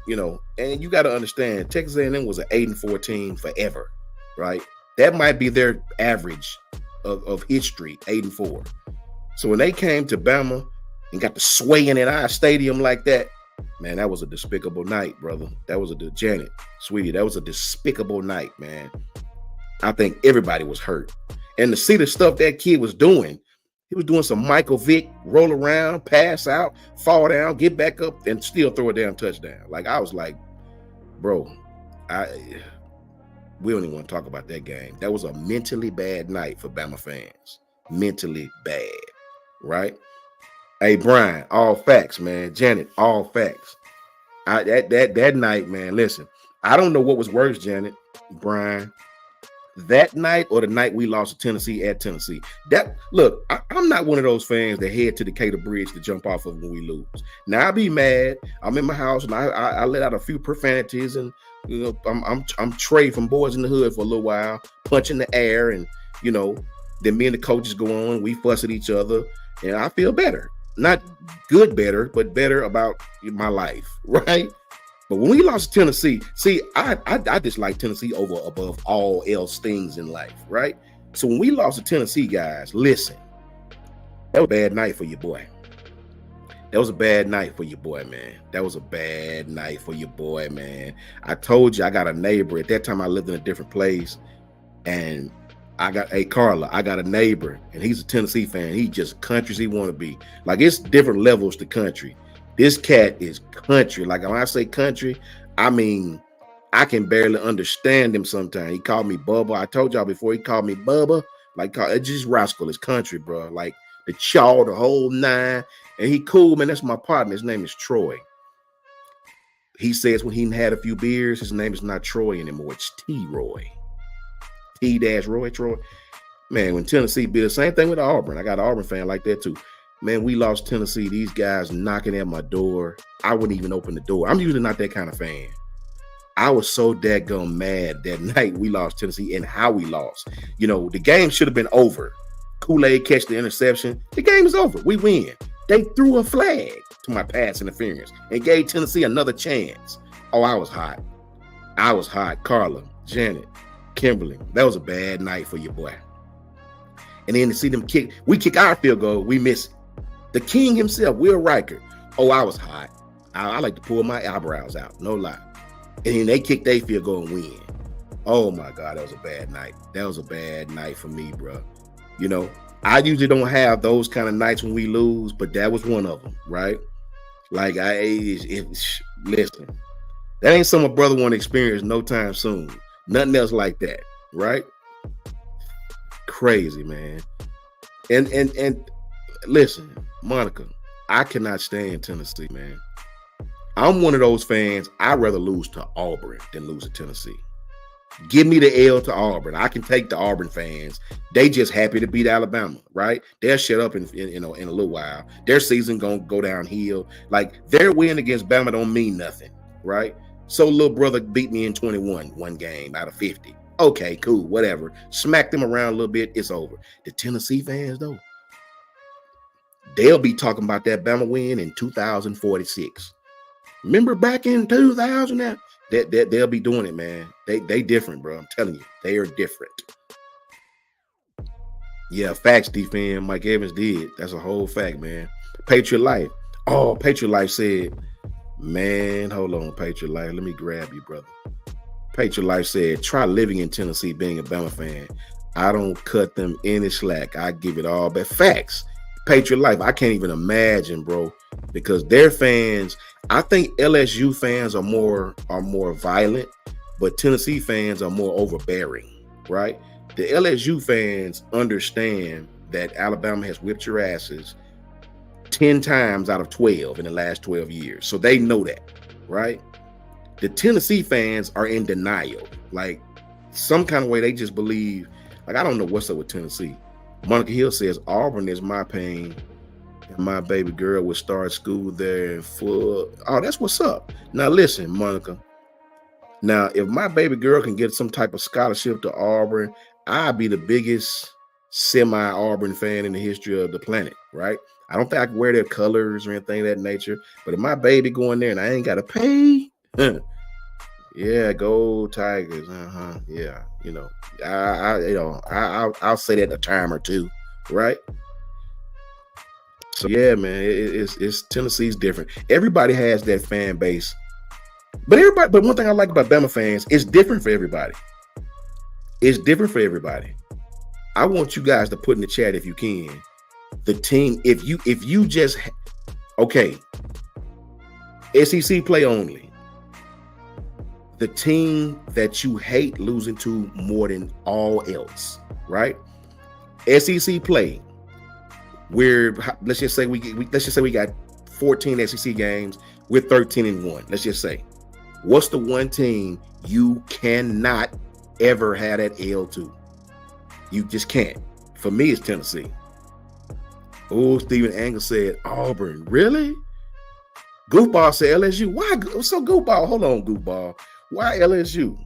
and you got to understand, Texas A&M was an 8-4 team forever, right? That might be their average of history, 8-4. So when they came to Bama and got to swaying in our stadium like that, man, that was a despicable night, brother. That was Janet, sweetie, that was a despicable night, man. I think everybody was hurt. And to see the stuff that kid was doing, he was doing some Michael Vick, roll around, pass out, fall down, get back up, and still throw a damn touchdown. Like, I was like, bro, we don't even want to talk about that game. That was a mentally bad night for Bama fans. Mentally bad. Right? Hey, Brian, all facts, man. Janet, all facts. That night, man, listen, I don't know what was worse, Janet, Brian, that night or the night we lost to Tennessee at Tennessee. I'm not one of those fans that head to the Decatur Bridge to jump off of when we lose. Now, I be mad. I'm in my house and I let out a few profanities and, I'm Trey from Boys in the Hood for a little while, punching the air and, then me and the coaches go on, we fuss at each other. And I feel better. Not good better, but better about my life, right? But when we lost to Tennessee, see, I dislike Tennessee above all else things in life, right? So when we lost to Tennessee, guys, listen, that was a bad night for your boy. That was a bad night for your boy, man. That was a bad night for your boy, man. I told you I got a neighbor. At that time, I lived in a different place. And Carla, I got a neighbor, and he's a Tennessee fan. He just country as he want to be. Like, it's different levels to country. This cat is country. Like, when I say country, I mean, I can barely understand him sometimes. He called me Bubba. I told y'all before, he called me Bubba. Like, it's just rascal. It's country, bro. Like, the chaw, the whole nine. And he cool, man. That's my partner. His name is Troy. He says when he had a few beers, his name is not Troy anymore. It's T-Roy. T-Roy, Troy. Man, when Tennessee beat us, same thing with Auburn. I got an Auburn fan like that too. Man, we lost Tennessee. These guys knocking at my door. I wouldn't even open the door. I'm usually not that kind of fan. I was so daggone mad that night we lost Tennessee and how we lost. The game should have been over. Kool-Aid catch the interception. The game is over. We win. They threw a flag to my pass interference and gave Tennessee another chance. Oh, I was hot. Carla, Janet, Kimberly, that was a bad night for your boy. And then to see them we kick our field goal, we miss it. The king himself, Will Riker. Oh, I was hot. I like to pull my eyebrows out, no lie. And then they kick their field goal and win. Oh my God, that was a bad night. That was a bad night for me, bro. I usually don't have those kind of nights when we lose, but that was one of them, right? Like, listen, that ain't something a brother want to experience no time soon. Nothing else like that, right? Crazy, man. And listen, Monica, I cannot stand Tennessee, man. I'm one of those fans. I'd rather lose to Auburn than lose to Tennessee. Give me the L to Auburn. I can take the Auburn fans. They just happy to beat Alabama, right? They'll shut up in a little while. Their season gonna go downhill. Like their win against Bama don't mean nothing, right? So little brother beat me in 21, one game out of 50. Okay, cool, whatever. Smack them around a little bit, it's over. The Tennessee fans, though, they'll be talking about that Bama win in 2046. Remember back in 2000 now? They'll be doing it, man. They different, bro. I'm telling you, they are different. Yeah, facts, defend. Mike Evans did. That's a whole fact, man. Patriot Life. Oh, Patriot Life said, man, hold on, Patriot Life. Let me grab you, brother. Patriot Life said, try living in Tennessee being a Bama fan. I don't cut them any slack. I give it all back. Facts. Patriot Life. I can't even imagine, bro, because their fans, I think LSU fans are more violent, but Tennessee fans are more overbearing, right? The LSU fans understand that Alabama has whipped your asses 10 times out of 12 in the last 12 years. So they know that, right? The Tennessee fans are in denial. Like some kind of way they just believe, like, I don't know what's up with Tennessee. Monica Hill says, Auburn is my pain. And my baby girl would start school there in full. Oh, that's what's up. Now, listen, Monica. Now, if my baby girl can get some type of scholarship to Auburn, I'd be the biggest semi-Auburn fan in the history of the planet, right? I don't think I can wear their colors or anything of that nature. But if my baby going there and I ain't got to pay, yeah, go Tigers. Yeah, you know, I'll say that a time or two, right? So yeah, man, it's Tennessee's different. Everybody has that fan base, but one thing I like about Bama fans, it's different for everybody. It's different for everybody. I want you guys to put in the chat if you can, the team. If you just okay, SEC play only. The team that you hate losing to more than all else, right? SEC play. Let's just say we got 14 SEC games. We're 13-1. Let's just say, what's the one team you cannot ever have that L to? You just can't. For me, it's Tennessee. Oh, Stephen Angle said Auburn. Really? Goofball said LSU. Why? So Goofball, hold on, Goofball. Why LSU?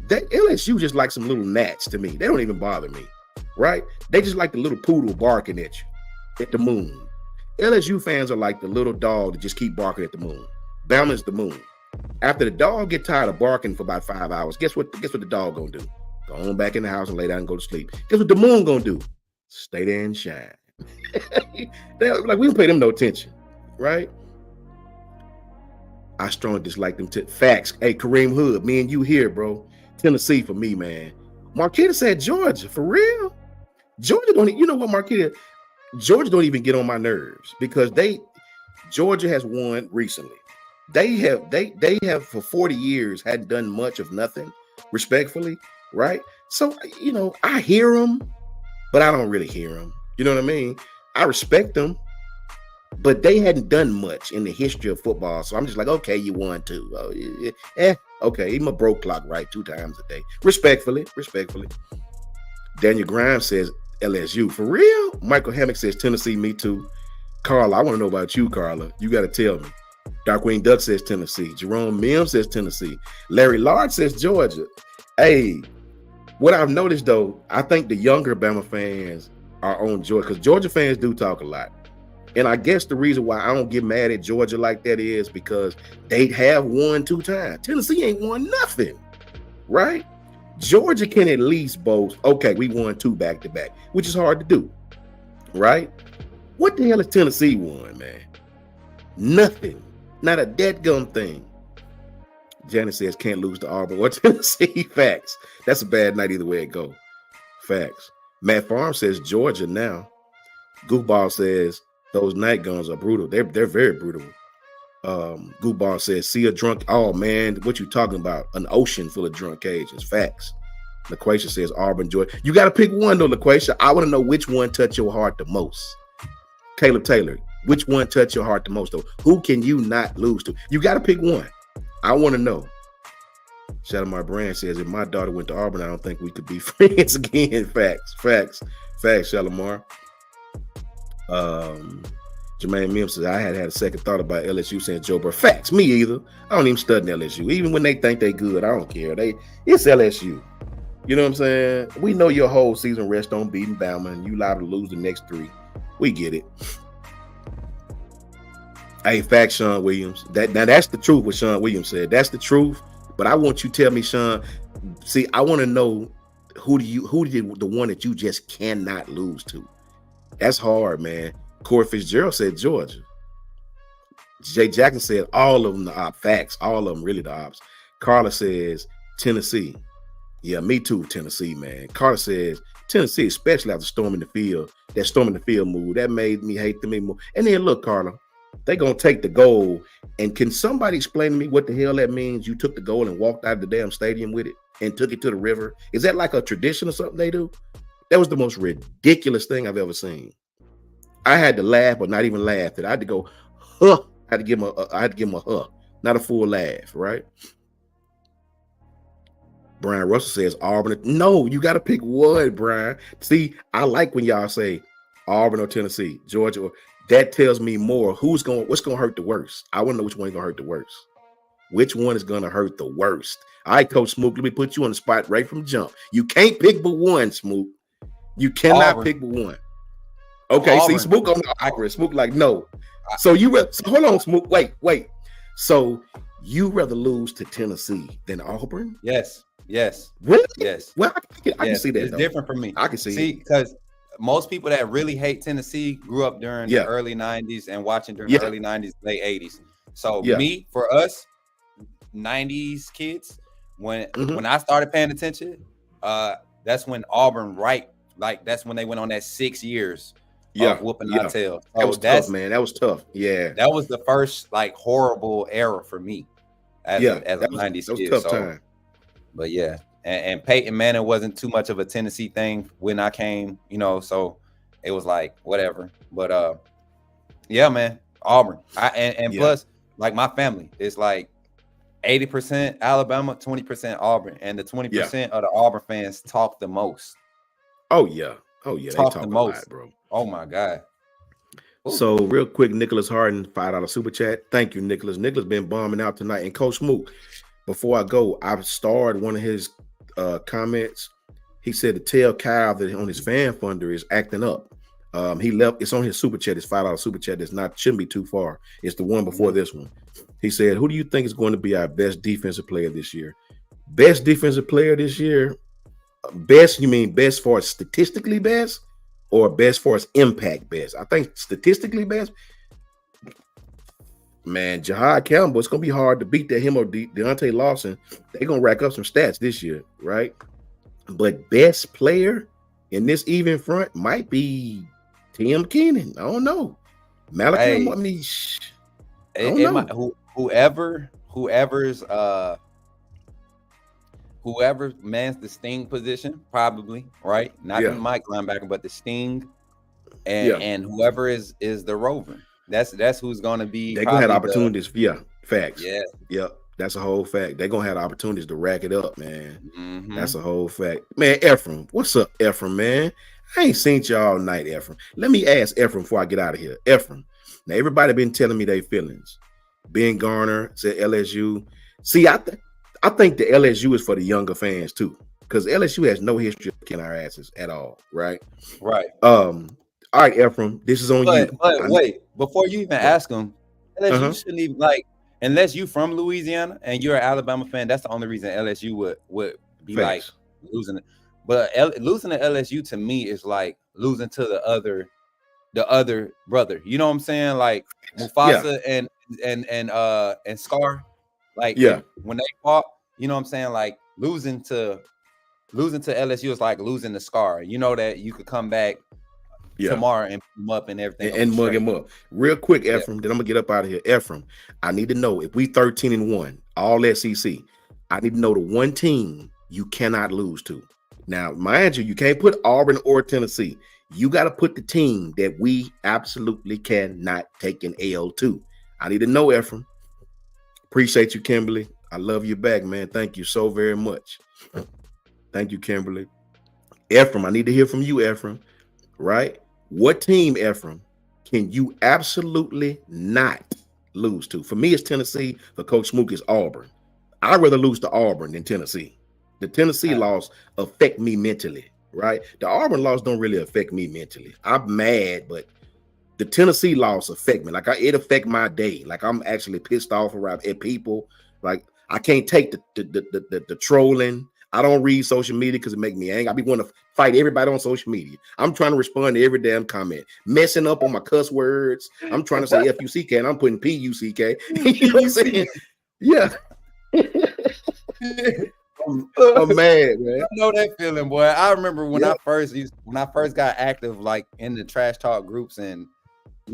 That LSU just like some little gnats to me. They don't even bother me. Right? They just like the little poodle barking at you, at the moon. LSU fans are like the little dog that just keep barking at the moon. Bama is the moon. After the dog get tired of barking for about 5 hours, guess what the dog gonna do? Go on back in the house and lay down and go to sleep. Guess what the moon gonna do? Stay there and shine. Like, we don't pay them no attention, right? I strongly dislike them. Facts. Hey, Kareem Hood, me and you here, bro. Tennessee for me, man. Marquita said Georgia. For real? Georgia don't, you know what, Marquita? Georgia don't even get on my nerves because Georgia has won recently. They have for 40 years hadn't done much of nothing, respectfully, right? So, you know, I hear them, but I don't really hear them. You know what I mean? I respect them, but they hadn't done much in the history of football. So I'm just like, okay, you won too. Oh, okay, even a broke clock right 2 times a day. Respectfully. Daniel Grimes says LSU. For real? Michael Hammock says Tennessee, me too. Carla, I want to know about you, Carla. You got to tell me. Darkwing Duck says Tennessee. Jerome Mims says Tennessee. Larry Lard says Georgia. Hey, what I've noticed, though, I think the younger Bama fans are on Georgia because Georgia fans do talk a lot. And I guess the reason why I don't get mad at Georgia like that is because they have won 2 times. Tennessee ain't won nothing, right? Georgia can at least boast, okay, we won 2 back-to-back, which is hard to do, right? What the hell has Tennessee won, man? Nothing. Not a dead-gum thing. Janet says can't lose to Auburn or Tennessee. Facts. That's a bad night either way it go. Facts. Matt Farm says Georgia now. Goofball says those night guns are brutal. They're very brutal. Goofball says see a drunk. Oh man, what you talking about? An ocean full of drunk Cajuns. Facts. LaQuasia says Auburn, Georgia. You got to pick one though, LaQuasia. I want to know which one touched your heart the most. Caleb Taylor, Which one touched your heart the most, though? Who can you not lose to? You got to pick one. I want to know. Shalimar Brand says, if my daughter went to Auburn, I don't think we could be friends again. Facts, Shalimar. Jermaine Mims says, I had a second thought about LSU saying Joe Burrow. Facts, me either. I don't even study LSU. Even when they think they good, I don't care. It's LSU. You know what I'm saying? We know your whole season rests on beating Bama, and you liable to lose the next 3. We get it. Hey, fact, Sean Williams. That's the truth what Sean Williams said. That's the truth. But I want you to tell me, Sean. See, I want to know who did the one that you just cannot lose to. That's hard, man. Corey Fitzgerald said Georgia. Jay Jackson said all of them the ops. Facts. All of them really the ops. Carla says Tennessee. Yeah, me too, Tennessee, man. Carla says Tennessee, especially after storming the field. That storming the field move, that made me hate them even more. And then look, Carla, they gonna take the goal. And can somebody explain to me what the hell that means? You took the goal and walked out of the damn stadium with it and took it to the river. Is that like a tradition or something they do? That was the most ridiculous thing I've ever seen. I had to laugh, but not even laugh. I had to go, huh. I had to give him a huh, not a full laugh, right? Brian Russell says Auburn. No, you got to pick one, Brian. See, I like when y'all say Auburn or Tennessee, Georgia. That tells me more. What's going to hurt the worst? I want to know which one's going to hurt the worst. Which one is going to hurt the worst? All right, Coach Smook, let me put you on the spot right from jump. You can't pick but one, Smook. You cannot Auburn. pick but one. Okay, Auburn. See, Smook on the awkward. Smook like, no. So hold on, Smook. Wait. So you rather lose to Tennessee than Auburn? Yes. Really? Yes. Well, I can see that. It's different for me. I can see it. Because most people that really hate Tennessee grew up during the early 90s and watching during the early 90s, late 80s. So for us, 90s kids, when I started paying attention, that's when Auburn, that's when they went on that 6 years of whooping our tail. So that was tough, man. That was tough. Yeah. That was the first horrible era for me as a 90s kid. Tough time. But yeah, and Peyton Manning wasn't too much of a Tennessee thing when I came, so it was like whatever. But yeah, man, Auburn. Plus, like my family is like 80% Alabama, 20% Auburn, and the 20% of the Auburn fans talk the most. Oh yeah, they talk the most, lot, bro. Oh my God. Ooh. So real quick, Nicholas Harden, $5 super chat. Thank you, Nicholas. Nicholas been bombing out tonight. And Coach Mook, before I go, I've starred one of his comments. He said to tell Kyle that on his fan funder is acting up. He left. It's on his super chat. His $5 super chat. Shouldn't be too far. It's the one before this one. He said, "Who do you think is going to be our best defensive player this year?" Best defensive player this year. Best? You mean best for statistically best, or best for impact best? I think statistically best. Man, Jahad Campbell, it's going to be hard to beat that him or Deontay Lawson. They're going to rack up some stats this year, right? But best player in this even front might be Tim Keenan. I don't know. Malachi, I don't know. Whoever mans the sting position, probably, right? Not the Mike linebacker, but the sting, and whoever is the rover. That's who's going to be. They're going to have opportunities. Facts. Yeah. That's a whole fact. They're going to have opportunities to rack it up, man. Mm-hmm. That's a whole fact. Man, Ephraim. What's up, Ephraim, man? I ain't seen you all night, Ephraim. Let me ask Ephraim before I get out of here. Ephraim. Now, everybody been telling me their feelings. Ben Garner said LSU. See, I think the LSU is for the younger fans, too. Because LSU has no history of kicking our asses at all, right? Right. All right, Ephraim, this is on you. But wait, before you even ask him, LSU shouldn't even unless you from Louisiana and you're an Alabama fan, that's the only reason LSU would be Facts. Like losing it. But losing to LSU to me is like losing to the other brother. You know what I'm saying? Like Mufasa and Scar. Like when they fought, you know what I'm saying? Like losing to LSU is like losing to Scar. You know that you could come back tomorrow and put him up and everything and mug him up real quick, Ephraim. Then I'm gonna get up out of here. Ephraim, I need to know if we 13-1, all SEC. I need to know the one team you cannot lose to. Now, mind you, you can't put Auburn or Tennessee. You got to put the team that we absolutely cannot take an L to. I need to know, Ephraim. Appreciate you, Kimberly. I love you back, man. Thank you so very much. Thank you, Kimberly. Ephraim, I need to hear from you, Ephraim. Right? What team, Ephraim, can you absolutely not lose to? For me, it's Tennessee. For Coach Smook, it's Auburn. I'd rather lose to Auburn than Tennessee. The Tennessee loss affect me mentally, right? The Auburn loss don't really affect me mentally. I'm mad, but the Tennessee loss affect me. Like it affect my day. Like I'm actually pissed off around at people. Like I can't take the trolling. I don't read social media because it make me angry. I be wanting to fight everybody on social media. I'm trying to respond to every damn comment, messing up on my cuss words. I'm trying to say F-U-C-K and I'm putting P-U-C-K. You know what I'm saying? Yeah. I'm mad, man. I know that feeling, boy. I remember when I first got active, like in the trash talk groups and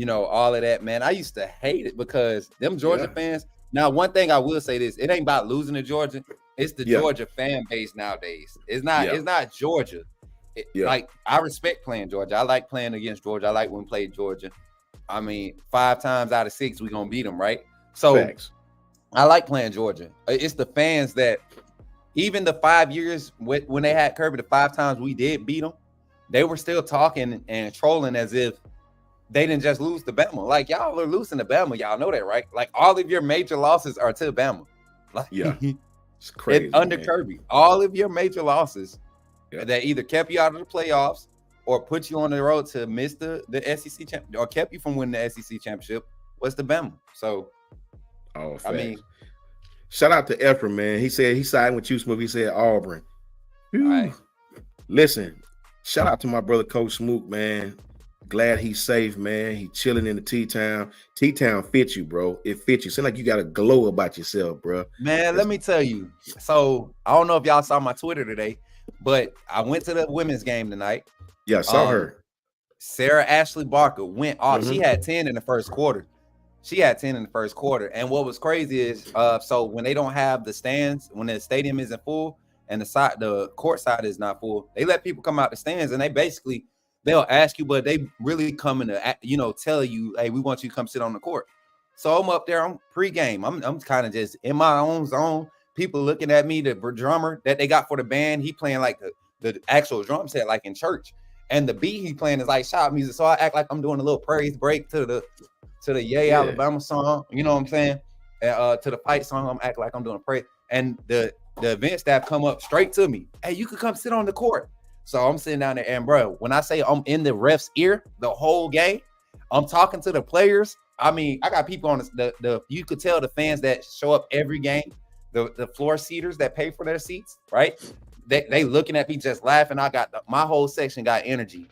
all of that, man. I used to hate it because them Georgia fans. Now, one thing I will say this: it ain't about losing to Georgia. It's the Georgia fan base nowadays. It's not. It's not Georgia. Like I respect playing Georgia. I like playing against Georgia. I like when we play Georgia. I mean, 5 times out of 6 we gonna beat them, right? So Facts. I like playing Georgia. It's the fans that. Even the 5 years when they had Kirby, the 5 times we did beat them, they were still talking and trolling as if they didn't just lose to Bama. Like, y'all are losing to Bama. Y'all know that, right? Like, all of your major losses are to Bama. Like, it's crazy. Under Kirby, all of your major losses that either kept you out of the playoffs or put you on the road to miss the SEC championship or kept you from winning the SEC championship was the Bama. So, I mean, shout out to Ephraim, man. He said he siding with you, Smook. He said Auburn. Right. Listen, shout out to my brother Coach Smook, man. Glad he's safe, man. He chilling in the T-Town. T-Town fits you, bro. It fits you. Seems like you got a glow about yourself, bro. Man, let me tell you. So I don't know if y'all saw my Twitter today, but I went to the women's game tonight. Yeah, I saw her. Sarah Ashley Barker went off. She had 10 in the first quarter. And what was crazy is, so when they don't have the stands, when the stadium isn't full and the court side is not full, they let people come out the stands and they'll ask you, but they really coming to, tell you, hey, we want you to come sit on the court. So I'm up there, I'm pregame. I'm kind of just in my own zone. People looking at me, the drummer that they got for the band, he playing like the actual drum set, like in church. And the beat he playing is like shout music. So I act like I'm doing a little praise break to the Yay Alabama song, you know what I'm saying? To the fight song, I'm acting like I'm doing praise. And the event staff come up straight to me. Hey, you could come sit on the court. So I'm sitting down there, and bro, when I say I'm in the ref's ear the whole game, I'm talking to the players. I mean, I got people on the you could tell the fans that show up every game, the floor seaters that pay for their seats, right? They looking at me just laughing. I got my whole section got energy.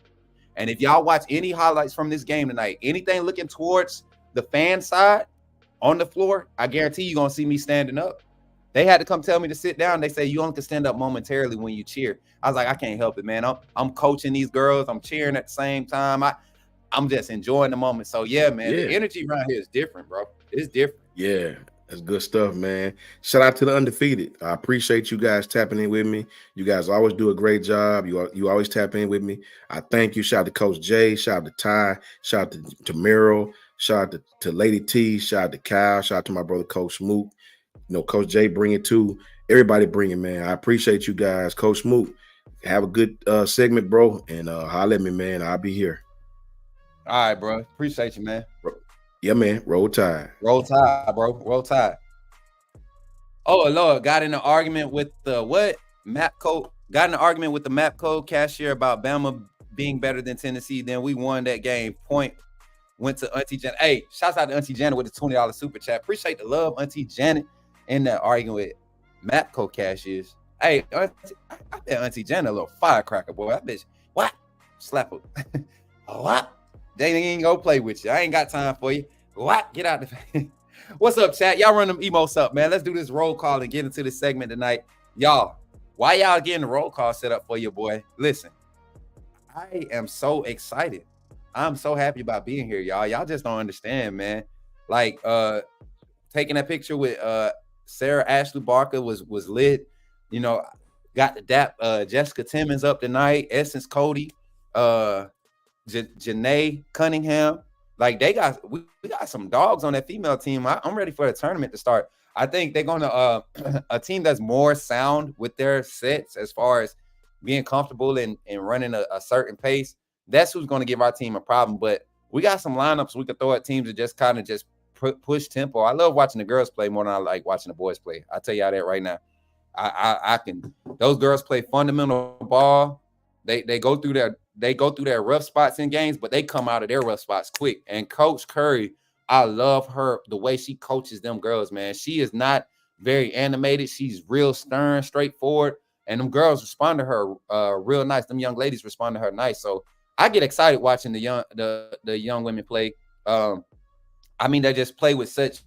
And if y'all watch any highlights from this game tonight, anything looking towards the fan side on the floor, I guarantee you're going to see me standing up. They had to come tell me to sit down. They say you only can stand up momentarily when you cheer. I was like, I can't help it, man. I'm coaching these girls. I'm cheering at the same time. I'm just enjoying the moment. So, yeah, man, the energy around here is different, bro. It's different. Yeah. That's good stuff, man. Shout out to the undefeated. I appreciate you guys tapping in with me. You guys always do a great job. You always tap in with me. I thank you. Shout out to Coach Jay. Shout out to Ty. Shout out to Merrill. Shout out to Lady T. Shout out to Kyle. Shout out to my brother Coach Smook. Coach Jay bring it too. Everybody bring it, man. I appreciate you guys. Coach Smook, have a good segment, bro. And holler at me, man. I'll be here. All right, bro. Appreciate you, man. Yeah, man. Roll Tide. Roll Tide, bro. Roll Tide. Oh, Lord. Got in an argument with the MapCo. Got in an argument with the MapCo cashier about Bama being better than Tennessee. Then we won that game. Point went to Auntie Janet. Hey, shouts out to Auntie Janet with the $20 super chat. Appreciate the love, Auntie Janet, in that argument with MapCo cashiers. Hey, I bet Auntie Janet a little firecracker, boy. That bitch, what? Slap her. What? They ain't gonna play with you. I ain't got time for you. What? Get out the What's up, chat? Y'all run them emotes up, man. Let's do this roll call and get into this segment tonight. Y'all, why y'all getting the roll call set up for your boy? Listen, I am so excited. I'm so happy about being here, y'all. Y'all just don't understand, man. Like, taking that picture with Sarah Ashley Barker was lit. Got the Jessica Timmons up tonight. Essence Cody. Janae Cunningham. Like we got some dogs on that female team. I'm ready for the tournament to start. I think they're gonna a team that's more sound with their sets as far as being comfortable and running a certain pace. That's who's gonna give our team a problem. But we got some lineups we could throw at teams that just kind of just push tempo. I love watching the girls play more than I like watching the boys play. I'll tell y'all that right now. I can. Those girls play fundamental ball. They go through their rough spots in games, but they come out of their rough spots quick. And Coach Curry, I love her, the way she coaches them girls, man. She is not very animated. She's real stern, straightforward, and them girls respond to her real nice. Them young ladies respond to her nice. So I get excited watching the young women play. I mean, they just play with such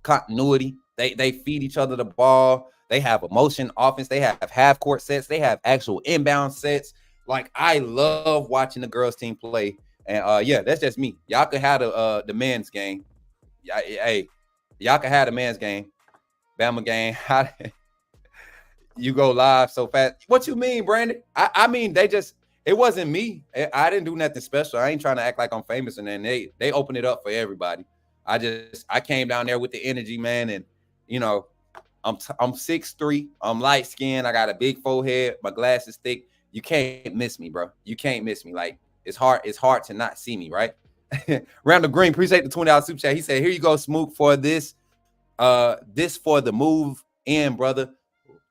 continuity. They feed each other the ball. They have a motion offense. They have half court sets. They have actual inbound sets. Like, I love watching the girls team play. And yeah, that's just me. Y'all could have the men's game. Hey, y'all could have the men's game. Bama game. You go live so fast. What you mean, Brandon? I mean, it wasn't me. I didn't do nothing special. I ain't trying to act like I'm famous, and then they open it up for everybody. I came down there with the energy, man, and you know, I'm 6'3", I'm light skinned, I got a big forehead, my glasses thick. You can't miss me, bro. You can't miss me. Like, it's hard to not see me, right? Randall Green, appreciate the $20 super chat. He said, "Here you go, Smook, for this for the move in, brother."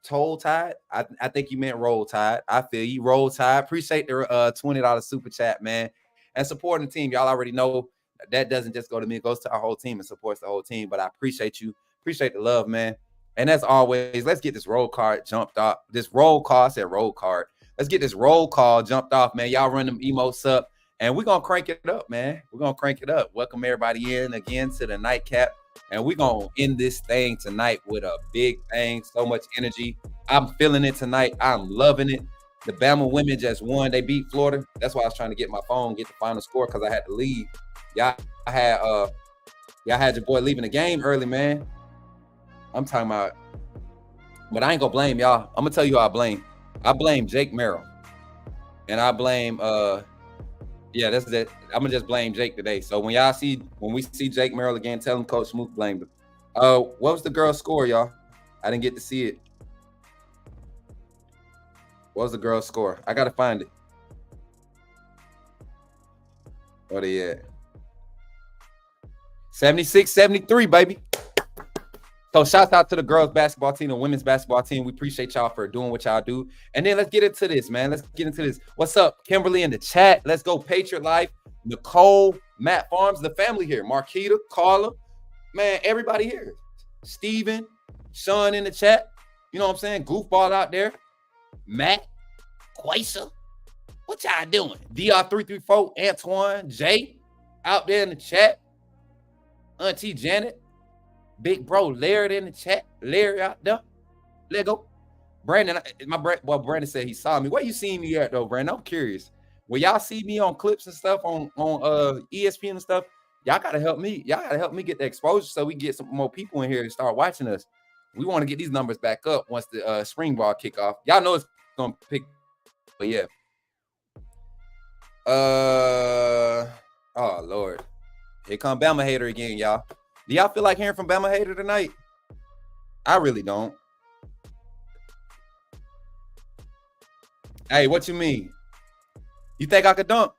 Toll Tide. I think you meant Roll Tide. I feel you. Roll Tide. Appreciate the $20 super chat, man. And supporting the team. Y'all already know that doesn't just go to me. It goes to our whole team and supports the whole team. But I appreciate you. Appreciate the love, man. And as always, let's get this roll card jumped off. This roll call, I said roll card. Let's get this roll call jumped off, man. Y'all run them emotes up. And we're going to crank it up, man. We're going to crank it up. Welcome everybody in again to the nightcap. And we're going to end this thing tonight with a big bang. So much energy. I'm feeling it tonight. I'm loving it. The Bama women just won. They beat Florida. That's why I was trying to get my phone, get the final score, because I had to leave. Y'all had your boy leaving the game early, man. I'm talking about, but I ain't going to blame y'all. I'm going to tell you who I blame. I blame Jake Merrill. And I blame, yeah, that's it. I'm going to just blame Jake today. So when we see Jake Merrill again, tell him Coach Smoot blamed him. What was the girl's score, y'all? I didn't get to see it. What was the girl's score? I got to find it. What are they at? 76-73, baby. So shout out to the girls basketball team, the women's basketball team. We appreciate y'all for doing what y'all do. And then let's get into this, man. Let's get into this. What's up, Kimberly in the chat? Let's go Patriot Life. Nicole, Matt Farms, the family here. Marquita, Carla, man, everybody here. Steven, Sean in the chat. You know what I'm saying? Goofball out there. Matt, Quaisa. What y'all doing? DR334, Antoine, Jay out there in the chat. Auntie Janet. Big bro, Larry in the chat. Larry out there. Let go. Brandon, Brandon said he saw me. Where you seeing me at though, Brandon? I'm curious. Will y'all see me on clips and stuff on ESPN and stuff? Y'all gotta help me. Y'all gotta help me get the exposure so we get some more people in here to start watching us. We want to get these numbers back up once the spring ball kick off. Y'all know it's gonna pick, but yeah. Oh Lord. Here come Bama hater again, y'all. Do y'all feel like hearing from Bama hater tonight? I really don't. Hey, what you mean? You think I could dunk?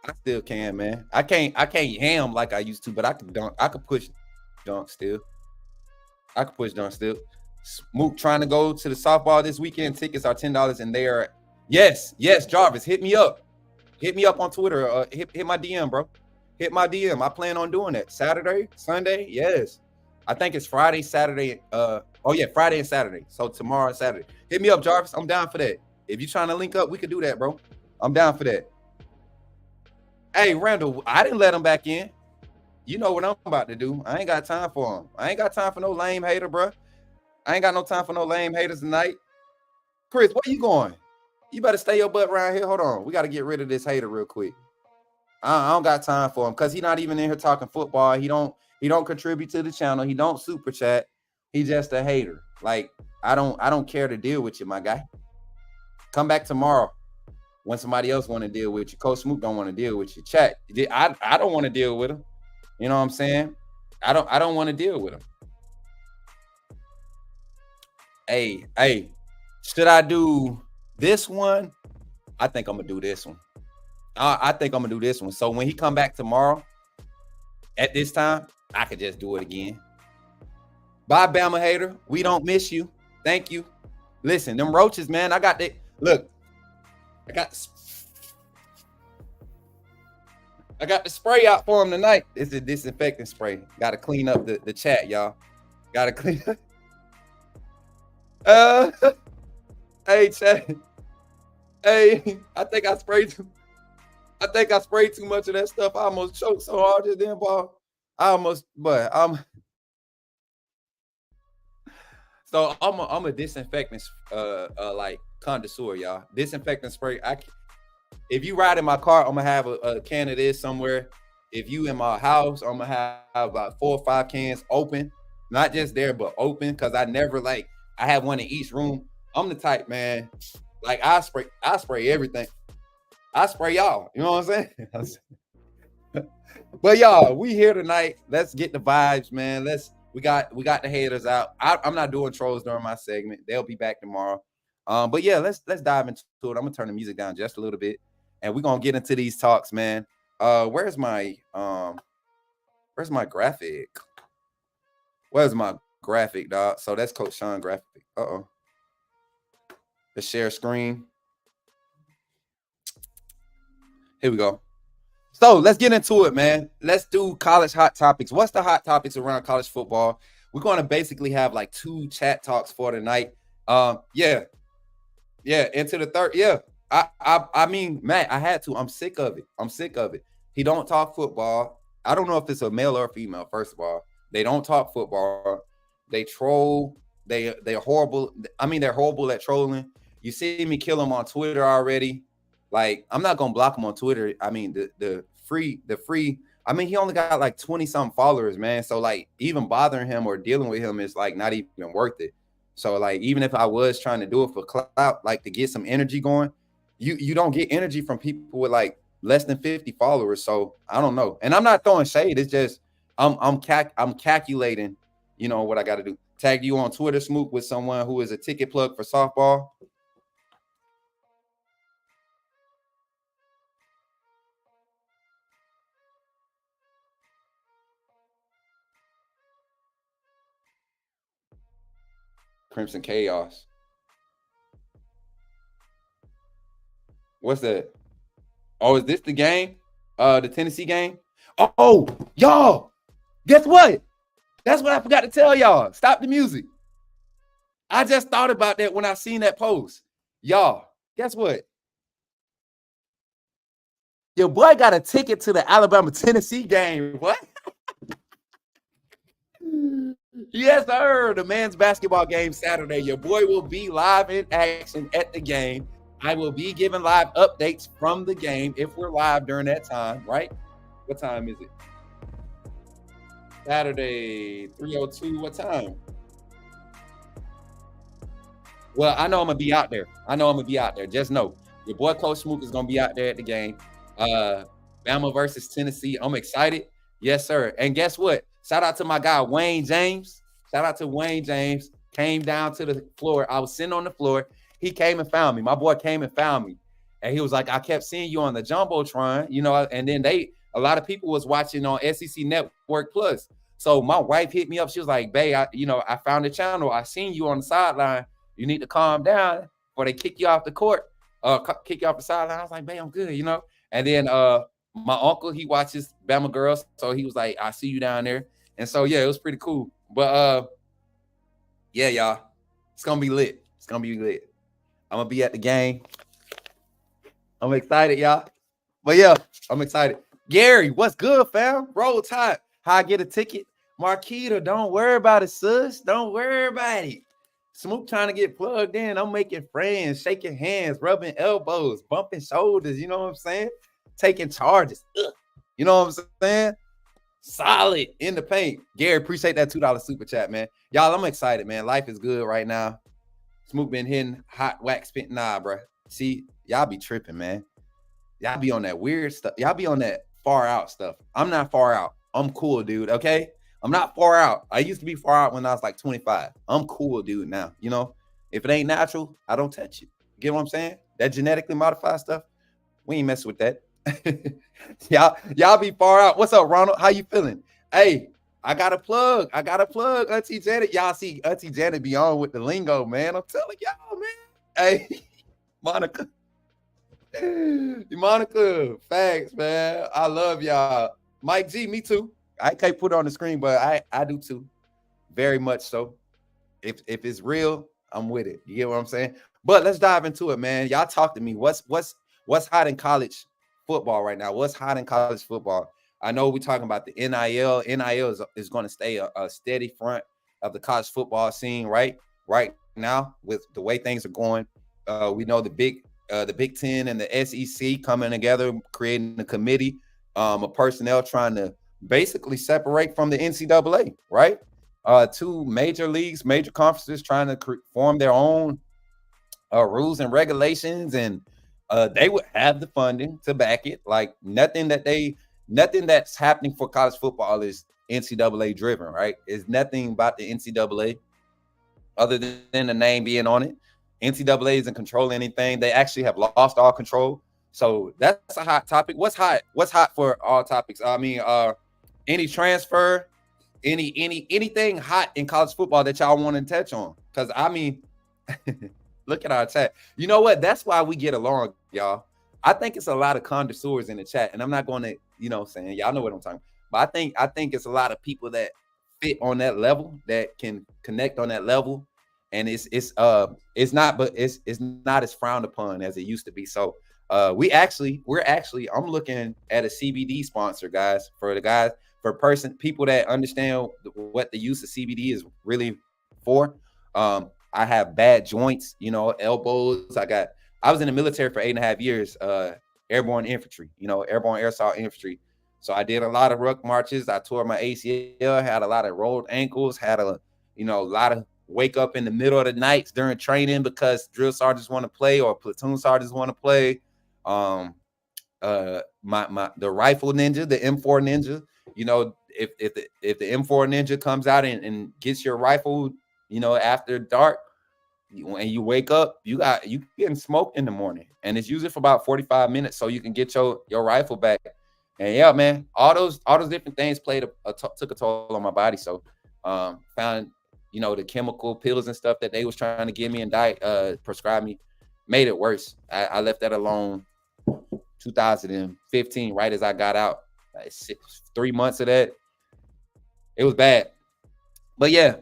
I still can, man. I can't ham like I used to, but I can dunk. I could push dunk still. Smook trying to go to the softball this weekend. Tickets are $10 and they are yes, Jarvis. Hit me up. Hit me up on Twitter. Hit my DM, bro. Hit my DM. I plan on doing that. Saturday, Sunday, yes. I think it's Friday, Saturday. Friday and Saturday. So tomorrow and Saturday. Hit me up, Jarvis. I'm down for that. If you're trying to link up, we could do that, bro. I'm down for that. Hey, Randall, I didn't let him back in. You know what I'm about to do. I ain't got time for him. I ain't got time for no lame hater, bro. I ain't got no time for no lame haters tonight. Chris, where you going? You better stay your butt around here. Hold on. We got to get rid of this hater real quick. I don't got time for him because he's not even in here talking football. He don't contribute to the channel. He don't super chat. He's just a hater. Like, I don't care to deal with you, my guy. Come back tomorrow. when somebody else want to deal with you. Coach Smoot don't want to deal with you. Chat. I don't want to deal with him. You know what I'm saying? I don't want to deal with him. Hey, should I do this one? I think I'm gonna do this one. I think I'm gonna do this one. So when he come back tomorrow at this time, I could just do it again. Bye, Bama hater. We don't miss you. Thank you. Listen, them roaches, man. I got the look. I got the spray out for him tonight. It's a disinfectant spray. Got to clean up the chat, y'all. Got to clean up. Hey, chat. Hey, I think I sprayed too much of that stuff. I almost choked so hard just then, ball. So I'm a disinfectant like connoisseur, y'all. Disinfectant spray. If you ride in my car, I'm gonna have a can of this somewhere. If you in my house, I'm gonna have about 4 or 5 cans open, not just there, but open, because I never I have one in each room. I'm the type, man. Like I spray everything. I spray y'all. You know what I'm saying? But y'all, we here tonight. Let's get the vibes, man. We got the haters out. I'm not doing trolls during my segment. They'll be back tomorrow. But yeah, let's dive into it. I'm gonna turn the music down just a little bit, and we're gonna get into these talks, man. Where's my graphic? Where's my graphic, dog? So that's Coach Sean graphic. The share screen. Here we go. So let's get into it, man. Let's do college hot topics. What's the hot topics around college football? We're going to basically have like 2 chat talks for tonight. Yeah. Into the third. Yeah. I mean, Matt, I had to. I'm sick of it. He don't talk football. I don't know if it's a male or female. First of all, they don't talk football. They troll. They're horrible. I mean, they're horrible at trolling. You see me kill them on Twitter already. Like, I'm not gonna block him on Twitter. I mean, the free. I mean, he only got like 20-something followers, man. So like, even bothering him or dealing with him is like not even worth it. So like, even if I was trying to do it for clout, like to get some energy going, you don't get energy from people with like less than 50 followers. So I don't know. And I'm not throwing shade. It's just I'm calculating, you know, what I got to do. Tag you on Twitter, Smoot, with someone who is a ticket plug for softball. Crimson Chaos. What's that? Oh, is this the game? The Tennessee game? Oh, y'all, guess what? That's what I forgot to tell y'all. Stop the music. I just thought about that when I seen that post. Y'all, guess what? Your boy got a ticket to the Alabama-Tennessee game. What? Yes, sir. The men's basketball game Saturday. Your boy will be live in action at the game. I will be giving live updates from the game if we're live during that time, right? What time is it? Saturday, 3:02. What time? Well, I know I'm going to be out there. Just know your boy Coach Smoot is going to be out there at the game. Bama versus Tennessee. I'm excited. Yes, sir. And guess what? Shout out to my guy, Wayne James. Came down to the floor. I was sitting on the floor. He came and found me. My boy came and found me. And he was like, I kept seeing you on the Jumbotron, you know, and then a lot of people was watching on SEC Network Plus. So my wife hit me up. She was like, babe, I found the channel. I seen you on the sideline. You need to calm down before they kick you off the court, kick you off the sideline. I was like, babe, I'm good, you know. And then my uncle, he watches Bama Girls. So he was like, I see you down there. And so, yeah, it was pretty cool. But, yeah, y'all, it's going to be lit. I'm going to be at the game. I'm excited, y'all. But, yeah, I'm excited. Gary, what's good, fam? Roll Tide. How I get a ticket? Marquita, don't worry about it, sis. Don't worry about it. Smoot trying to get plugged in. I'm making friends, shaking hands, rubbing elbows, bumping shoulders. You know what I'm saying? Taking charges. Ugh. You know what I'm saying? Solid in the paint. Gary, appreciate that $2 super chat, man. Y'all, I'm excited, man. Life is good right now. Smoot been hitting hot wax spit. Nah, bro. See, y'all be tripping, man. Y'all be on that weird stuff. Y'all be on that far out stuff. I'm not far out. I'm cool, dude. Okay. I'm not far out. I used to be far out when I was like 25. I'm cool, dude. Now, you know, if it ain't natural, I don't touch it. Get what I'm saying? That genetically modified stuff, we ain't messing with that. y'all be far out. What's up, Ronald? How you feeling? Hey, I got a plug. Auntie Janet. Y'all see Auntie Janet be on with the lingo, man. I'm telling y'all, man. Hey, Monica. Monica, facts, man. I love y'all. Mike G, me too. I can't put it on the screen, but I do too. Very much so. If it's real, I'm with it. You get what I'm saying? But let's dive into it, man. Y'all talk to me. What's hot in college football right now? What's hot in college football? I know we're talking about the NIL. NIL is going to stay a steady front of the college football scene right now with the way things are going. We know the Big Ten and the SEC coming together, creating a committee, of personnel trying to basically separate from the NCAA, right? Two major leagues, major conferences trying to form their own rules and regulations, and they would have the funding to back it. Like nothing that's happening for college football is NCAA driven, right? It's nothing about the NCAA other than the name being on it. NCAA isn't controlling anything. They actually have lost all control. So that's a hot topic. What's hot? What's hot for all topics? I mean, any transfer, anything hot in college football that y'all want to touch on? Because I mean, look at our chat. You know what? That's why we get along, y'all. I think it's a lot of connoisseurs in the chat, and I'm not going to, saying y'all know what I'm talking about. But I think it's a lot of people that fit on that level, that can connect on that level, and it's not as frowned upon as it used to be. So we're actually I'm looking at a CBD sponsor, guys, people that understand what the use of CBD is really for. I have bad joints, elbows. I was in the military for 8.5 years, airborne infantry, airborne air assault infantry. So I did a lot of ruck marches. I tore my ACL, had a lot of rolled ankles, had a lot of wake up in the middle of the nights during training because drill sergeants want to play or platoon sergeants want to play. The rifle ninja, the M4 ninja, if the M4 ninja comes out and gets your rifle, after dark, and you wake up, you getting smoked in the morning, and it's usually for about 45 minutes so you can get your rifle back. And yeah, man, all those different things took a toll on my body. So found the chemical pills and stuff that they was trying to give me and prescribe me made it worse. I left that alone 2015, right as I got out. 3 months of that, it was bad. But yeah,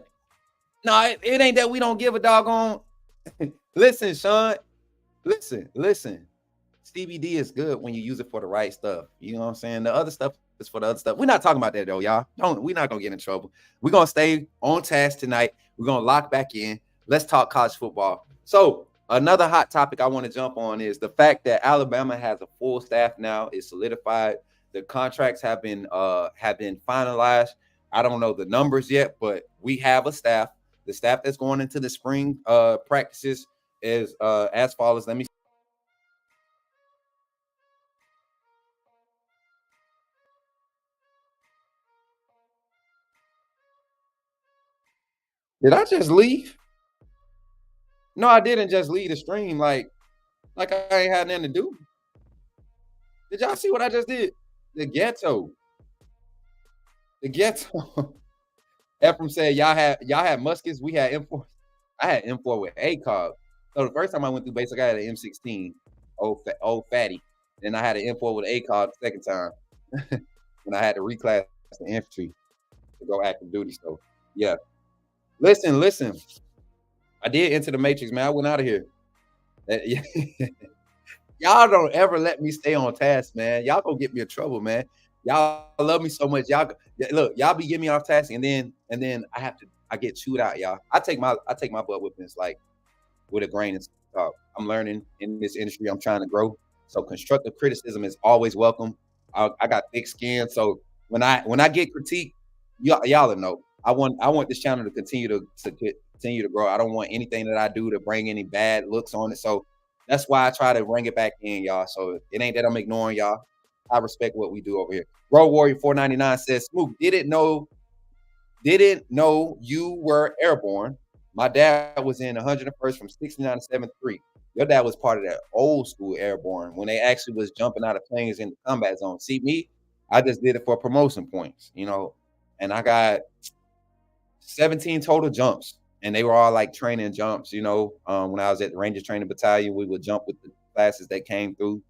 no, it ain't that we don't give a doggone. Listen, Sean, listen. CBD is good when you use it for the right stuff. You know what I'm saying? The other stuff is for the other stuff. We're not talking about that though, y'all. We're not gonna get in trouble. We're gonna stay on task tonight. We're gonna lock back in. Let's talk college football. So another hot topic I want to jump on is the fact that Alabama has a full staff now. It's solidified. The contracts have been finalized. I don't know the numbers yet, but we have a staff. The staff that's going into the spring practices is as follows. Let me. Did I just leave? No, I didn't just leave the stream. Like I ain't had nothing to do. Did y'all see what I just did? The ghetto. Ephraim said y'all had muskets. We had M4. I had M4 with ACOG. So the first time I went through basic, I had an M16, old fatty. Then I had an M4 with ACOG the second time when I had to reclass the infantry to go active duty. So yeah. Listen. I did enter the matrix, man. I went out of here. Y'all don't ever let me stay on task, man. Y'all gonna get me in trouble, man. Y'all love me so much. Y'all be getting me off task, and then I get chewed out, y'all. I take my butt whippings like with a grain of salt. I'm learning in this industry. I'm trying to grow. So constructive criticism is always welcome. I got thick skin, so when I get critique, y'all know. I want this channel to continue to grow. I don't want anything that I do to bring any bad looks on it. So That's why I try to bring it back in, y'all. So it ain't that I'm ignoring y'all. I respect what we do over here. Road Warrior 499 says, Smook, didn't know you were airborne. My dad was in 101st from 69 to 73. Your dad was part of that old school airborne when they actually was jumping out of planes in the combat zone. See me, I just did it for promotion points, and I got 17 total jumps, and they were all like training jumps. When I was at the Rangers Training Battalion, we would jump with the classes that came through,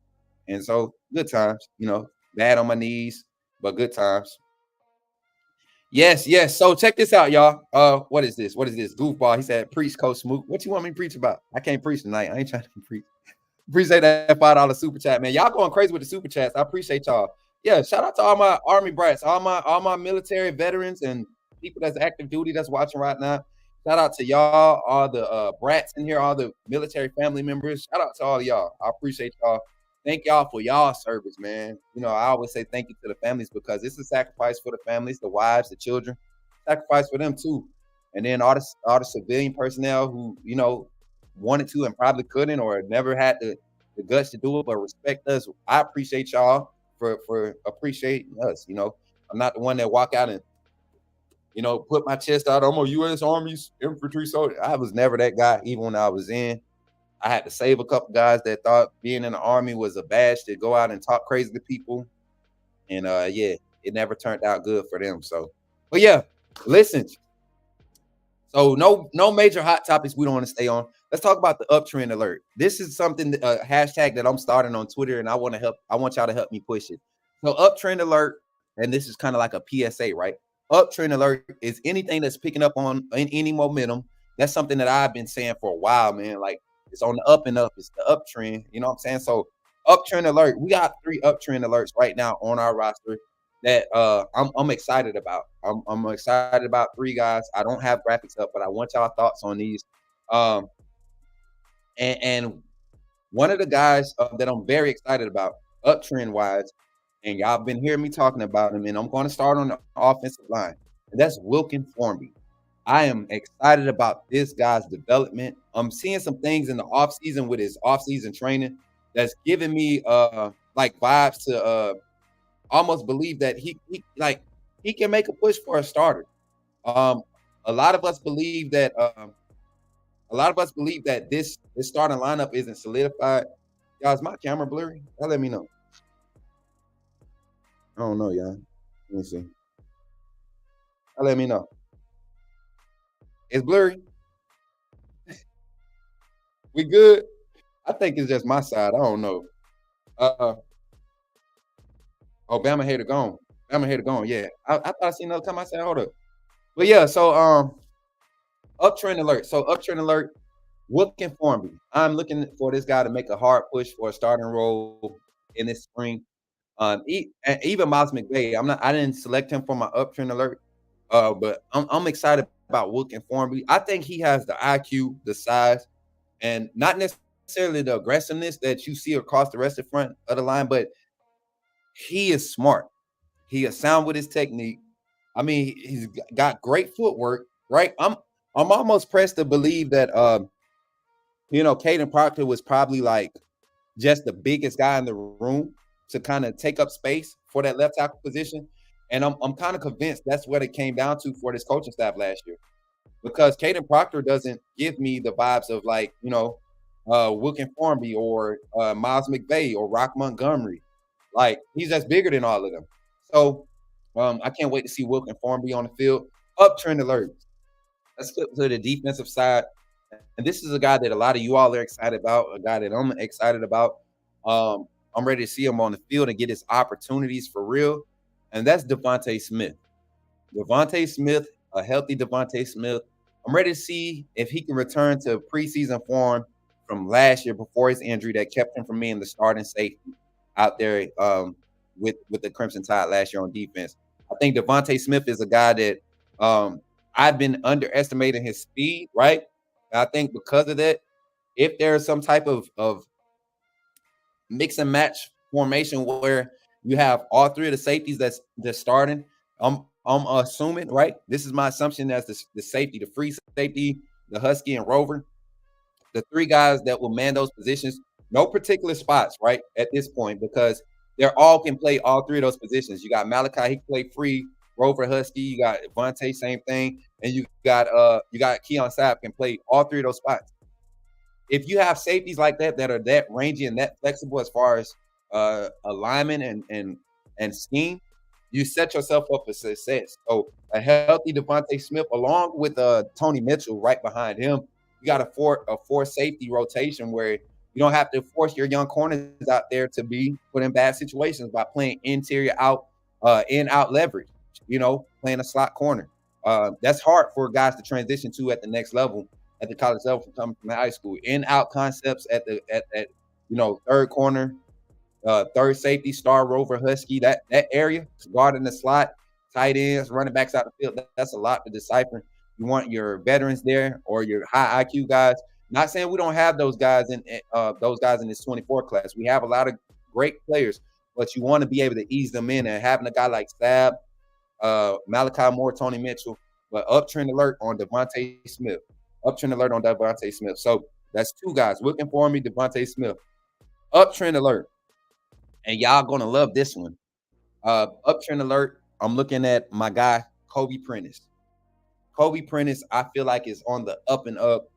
and so good times. Bad on my knees, but good times. Yes. So check this out, y'all. What is this? Goofball. He said, "Preach, Coach Smook. What you want me to preach about? I can't preach tonight. I ain't trying to preach." Appreciate that $5 super chat, man. Y'all going crazy with the super chats. I appreciate y'all. Yeah, shout out to all my Army brats, all my military veterans and people that's active duty that's watching right now. Shout out to y'all, all the brats in here, all the military family members. Shout out to all of y'all. I appreciate y'all. Thank y'all for y'all service, man. I always say thank you to the families because it's a sacrifice for the families, the wives, the children. Sacrifice for them too. And then all the civilian personnel who, wanted to and probably couldn't or never had the guts to do it, but respect us. I appreciate y'all for appreciating us. I'm not the one that walk out and put my chest out. I'm a U.S. Army infantry soldier. I was never that guy, even when I was in. I had to save a couple guys that thought being in the Army was a badge to go out and talk crazy to people. And it never turned out good for them. So, but yeah, listen. So no major hot topics we don't want to stay on. Let's talk about the uptrend alert. This is something hashtag that I'm starting on Twitter, and I want y'all to help me push it. So uptrend alert, and this is kind of like a PSA, right? Uptrend alert is anything that's picking up on any momentum. That's something that I've been saying for a while, man. Like it's on the up and up. It's the uptrend. You know what I'm saying? So uptrend alert. We got 3 uptrend alerts right now on our roster that I'm excited about. I'm excited about 3 guys. I don't have graphics up, but I want y'all thoughts on these. And one of the guys that I'm very excited about, uptrend wise, and y'all been hearing me talking about him, and I'm going to start on the offensive line, and that's Wilkin Formby. I am excited about this guy's development. I'm seeing some things in the offseason with his offseason training that's giving me like vibes to almost believe that he can make a push for a starter. A lot of us believe that this starting lineup isn't solidified. Y'all, is my camera blurry? Y'all let me know. I don't know, y'all. Let me see. Y'all let me know. It's blurry. We good? I think it's just my side. I don't know. Bama hater gone. Yeah. I thought I seen another time. I said, hold up. But yeah, so uptrend alert. So uptrend alert, Wilkin Formby. I'm looking for this guy to make a hard push for a starting role in this spring. Even Miles McVay. I didn't select him for my uptrend alert. But I'm excited about Wilkin Formby. I think he has the IQ, the size, and not necessarily the aggressiveness that you see across the rest of the front of the line, but he is smart. He is sound with his technique. I mean, he's got great footwork, right? I'm almost pressed to believe that Caden Proctor was probably like just the biggest guy in the room to kind of take up space for that left tackle position. And I'm kind of convinced that's what it came down to for this coaching staff last year. Because Caden Proctor doesn't give me the vibes of like, Wilkin Formby or Miles McVay or Rock Montgomery. Like, he's just bigger than all of them. So I can't wait to see Wilkin Formby on the field. Uptrend alert. Let's flip to the defensive side. And this is a guy that a lot of you all are excited about, a guy that I'm excited about. I'm ready to see him on the field and get his opportunities for real. And that's Devontae Smith. Devontae Smith, a healthy Devontae Smith. I'm ready to see if he can return to preseason form from last year before his injury that kept him from being the starting safety out there with the Crimson Tide last year on defense. I think Devontae Smith is a guy that I've been underestimating his speed, right? And I think because of that, if there's some type of mix and match formation where you have all 3 of the safeties that's starting, I'm assuming, right? This is my assumption as the safety, the free safety, the Husky and Rover. the three guys that will man those positions. No particular spots, right, at this point, because they're all can play all three of those positions. You got Malachi, he can play free. Rover Husky, you got Vontae, same thing, and you got Keon Sapp can play all three of those spots. If you have safeties like that are that rangy and that flexible as far as alignment and scheme, you set yourself up for success. So a healthy Devontae Smith, along with Tony Mitchell right behind him, you got a four safety rotation where you don't have to force your young corners out there to be put in bad situations by playing interior out, in out leverage. Playing a slot corner. That's hard for guys to transition to at the next level, at the college level, from coming from high school. In out concepts at third corner, third safety, star Rover Husky, that area, guarding the slot, tight ends, running backs out the field. That's a lot to decipher. You want your veterans there or your high IQ guys. Not saying we don't have those guys in this 24 class. We have a lot of great players, but you want to be able to ease them in, and having a guy like Stab, Malachi Moore, Tony Mitchell, but uptrend alert on Devontae Smith. So that's two guys looking for me, Devontae Smith. Uptrend alert. And y'all gonna love this one. Uptrend alert. I'm looking at my guy, Kobe Prentice. Kobe Prentice, I feel like is on the up and up.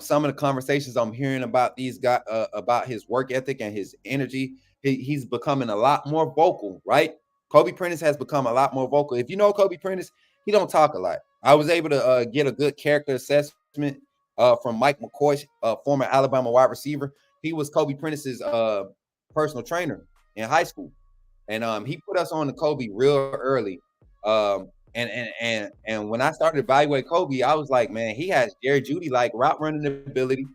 Some of the conversations I'm hearing about these guys, about his work ethic and his energy, he's becoming a lot more vocal, right? Kobe Prentice has become a lot more vocal. If you know Kobe Prentice, he don't talk a lot. I was able to get a good character assessment from Mike McCoy, former Alabama wide receiver. He was Kobe Prentice's personal trainer in high school, and he put us on to Kobe real early. And when I started evaluating Kobe, I was like, man, he has Jerry Jeudy like route running ability.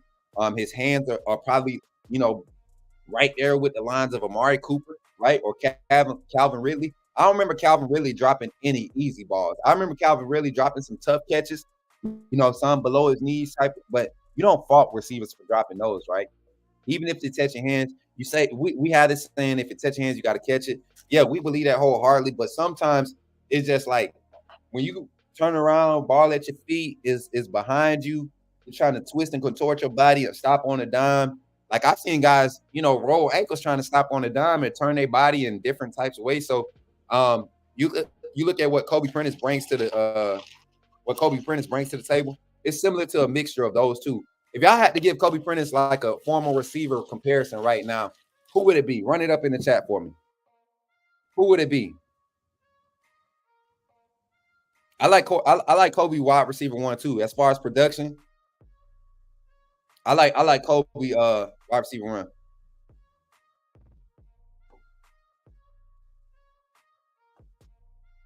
His hands are probably right there with the lines of Amari Cooper, right, or Calvin Ridley. I don't remember Calvin Ridley dropping any easy balls. I remember Calvin Ridley dropping some tough catches, some below his knees type, but you don't fault receivers for dropping those, right? Even if they touch your hands, you say we have this saying, if it touch your hands, you got to catch it. Yeah, we believe that wholeheartedly, but sometimes it's just like when you turn around, ball at your feet is behind you, you're trying to twist and contort your body and stop on a dime. Like I've seen guys, roll ankles trying to stop on a dime and turn their body in different types of ways. So you look at what Kobe Prentice brings to the table. It's similar to a mixture of those two. If y'all had to give Kobe Prentice like a formal receiver comparison right now, who would it be? Run it up in the chat for me. Who would it be? I like Kobe wide receiver 1 too. As far as production, I like Kobe wide receiver 1.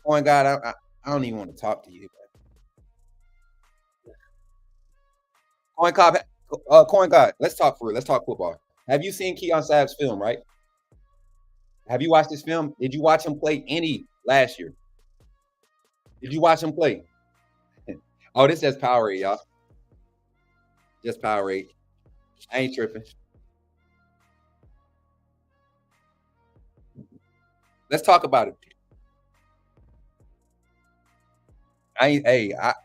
Point God, I don't even want to talk to you. Coin God, let's talk for it. Let's talk football. Have you seen Keon Sabb's film, right? Have you watched this film? Did you watch him play any last year? Did you watch him play? Oh, this is just Powerade, y'all. Just Powerade. I ain't tripping. Let's talk about it.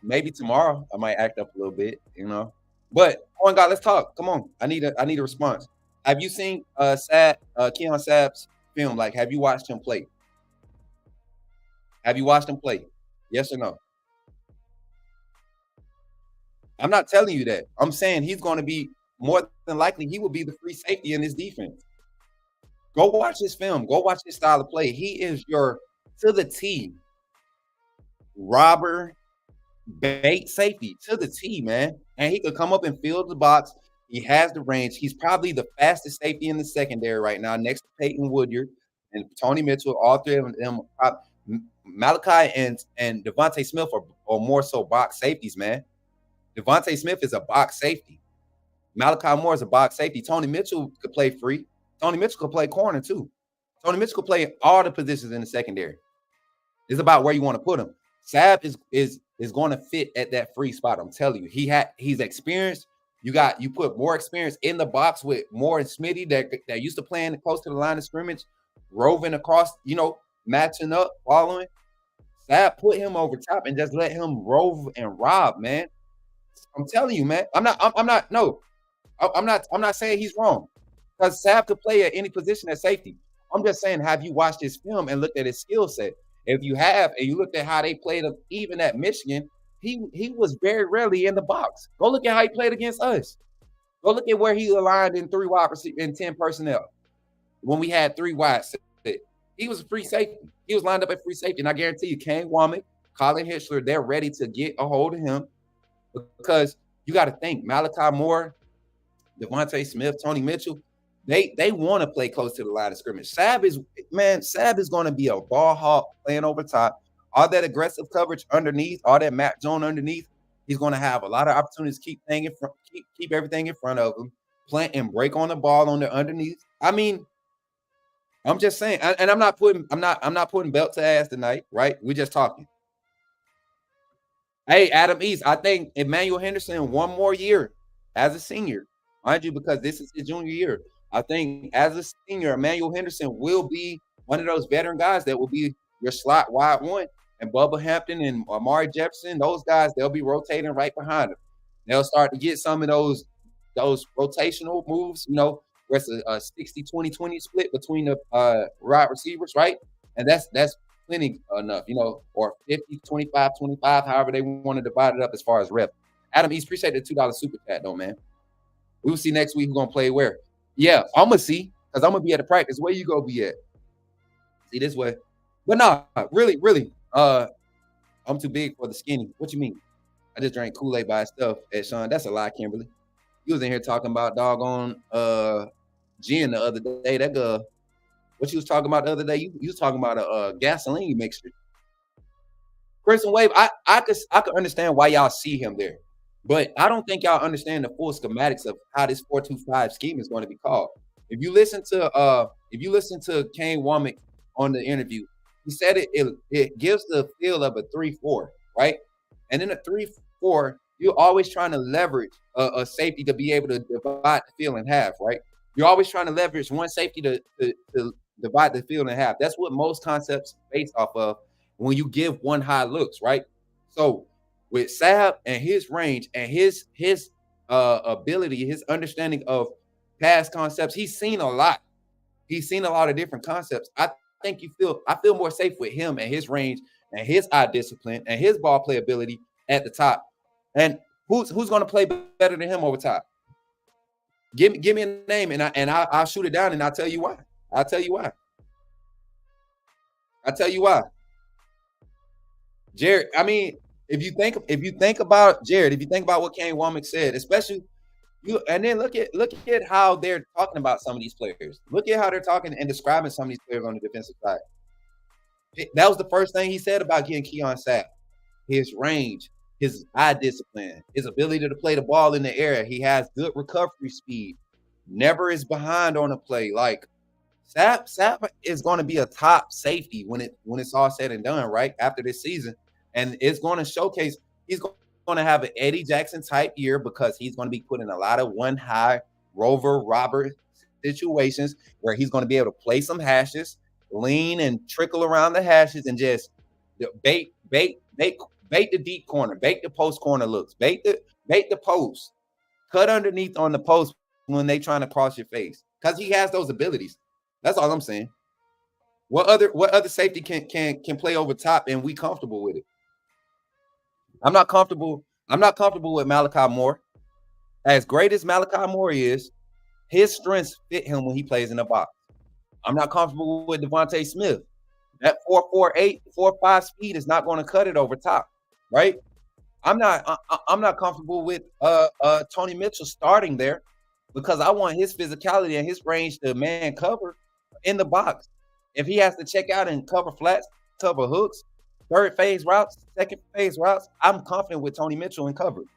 Maybe tomorrow I might act up a little bit, But on God, let's talk. Come on. I need a response. Have you seen Keon Sabb's film? Like, have you watched him play? Have you watched him play? Yes or no? I'm not telling you that. I'm saying he's going to be more than likely he will be the free safety in this defense. Go watch his film. Go watch his style of play. He is your to the T robber bait safety to the T, man. And he could come up and fill the box. He has the range. He's probably the fastest safety in the secondary right now, next to Peyton Woodyard and Tony Mitchell. All three of them, Malachi and Devontae Smith are more so box safeties, man. Devontae Smith is a box safety. Malachi Moore is a box safety. Tony Mitchell could play free. Tony Mitchell could play corner too. Tony Mitchell could play all the positions in the secondary. It's about where you want to put him. Sabb is going to fit at that free spot. I'm telling you, he's experienced. You put more experience in the box with Moore and Smitty that used to playing close to the line of scrimmage, roving across, matching up, following. Sabb put him over top and just let him rove and rob, man. I'm telling you, man. No. I'm not saying he's wrong, because Sav could play at any position at safety. I'm just saying, have you watched his film and looked at his skill set? If you have, and you looked at how they played him, even at Michigan, he was very rarely in the box. Go look at how he played against us. Go look at where he aligned in 3 wide receiver in 10 personnel when we had 3 wide set. He was a free safety. He was lined up at free safety, and I guarantee you, Kane Womack, Colin Hitchler, they're ready to get a hold of him, because you got to think Malachi Moore, Devontae Smith, Tony Mitchell, they want to play close to the line of scrimmage. Sav is going to be a ball hawk playing over top. All that aggressive coverage underneath, all that Matt Jones underneath, he's going to have a lot of opportunities to keep everything in front of him, plant and break on the ball on the underneath. I mean, I'm just saying, and I'm not putting belt to ass tonight, right? We're just talking. Hey, Adam East, I think Emmanuel Henderson 1 more year as a senior, mind you, because this is his junior year. I think as a senior, Emmanuel Henderson will be one of those veteran guys that will be your slot wide one. And Bubba Hampton and Amari Jefferson, those guys, they'll be rotating right behind him. They'll start to get some of those rotational moves, where it's a 60-20-20 split between the wide receivers, right? And that's plenty enough, or 50-25-25, however they want to divide it up as far as rep. Adam East, appreciate the $2 super chat, though, man. We will see next week who's going to play where. Yeah, I'm going to see, because I'm going to be at the practice. Where you going to be at? See, this way. But no, really, I'm too big for the skinny. What you mean? I just drank Kool-Aid by itself at Sean. That's a lie, Kimberly. You was in here talking about doggone gin the other day. That girl, what you was talking about the other day, you was talking about a gasoline mixture. Kristen Wave, I could understand why y'all see him there, but I don't think y'all understand the full schematics of how this 4-2-5 scheme is going to be called. If you listen to Kane Womack on the interview, he said it gives the feel of a 3-4, right? And in a 3-4, you're always trying to leverage a safety to be able to divide the field in half, right? You're always trying to leverage one safety to divide the field in half. That's what most concepts based off of when you give one high looks, right? So with Sav and his range and his ability, his understanding of past concepts, he's seen a lot. He's seen a lot of different concepts. I feel more safe with him and his range and his eye discipline and his ball playability at the top. And who's going to play better than him over top? Give me a name and I'll shoot it down and I'll tell you why. Jared, I mean, if you think about what Kane Womack said, especially you, and then look at how they're talking about some of these players. Look at how they're talking and describing some of these players on the defensive side. That was the first thing he said about getting Keon Sapp. His range, his eye discipline, his ability to play the ball in the air. He has good recovery speed. Never is behind on a play. Like Sapp is going to be a top safety when it's all said and done, right? After this season. And it's going to showcase he's going to have an Eddie Jackson type year because he's going to be put in a lot of one high rover robber situations where he's going to be able to play some hashes, lean and trickle around the hashes and just bait the deep corner, bait the post corner looks, bait the post, cut underneath on the post when they trying to cross your face because he has those abilities. That's all I'm saying. What other safety can play over top and we comfortable with it? I'm not comfortable with Malachi Moore. As great as Malachi Moore is, his strengths fit him when he plays in the box. I'm not comfortable with Devontae Smith. That 4.48, 4.5 speed is not going to cut it over top, right? I'm not comfortable with Tony Mitchell starting there because I want his physicality and his range to man cover in the box. If he has to check out and cover flats, cover hooks, third phase routes, second phase routes, I'm confident with Tony Mitchell in coverage.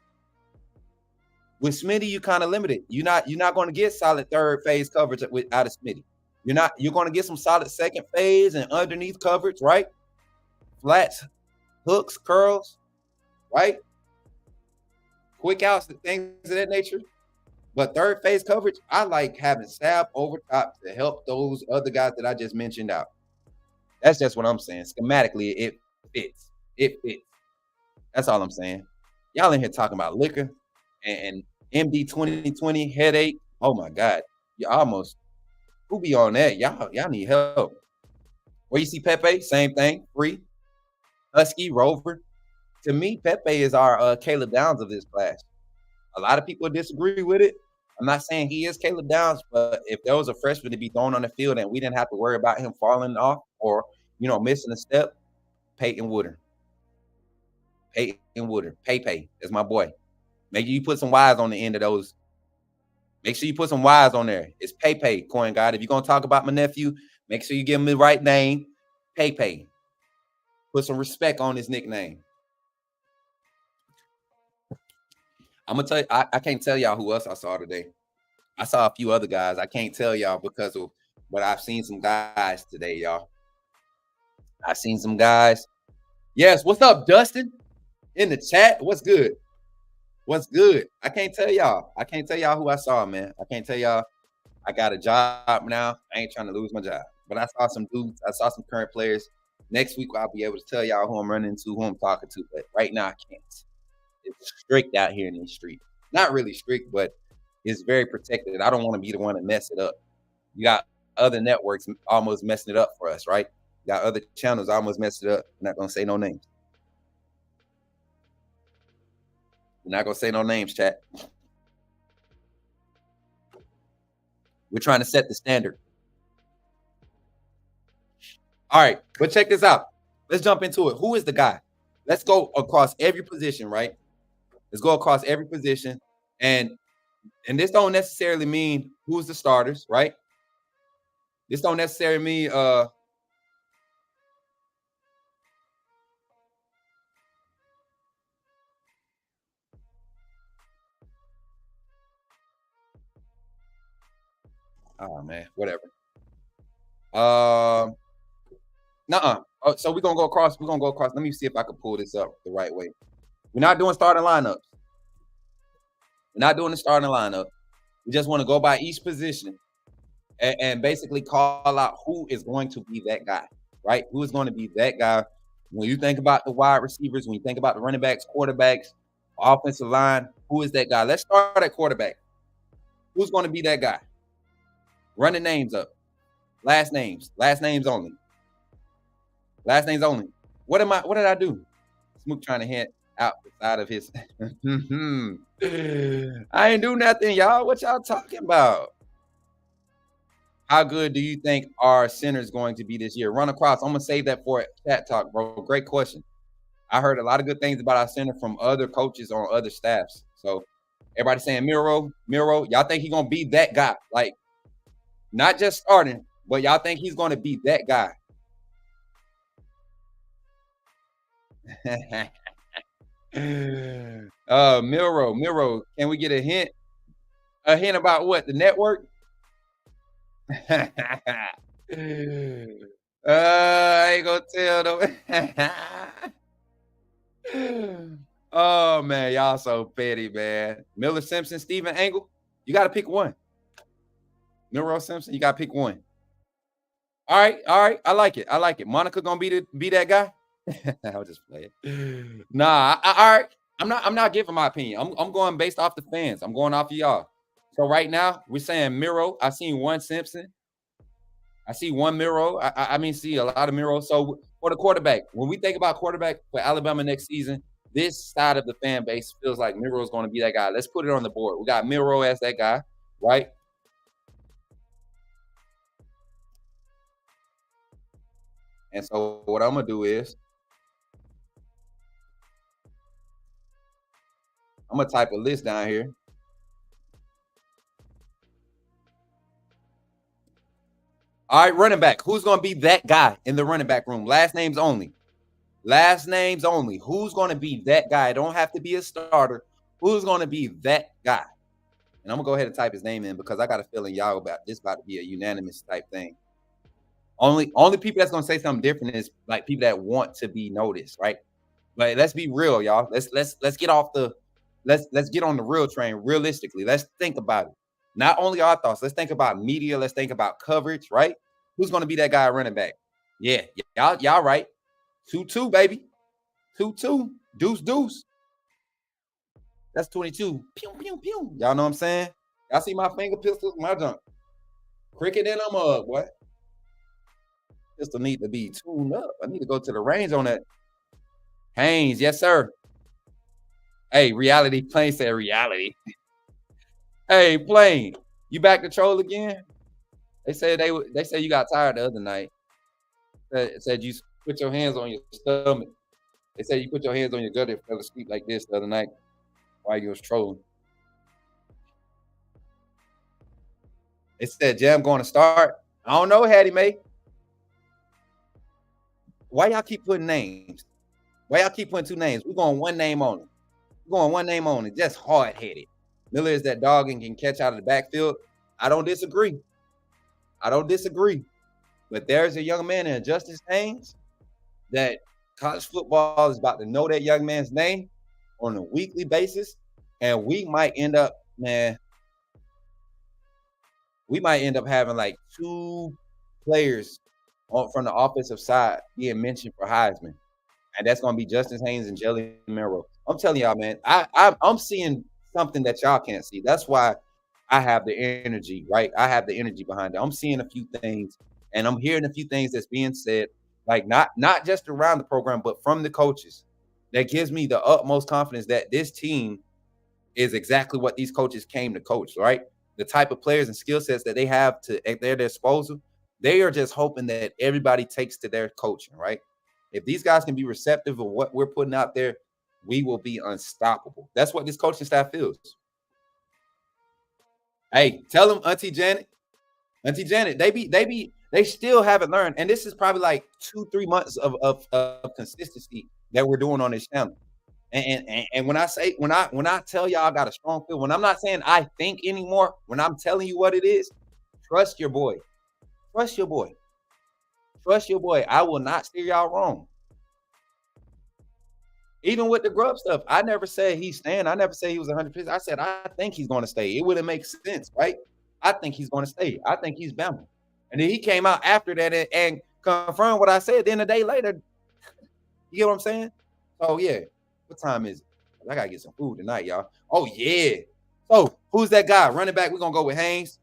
With Smitty, you kind of limited. You're not going to get solid third phase coverage out of Smitty. You're going to get some solid second phase and underneath coverage, right? Flats, hooks, curls, right? Quick outs, things of that nature. But third phase coverage, I like having Sapp over top to help those other guys that I just mentioned out. That's just what I'm saying. Schematically, it fits. That's all I'm saying. Y'all in here talking about liquor and MD 2020 headache. Oh my God. You almost who be on that? Y'all need help. Where you see Pepe, same thing, free. Husky, Rover. To me, Pepe is our Caleb Downs of this class. A lot of people disagree with it. I'm not saying he is Caleb Downs, but if there was a freshman to be thrown on the field and we didn't have to worry about him falling off or missing a step, Peyton Woodard. Pepe is my boy. Make sure you put some Y's on the end of those. Make sure you put some Y's on there. It's Pepe, Coin God. If you're going to talk about my nephew, make sure you give him the right name, Pepe. Put some respect on his nickname. I'm going to tell you, I can't tell y'all who else I saw today. I saw a few other guys. I can't tell y'all because of but I've seen some guys today, y'all. I've seen some guys. Yes, what's up, Dustin? In the chat, what's good? What's good? I can't tell y'all. I can't tell y'all who I saw, man. I can't tell y'all. I got a job now. I ain't trying to lose my job. But I saw some dudes. I saw some current players. Next week, I'll be able to tell y'all who I'm running into, who I'm talking to. But right now, I can't. It's strict out here in these streets. Not really strict, but it's very protected. I don't want to be the one to mess it up. You got other networks almost messing it up for us, right? You got other channels almost messing it up. I'm not going to say no names. We're not going to say no names, chat. We're trying to set the standard. All right, but check this out. Let's jump into it. Who is the guy? Let's go across every position, right? Let's go across every position. And this don't necessarily mean who's the starters, right? This don't necessarily mean oh man, whatever. Nuh-uh. So we're gonna go across. Let me see if I can pull this up the right way. We're not doing starting lineups. We're not doing the starting lineup. We just want to go by each position and basically call out who is going to be that guy, right? Who is going to be that guy when you think about the wide receivers, when you think about the running backs, quarterbacks, offensive line, who is that guy? Let's start at quarterback. Who's going to be that guy? Run the names up. Last names only. Last names only. What did I do? Smook trying to hint out the side of his. I ain't do nothing, y'all. What y'all talking about? How good do you think our center is going to be this year? Run across. I'm going to save that for chat talk, bro. Great question. I heard a lot of good things about our center from other coaches on other staffs. So everybody saying Milroe. Y'all think he's going to be that guy? Like, not just starting, but y'all think he's going to be that guy? Milroe. Can we get a hint? A hint about what? The network? I ain't gonna tell them. Oh man, y'all so petty, man. Miller Simpson, Steven Angle. You gotta pick one. Milroe Simpson, you gotta pick one. All right. I like it. Monica gonna be that guy. I'll just play it. Nah, all right. I'm not giving my opinion. I'm going based off the fans. I'm going off of y'all. So right now we're saying Milroe. I seen one Simpson. I see one Milroe. I see a lot of Milroe. So for the quarterback, when we think about quarterback for Alabama next season, this side of the fan base feels like Milroe is going to be that guy. Let's put it on the board. We got Milroe as that guy, right? And so what I'm gonna do is I'm gonna type a list down here. All right, running back. Who's going to be that guy in the running back room? Last names only. Last names only. Who's going to be that guy? It don't have to be a starter. Who's going to be that guy? And I'm going to go ahead and type his name in because I got a feeling y'all about to be a unanimous type thing. Only people that's going to say something different is like people that want to be noticed, right? But let's be real, y'all. Let's get off the let's get on the real train realistically. Let's think about it. Not only our thoughts, let's think about media. Let's think about coverage, right? Who's going to be that guy running back? Yeah, y'all right. 2-2, baby. 2-2. Deuce. That's 22. Pew, pew, pew. Y'all know what I'm saying? Y'all see my finger pistols? My junk. Cricket in them up, boy. Pistol need to be tuned up. I need to go to the range on that. Haynes, yes, sir. Hey, reality. Plane said reality. Hey, Plane, you back to troll again? They said you got tired the other night. Said you put your hands on your stomach. They said you put your hands on your gut and fell asleep like this the other night while you was trolling. They said Jam going to start. I don't know, Hattie May. Why y'all keep putting names? Why y'all keep putting two names? We're going one name on it. We're going one name on it. Just hard-headed. Miller is that dog and can catch out of the backfield. I don't disagree. But there's a young man in Justice Haynes that college football is about to know that young man's name on a weekly basis. And we might end up, having like two players from the offensive side being mentioned for Heisman. And that's going to be Justice Haynes and Jalen Milroe. I'm telling y'all, man, I'm seeing something that y'all can't see. That's why I have the energy, right? I have the energy behind it. I'm seeing a few things, and I'm hearing a few things that's being said, like not just around the program, but from the coaches. That gives me the utmost confidence that this team is exactly what these coaches came to coach, right? The type of players and skill sets that they have at their disposal, they are just hoping that everybody takes to their coaching, right? If these guys can be receptive of what we're putting out there, we will be unstoppable. That's what this coaching staff feels. Hey, tell them, Auntie Janet, they still haven't learned. And this is probably like 2-3 months of consistency that we're doing on this channel. And when I tell y'all I got a strong feel, when I'm not saying I think anymore, when I'm telling you what it is, trust your boy. Trust your boy. I will not steer y'all wrong. Even with the Grub stuff, I never said he's staying. I never said he was 100%. I said I think he's going to stay. It wouldn't make sense, right? I think he's going to stay. I think he's Bama. And then he came out after that and confirmed what I said. Then a day later, you get what I'm saying? So, yeah. What time is it? I got to get some food tonight, y'all. Oh, yeah. So, who's that guy? Running back, we're going to go with Haynes.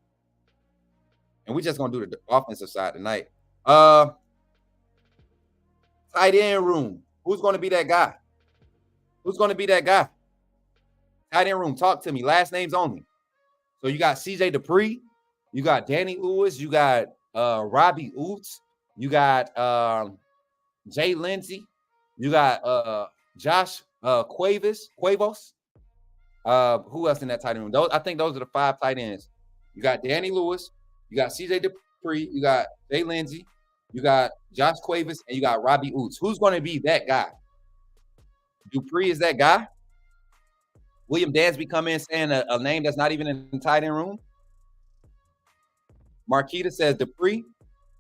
And we're just going to do the offensive side tonight. Tight end room. Who's going to be that guy? Tight end room. Talk to me. Last names only. So you got CJ Dupree. You got Danny Lewis. You got Robbie Oots. You got Jay Lindsey. You got Josh Cuevas. Who else in that tight end room? I think those are the 5 tight ends. You got Danny Lewis. You got CJ Dupree. You got Jay Lindsey. You got Josh Cuevas. And you got Robbie Oots. Who's going to be that guy? Dupree is that guy. William Dansby come in saying a name that's not even in the tight end room. Marquita says Dupree.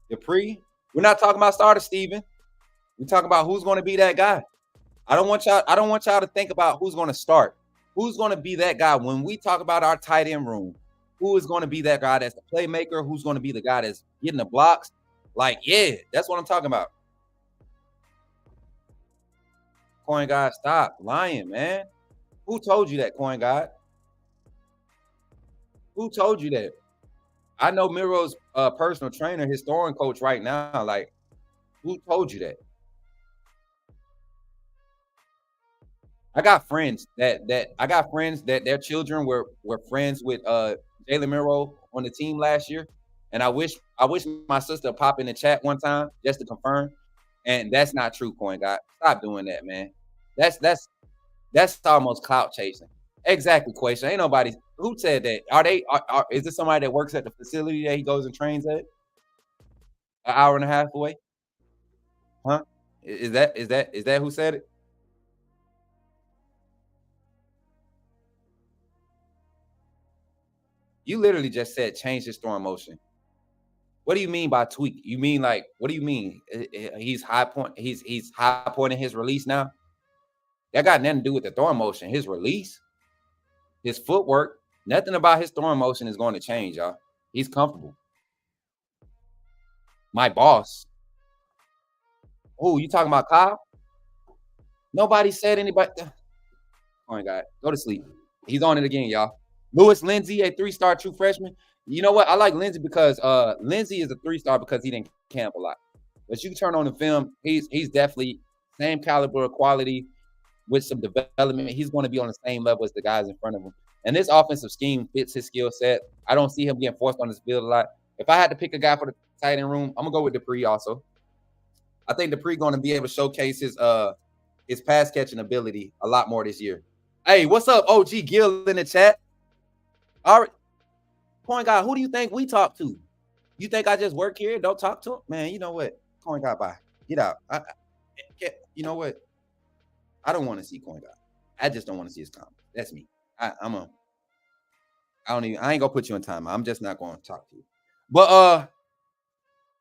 We're not talking about starter, Steven. We're talking about who's going to be that guy. I don't want y'all to think about who's going to start. Who's going to be that guy when we talk about our tight end room? Who is going to be that guy that's the playmaker? Who's going to be the guy that's getting the blocks? Like, yeah, that's what I'm talking about. Coin God, stop lying, man. Who told you that, Coin God? Who told you that? I know Miro's personal trainer, his throwing coach right now. Like, who told you that? I got friends that their children were friends with Jalen Milroe on the team last year. And I wish my sister pop in the chat one time just to confirm. And that's not true, Coin God. Stop doing that, man. That's almost clout chasing. Exactly, Quaisha. Ain't nobody who said that. Is this somebody that works at the facility that he goes and trains at? An hour and a half away? Huh? Is that who said it? You literally just said change his throwing motion. What do you mean by tweak? You mean like, what do you mean? He's high pointing his release now? That got nothing to do with the throwing motion. His release, his footwork, nothing about his throwing motion is going to change, y'all. He's comfortable. My boss. Oh, you talking about Kyle? Nobody said anybody. Point guard. Go to sleep. He's on it again, y'all. Lewis Lindsay, a 3-star true freshman. You know what? I like Lindsay because Lindsay is a 3-star because he didn't camp a lot. But you turn on the film, he's definitely same caliber of quality with some development. He's going to be on the same level as the guys in front of him. And this offensive scheme fits his skill set. I don't see him getting forced on this field a lot. If I had to pick a guy for the tight end room, I'm gonna go with Dupree also. I think Dupree going to be able to showcase his pass catching ability a lot more this year. Hey, what's up, OG Gill in the chat? All right, point guy, who do you think we talk to? You think I just work here? Don't talk to him, man. You know what? Point guy, bye. Get out. You know what? I don't want to see Coin guy. I just don't want to see his comment. That's me. I ain't gonna put you in time. I'm just not going to talk to you. But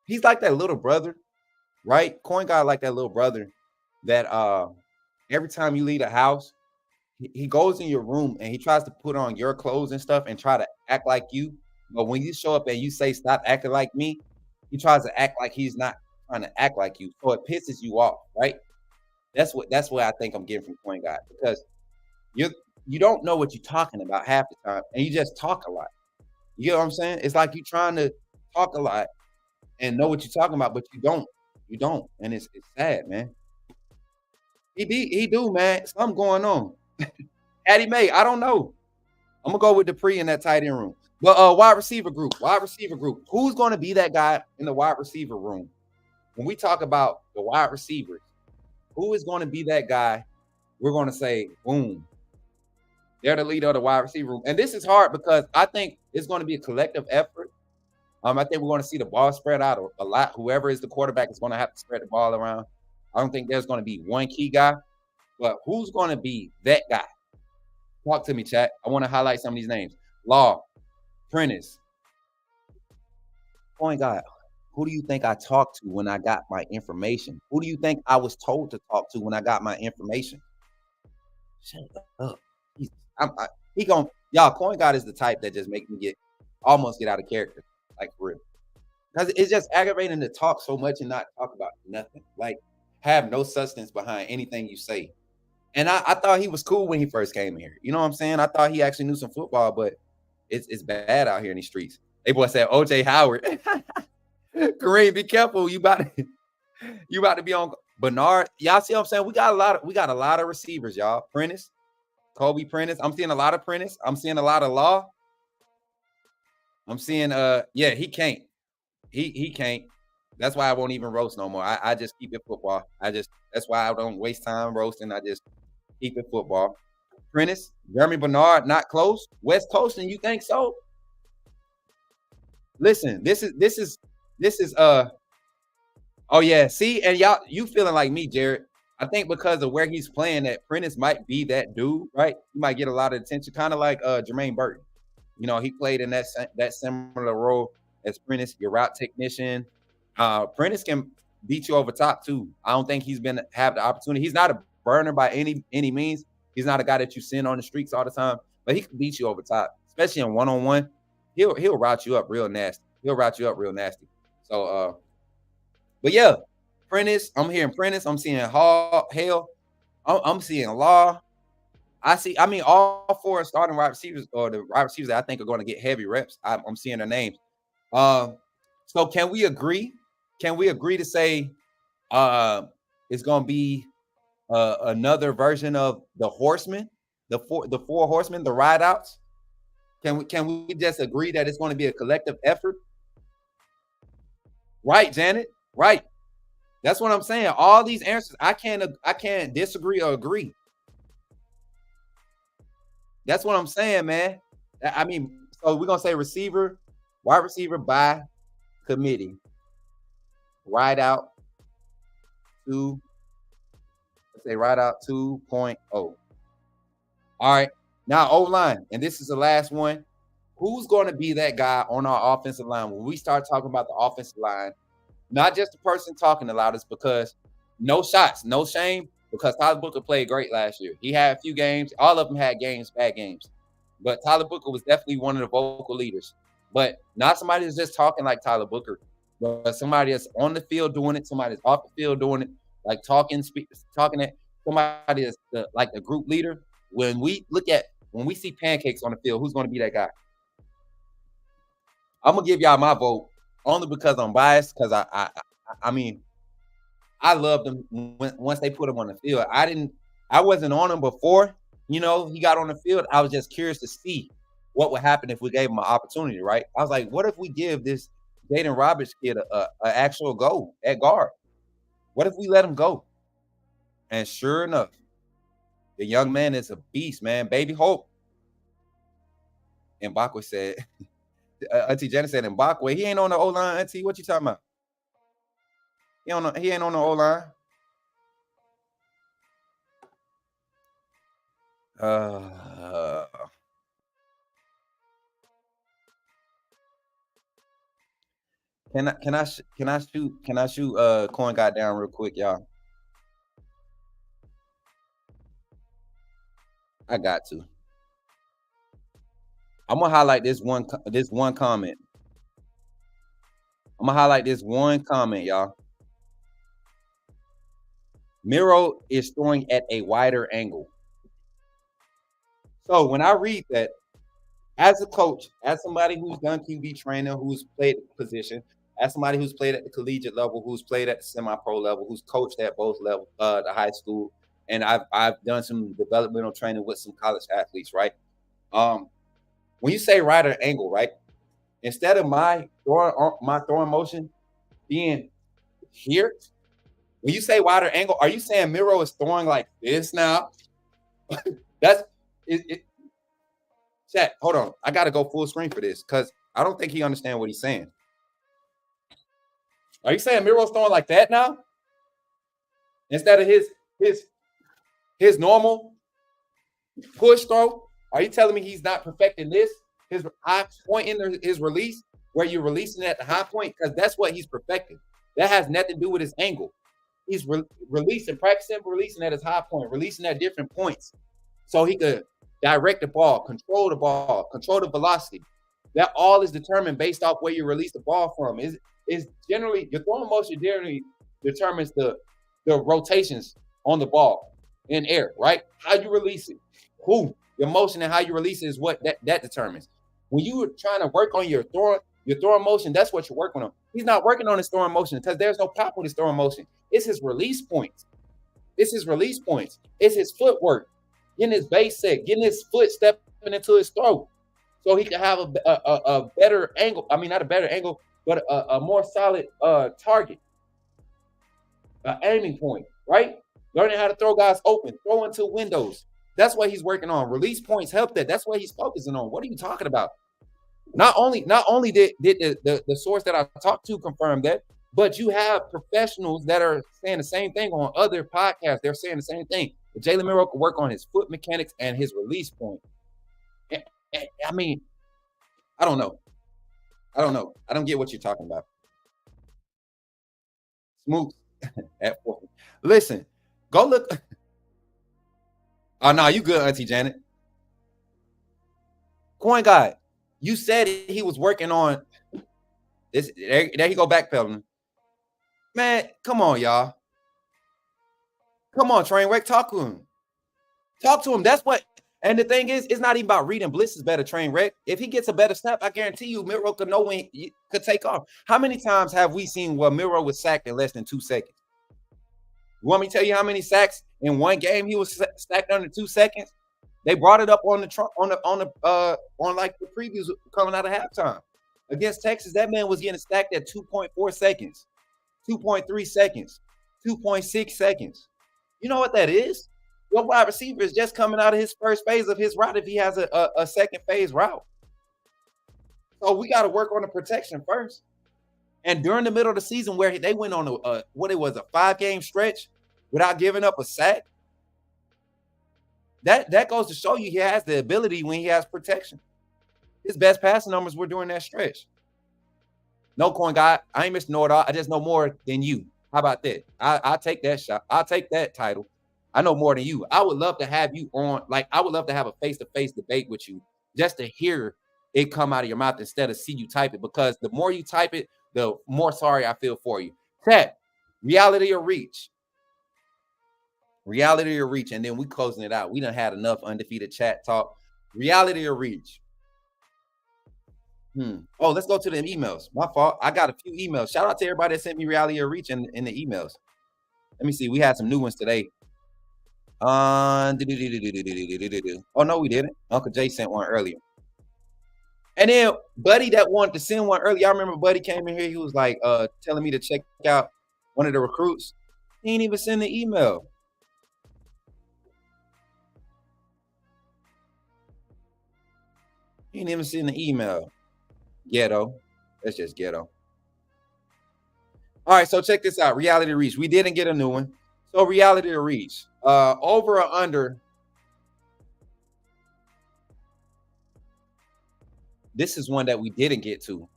he's like that little brother, right? Coin guy like that little brother that every time you leave the house, he goes in your room and he tries to put on your clothes and stuff and try to act like you. But when you show up and you say stop acting like me, he tries to act like he's not trying to act like you. So it pisses you off, right? That's what I think I'm getting from Coin guy, because you don't know what you're talking about half the time and you just talk a lot. You know what I'm saying? It's like you're trying to talk a lot and know what you're talking about, but you don't. You don't. And it's sad, man. He do, man. Something going on. Addie May, I don't know. I'm gonna go with Dupree in that tight end room. But wide receiver group. Who's gonna be that guy in the wide receiver room? When we talk about the wide receivers, who is going to be that guy? We're going to say, boom, they're the leader of the wide receiver room. And this is hard because I think it's going to be a collective effort. I think we're going to see the ball spread out a lot. Whoever is the quarterback is going to have to spread the ball around. I don't think there's going to be one key guy, but who's going to be that guy? Talk to me, chat. I want to highlight some of these names. Law, Prentice, Point guy. Who do you think I talked to when I got my information? Who do you think I was told to talk to when I got my information? Shut up. Y'all, Coin God is the type that just make me almost get out of character, like for real. Because it's just aggravating to talk so much and not talk about nothing. Like, have no substance behind anything you say. And I thought he was cool when he first came here. You know what I'm saying? I thought he actually knew some football, but it's bad out here in these streets. They boy said OJ Howard. Kareem, be careful. You about to be on Bernard. Y'all see what I'm saying? We got a lot of receivers, y'all. Prentice, Kobe Prentice. I'm seeing a lot of Prentice. I'm seeing a lot of Law. I'm seeing he can't. He can't. That's why I won't even roast no more. I just keep it football. That's why I don't waste time roasting. I just keep it football. Prentice, Jeremy Bernard, not close. West Coast, and you think so? Listen, this is oh yeah, see, and y'all, you feeling like me, Jared. I think because of where he's playing, that Prentice might be that dude, right? He might get a lot of attention, kind of like Jermaine Burton. You know, he played in that similar role as Prentice, your route technician. Prentice can beat you over top too. I don't think he's have the opportunity. He's not a burner by any means. He's not a guy that you send on the streets all the time, but he can beat you over top, especially in one-on-one. He'll route you up real nasty. So, but yeah, Prentice. I'm hearing Prentice. I'm seeing Hale. I'm seeing Law. All four starting wide receivers, or the wide receivers that I think are going to get heavy reps. I'm seeing their names. So can we agree? Can we agree to say it's going to be another version of the Horsemen, the four Horsemen, the Ride Outs? Can we just agree that it's going to be a collective effort? Right, Janet. Right. That's what I'm saying. All these answers, I can't disagree or agree. That's what I'm saying, man. I mean, so we're gonna say receiver, wide receiver by committee. Ride out to, let's say ride out 2.0. All right. Now O-line, and this is the last one. Who's going to be that guy on our offensive line when we start talking about the offensive line? Not just the person talking the loudest, because no shots, no shame, because Tyler Booker played great last year. He had a few games. All of them had bad games. But Tyler Booker was definitely one of the vocal leaders. But not somebody that's just talking like Tyler Booker, but somebody that's on the field doing it, somebody that's off the field doing it, like talking it. Somebody that's like the group leader. when we see pancakes on the field, who's going to be that guy? I'm gonna give y'all my vote only because I'm biased. Because I mean, I loved him once they put him on the field. I wasn't on him before. He got on the field. I was just curious to see what would happen if we gave him an opportunity. Right? I was like, what if we give this Jaden Roberts kid a actual go at guard? What if we let him go? And sure enough, the young man is a beast, man. Baby hope. And Mbakwe said, Auntie Janet said, Mbakwe, he ain't on the O-line, Auntie. What you talking about? He ain't on the O-line. Can I shoot Coin Got down real quick, y'all? I got to. I'm gonna highlight this one comment. I'm gonna highlight this one comment, y'all. Milroe is throwing at a wider angle. So when I read that, as a coach, as somebody who's done QB training, who's played the position, as somebody who's played at the collegiate level, who's played at the semi-pro level, who's coached at both levels, the high school, and I've done some developmental training with some college athletes, right? When you say wider angle, right? Instead of my throwing motion being here, when you say wider angle, are you saying Milroe is throwing like this now? That's it. Chat, hold on. I got to go full screen for this because I don't think he understands what he's saying. Are you saying Milroe's throwing like that now? Instead of his normal push throw? Are you telling me he's not perfecting this? His high point in his release, where you're releasing at the high point? Because that's what he's perfecting. That has nothing to do with his angle. He's practicing releasing at his high point, releasing at different points. So he could direct the ball, control the velocity. That all is determined based off where you release the ball from. Is generally your throwing motion generally determines the rotations on the ball in air, right? How you release it, your motion and how you release it is what that determines. When you are trying to work on your throwing motion, that's what you're working on. He's not working on his throwing motion because there's no pop with his throwing motion. It's his release points. It's his footwork, getting his base set, getting his foot stepping into his throw, so he can have a better angle. I mean, not a better angle, but a more solid target, an aiming point, right? Learning how to throw guys open, throw into windows. That's what he's working on. Release points help that. That's what he's focusing on. What are you talking about? Not only did the source that I talked to confirm that, but you have professionals that are saying the same thing on other podcasts. They're saying the same thing. Jalen Milroe could work on his foot mechanics and his release point. And, I mean, I don't know. I don't get what you're talking about. Smooth at 4. Listen, go look. Oh, no, you good, Auntie Janet. Coin Guy, you said he was working on this. There he go backpedaling. Man, come on, y'all. Come on, Trainwreck, talk to him. Talk to him. That's what. And the thing is, it's not even about reading Blitz's better, Trainwreck. If he gets a better snap, I guarantee you, Milroe could know when he could take off. How many times have we seen where Milroe was sacked in less than 2 seconds? You want me to tell you how many sacks in one game he was sacked under 2 seconds? They brought it up on like the previews coming out of halftime against Texas. That man was getting stacked at 2.4 seconds, 2.3 seconds, 2.6 seconds. You know what that is? Your wide receiver is just coming out of his first phase of his route if he has a second phase route. So we got to work on the protection first. And during the middle of the season where they went on a 5-game stretch without giving up a sack, that goes to show you he has the ability when he has protection. His best passing numbers were during that stretch. No, Coin Guy, I ain't Mr. Know-it-all. I just know more than you. How about that? I'll take that shot. I'll take that title. I know more than you. I would love to have you on. Like, I would love to have a face-to-face debate with you just to hear it come out of your mouth instead of see you type it, because the more you type it, the more sorry I feel for you. Chat, reality or reach? Reality or reach, and then we closing it out. We done had enough undefeated chat talk. Reality or reach. Oh, let's go to the emails. My fault. I got a few emails. Shout out to everybody that sent me reality or reach in the emails. Let me see. We had some new ones today. Oh no, we didn't. Uncle Jay sent one earlier. And then Buddy that wanted to send one earlier. I remember Buddy came in here. He was like telling me to check out one of the recruits. He didn't even send the email. He didn't even send the email. Ghetto. That's just ghetto. All right, so check this out. Reality reach. We didn't get a new one. So reality to reach. Over or under. This is one that we didn't get to.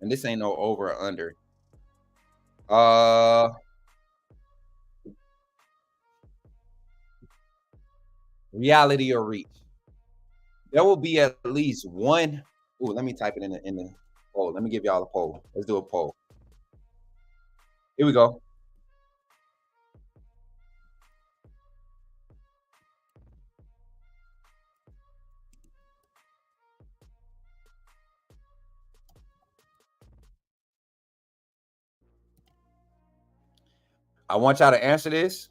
And this ain't no over or under. Reality or reach. There will be at least one. Ooh, let me type it in the poll. Let me give y'all a poll. Let's do a poll. Here we go. I want y'all to answer this.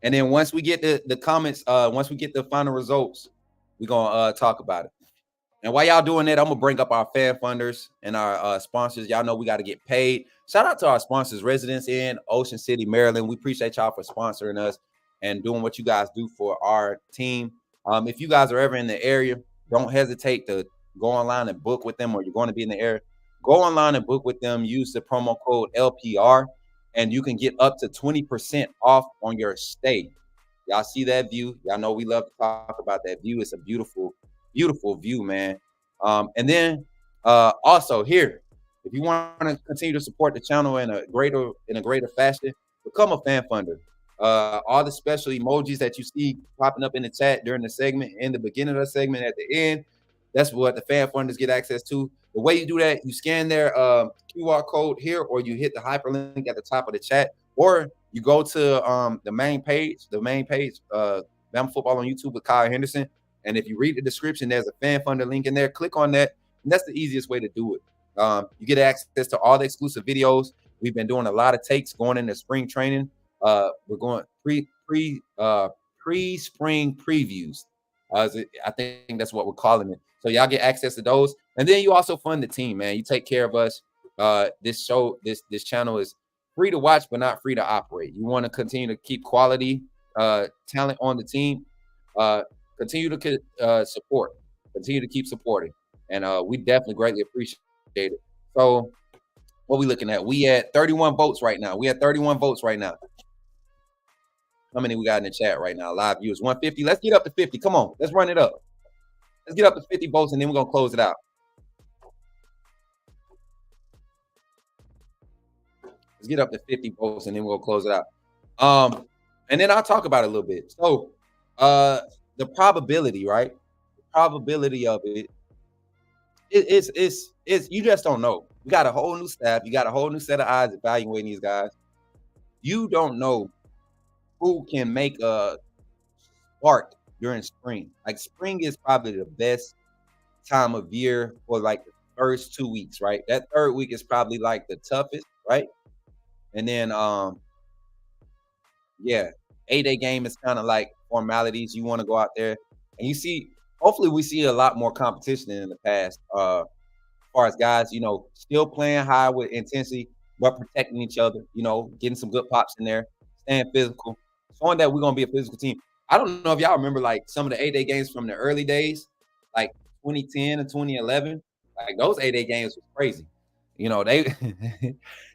And then once we get the comments, once we get the final results, we're gonna talk about it. And while y'all doing that, I'm gonna bring up our fan funders and our sponsors. Y'all know we got to get paid. Shout out to our sponsors, residents in Ocean City, Maryland. We appreciate y'all for sponsoring us and doing what you guys do for our team. If you guys are ever in the area, don't hesitate to go online and book with them, or you're going to be in the area. Go online and book with them. Use the promo code LPR, and you can get up to 20% off on your stay. Y'all see that view? Y'all know we love to talk about that view. It's a beautiful, beautiful view, man. And then also here, if you want to continue to support the channel in a greater fashion, become a fan funder. All the special emojis that you see popping up in the chat during the segment, in the beginning of the segment, at the end, that's what the fan funders get access to. The way you do that, you scan their QR code here, or you hit the hyperlink at the top of the chat, or you go to the main page, Bama Football on YouTube with Kyle Henderson. And if you read the description, there's a fan funder link in there. Click on that. And that's the easiest way to do it. You get access to all the exclusive videos. We've been doing a lot of takes going into spring training. We're going pre-spring previews. I think that's what we're calling it. So y'all get access to those. And then you also fund the team, man. You take care of us. This channel is free to watch, but not free to operate. You want to continue to keep quality talent on the team. Continue to support. Continue to keep supporting. And we definitely greatly appreciate it. So what we looking at? We at 31 votes right now. How many we got in the chat right now? Live viewers, 150. Let's get up to 50. Come on, let's run it up. Let's get up to 50 votes, and then we're gonna close it out. Let's get up to 50 votes, and then we'll close it out. And then I'll talk about it a little bit. So the probability, right? The probability of it is you just don't know. You got a whole new staff, you got a whole new set of eyes evaluating these guys. You don't know who can make a spark during spring. Like, spring is probably the best time of year for like the first 2 weeks, right? That third week is probably like the toughest, right? And then 8-day game is kind of like formalities. You want to go out there and you see, hopefully we see a lot more competition than in the past. As far as guys, still playing high with intensity, but protecting each other, getting some good pops in there, staying physical, showing that we're going to be a physical team. I don't know if y'all remember like some of the 8-day games from the early days, like 2010 and 2011. Like, those 8-day games was crazy.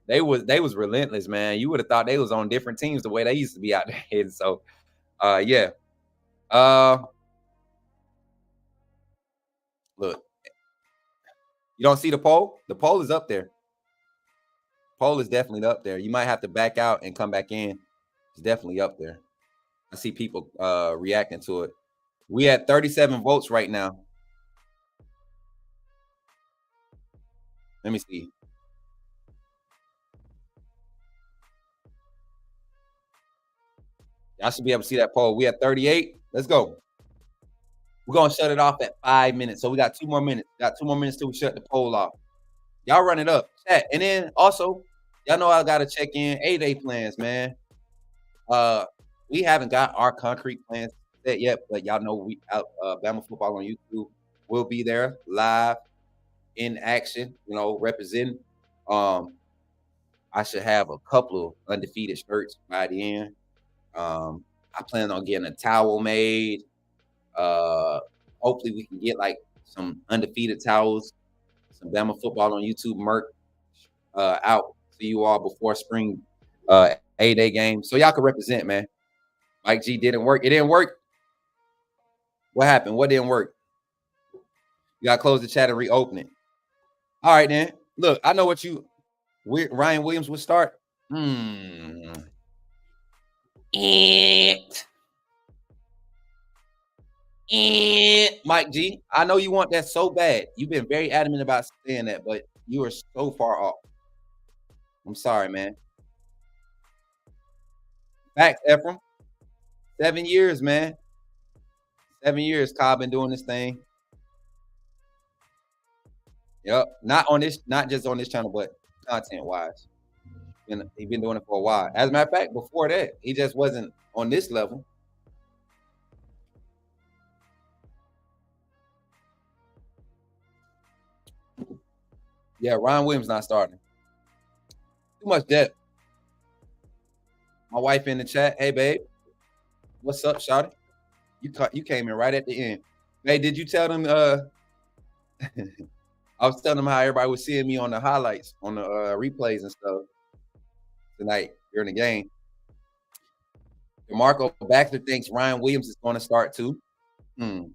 They was relentless, man. You would have thought they was on different teams the way they used to be out there. And so, look, you don't see the poll? The poll is up there. Poll is definitely up there. You might have to back out and come back in. It's definitely up there. I see people reacting to it. We at 37 votes right now. Let me see. Y'all should be able to see that poll. We at 38. Let's go. We're gonna shut it off at 5 minutes. So we got 2 more minutes. Got 2 more minutes till we shut the poll off. Y'all run it up. Chat. And then also, y'all know I gotta check in 8-day plans, man. We haven't got our concrete plans set yet, but y'all know we out Bama football on YouTube. We'll be there live in action, representing. I should have a couple of undefeated shirts by the end. I plan on getting a towel made. Hopefully we can get like some undefeated towels, some Bama football on YouTube merch out to you all before spring 8-day game, so y'all can represent, man. Mike G didn't work. It didn't work. What happened? What didn't work? You gotta close the chat and reopen it. All right, then. Look, I know what Ryan Williams would start. Mike G, I know you want that so bad. You've been very adamant about saying that, but you are so far off. I'm sorry, man. Facts, Ephraim. 7 years, man. 7 years, Cobb been doing this thing. Yep, not just on this channel, but content-wise. He's been doing it for a while. As a matter of fact, before that, he just wasn't on this level. Yeah, Ryan Williams not starting. Too much depth. My wife in the chat. Hey, babe. What's up, shawty? You came in right at the end. Hey, did you tell them? I was telling them how everybody was seeing me on the highlights, on the replays and stuff tonight during the game. DeMarco Baxter thinks Ryan Williams is going to start too. I'm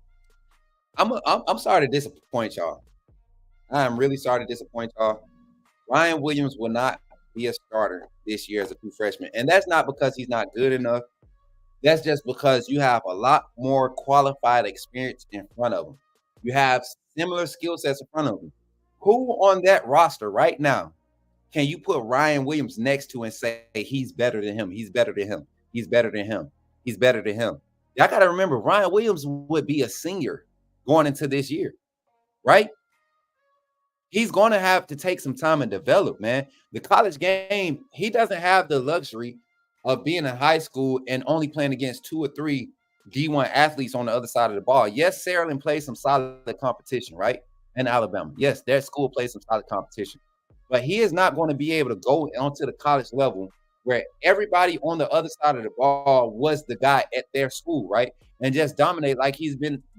sorry to disappoint y'all. I am really sorry to disappoint y'all. Ryan Williams will not be a starter this year as a true freshman, and that's not because he's not good enough. That's just because you have a lot more qualified experience in front of him. You have similar skill sets in front of him. Who on that roster right now can you put Ryan Williams next to and say he's better than him? He's better than him. He's better than him. He's better than him. Y'all got to remember, Ryan Williams would be a senior going into this year, right? He's going to have to take some time and develop, man. The college game, he doesn't have the luxury of being in high school and only playing against 2 or 3 D1 athletes on the other side of the ball. Yes, Maryland plays some solid competition, right? And Alabama. Yes, their school plays some solid competition. But he is not going to be able to go onto the college level where everybody on the other side of the ball was the guy at their school, right? And just dominate like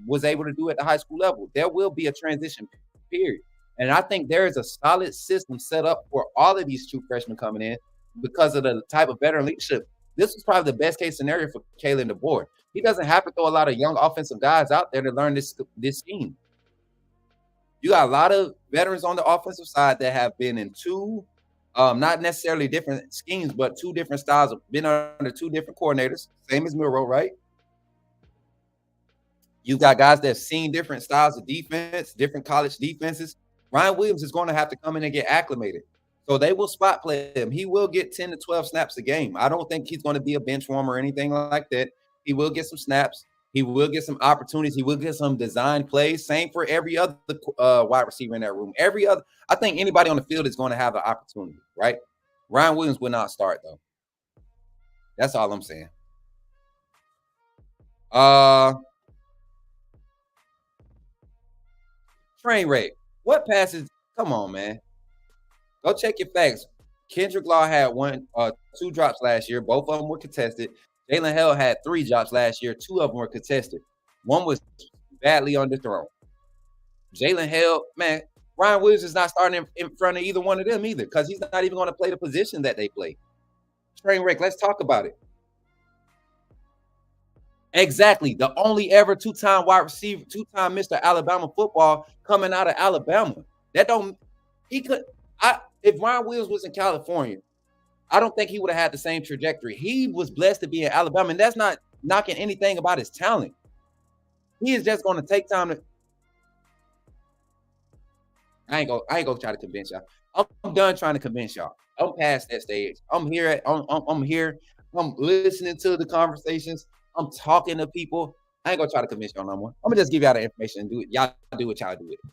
was able to do at the high school level. There will be a transition period. And I think there is a solid system set up for all of these true freshmen coming in because of the type of veteran leadership. This is probably the best case scenario for Kalen DeBoer. He doesn't have to throw a lot of young offensive guys out there to learn this scheme. You got a lot of veterans on the offensive side that have been in 2, not necessarily different schemes, but 2 different styles, been under 2 different coordinators, same as Milroe, right? You got guys that have seen different styles of defense, different college defenses. Ryan Williams is going to have to come in and get acclimated. So they will spot play him. He will get 10 to 12 snaps a game. I don't think he's going to be a bench warmer or anything like that. He will get some snaps. He will get some opportunities. He will get some design plays. Same for every other wide receiver in that room. I think anybody on the field is going to have an opportunity, right? Ryan Williams will not start, though. That's all I'm saying. Train wreck. What passes? Come on, man. Go check your facts. Kendrick Law had 2 drops last year. Both of them were contested. Jalen Hell had 3 drops last year. 2 of them were contested. One was badly underthrown. Jalen Hell, man, Ryan Williams is not starting in front of either one of them either because he's not even going to play the position that they play. Train wreck, let's talk about it. Exactly. The only ever 2-time wide receiver, 2-time Mr. Alabama football coming out of Alabama. If Ryan Williams was in California, I don't think he would have had the same trajectory. He was blessed to be in Alabama, and that's not knocking anything about his talent. He is just going to take time to. I ain't gonna try to convince y'all. I'm done trying to convince y'all. I'm past that stage. I'm here. I'm listening to the conversations. I'm talking to people. I ain't gonna try to convince y'all no more. I'm gonna just give y'all the information and do it. Y'all do what y'all do with it.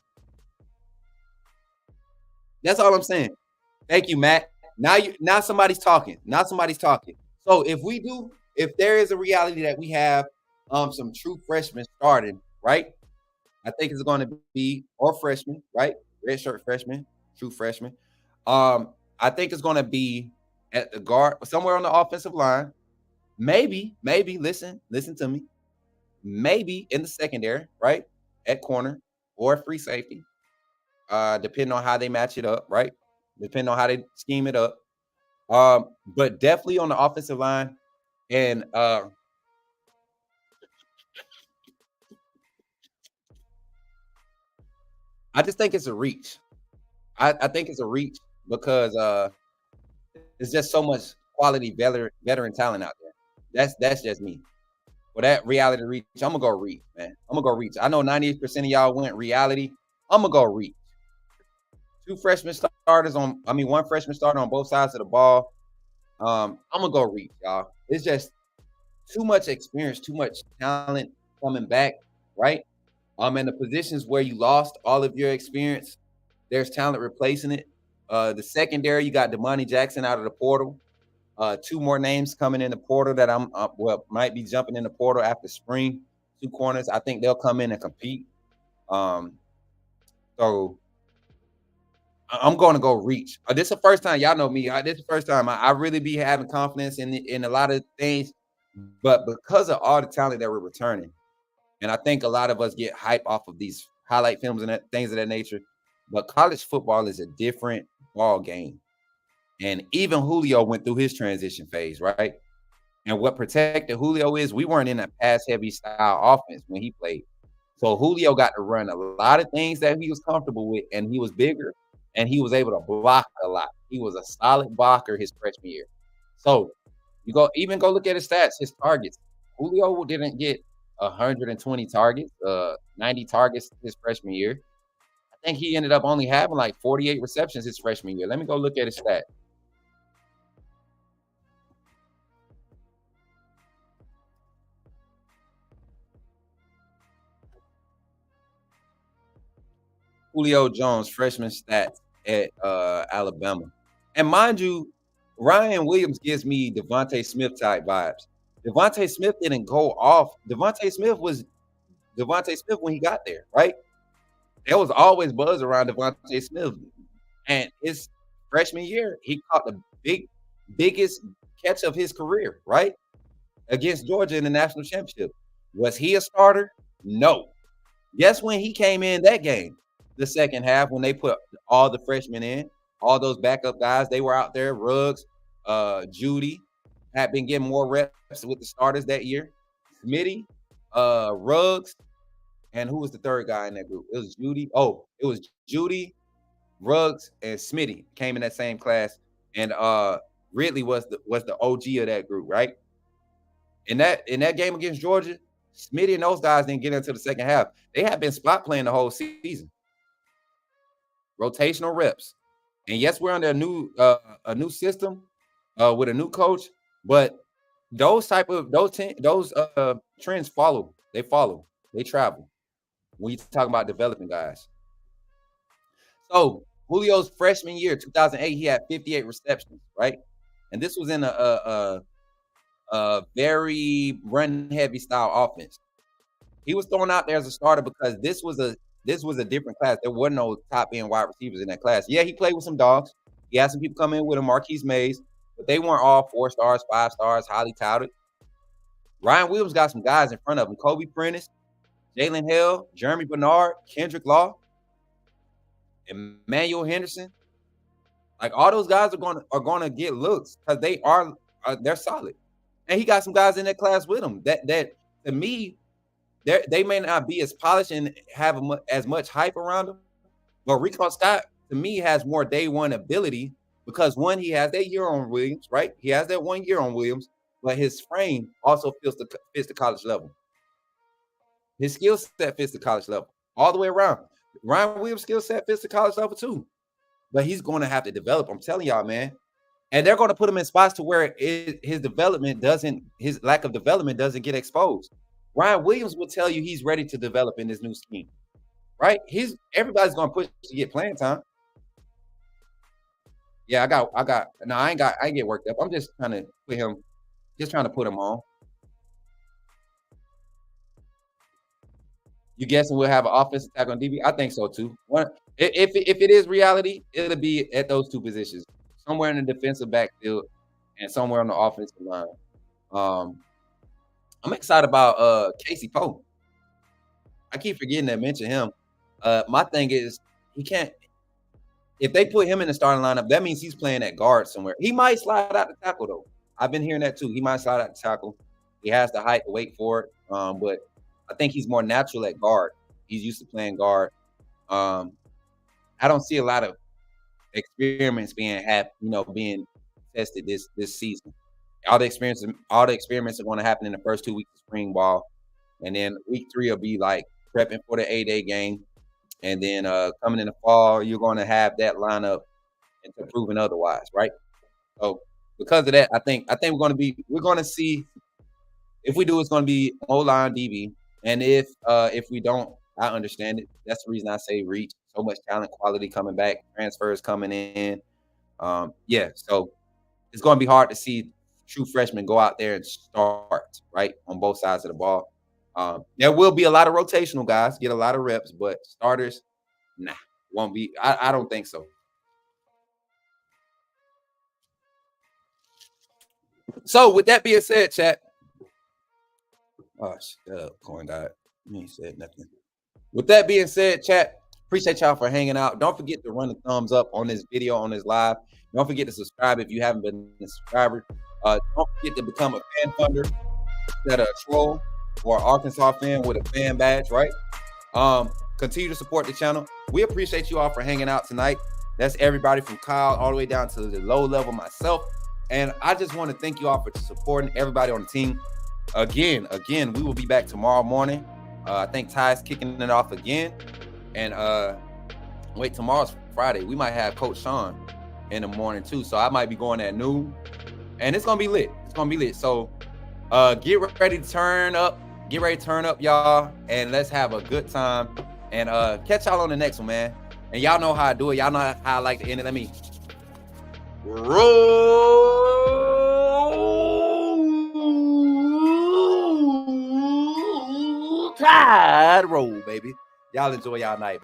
That's all I'm saying. Thank you, Matt. Now somebody's talking. Now somebody's talking. So if there is a reality that we have some true freshmen starting, right? I think it's going to be or freshmen, right? Red shirt freshmen, true freshmen. I think it's going to be at the guard, somewhere on the offensive line. Maybe, listen to me. Maybe in the secondary, right? At corner or free safety. Depending on how they match it up, right? Depending on how they scheme it up. But definitely on the offensive line. And I just think it's a reach. I think it's a reach because there's just so much quality veteran talent out there. That's just me. For that reality reach, I'm gonna go reach, man. I'm gonna go reach. I know 98% of y'all went reality. I'm gonna go reach. One freshman starter on both sides of the ball. I'm gonna go reach, y'all. It's just too much experience, too much talent coming back, right? In the positions where you lost all of your experience, there's talent replacing it. The secondary, you got Damani Jackson out of the portal. Two more names coming in the portal that might be jumping in the portal after spring. Two corners, I think they'll come in and compete. So I'm going to go reach. This is the first time, y'all know me. This is the first time I really be having confidence in a lot of things, but because of all the talent that we're returning, and I think a lot of us get hype off of these highlight films and things of that nature. But college football is a different ball game. And even Julio went through his transition phase, right? And what protected Julio is we weren't in a pass-heavy style offense when he played. So Julio got to run a lot of things that he was comfortable with, and he was bigger, and he was able to block a lot. He was a solid blocker his freshman year. So you go look at his stats, his targets. Julio didn't get 120 targets, 90 targets his freshman year. I think he ended up only having like 48 receptions his freshman year. Let me go look at his stat. Julio Jones, freshman stats at Alabama. And mind you, Ryan Williams gives me Devontae Smith type vibes. Devontae Smith didn't go off. Devontae Smith was Devontae Smith when he got there, right? There was always buzz around Devontae Smith. And his freshman year, he caught the biggest catch of his career, right? Against Georgia in the national championship. Was he a starter? No. Guess when he came in that game? The second half, when they put all the freshmen in, all those backup guys, they were out there. Ruggs, Judy had been getting more reps with the starters that year. Smitty, Ruggs, and who was the third guy in that group? It was Judy. Oh, it was Judy, Ruggs, and Smitty came in that same class. And Ridley was the OG of that group, right? In that game against Georgia, Smitty and those guys didn't get into the second half. They had been spot playing the whole season. Rotational reps. And yes, we're under a new system with a new coach, but those trends follow. They travel. When you talk about developing guys. So Julio's freshman year, 2008, he had 58 receptions, right? And this was in a very run-heavy style offense. He was thrown out there as a starter because this was a different class. There were no top-end wide receivers in that class. Yeah, he played with some dogs. He had some people come in with him, Marquise Mays, but they weren't all 4 stars, 5 stars, highly touted. Ryan Williams got some guys in front of him. Kobe Prentice, Jalen Hill, Jeremy Bernard, Kendrick Law, Emmanuel Henderson. Like all those guys are gonna get looks because they're solid. And he got some guys in that class with him. That to me, they may not be as polished and have as much hype around them, but Rico Scott to me has more day one ability because one, he has that year on Williams, right? He has that 1 year on Williams, but his frame also fits the college level. His skill set fits the college level all the way around. Ryan Williams' skill set fits the college level too, but he's going to have to develop. I'm telling y'all, man. And they're going to put him in spots to where his lack of development doesn't get exposed. Ryan Williams will tell you he's ready to develop in this new scheme, right? Everybody's going to push to get playing time. Yeah, I ain't get worked up. I'm just trying to put him on. You guessing we'll have an offensive attack on DB? I think so too. If it is reality, it'll be at those two positions, somewhere in the defensive backfield and somewhere on the offensive line. I'm excited about Casey Poe. I keep forgetting to mention him. My thing is he can't. If they put him in the starting lineup, that means he's playing at guard somewhere. He might slide out the tackle though. I've been hearing that too. He might slide out the tackle. He has the height to wait for it. But I think he's more natural at guard. He's used to playing guard. I don't see a lot of experiments being tested this season. All the experiments are going to happen in the first 2 weeks of spring ball, and then week 3 will be like prepping for the A-Day game, and then coming in the fall, you're going to have that lineup until proven otherwise, right? So because of that, I think we're going to see if we do, it's going to be O-line DB. And if we don't, I understand it. That's the reason I say reach. So much talent, quality coming back, transfers coming in. So it's going to be hard to see true freshmen go out there and start, right, on both sides of the ball. There will be a lot of rotational guys, get a lot of reps, but starters, won't be. I don't think so. So with that being said, chat. Oh, shut up, Corn God. You ain't said nothing. With that being said, chat, appreciate y'all for hanging out. Don't forget to run the thumbs up on this video, on this live. Don't forget to subscribe if you haven't been a subscriber. Don't forget to become a fan funder. Instead of a troll or an Arkansas fan with a fan badge, right? Continue to support the channel. We appreciate you all for hanging out tonight. That's everybody from Kyle all the way down to the low level myself. And I just want to thank you all for supporting everybody on the team. Again, we will be back tomorrow morning. I think Ty's kicking it off again. And tomorrow's Friday. We might have Coach Sean in the morning too. So I might be going at noon. And it's gonna be lit. So get ready to turn up. Get ready to turn up, y'all. And let's have a good time. And catch y'all on the next one, man. And y'all know how I do it. Y'all know how I like to end it. Let me roll tide roll, baby. Y'all enjoy y'all night.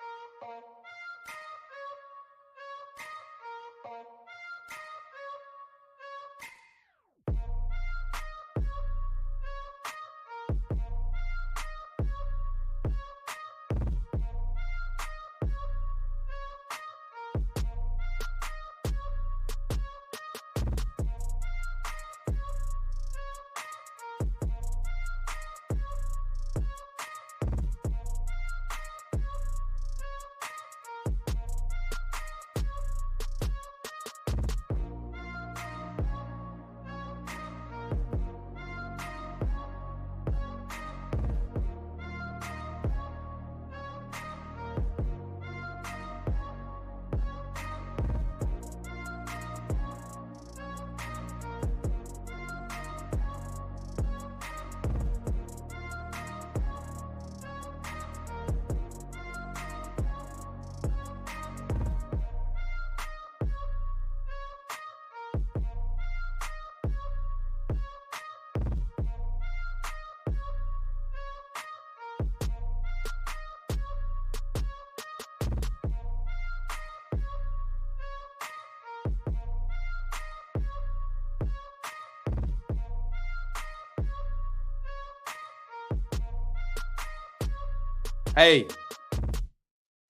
Hey,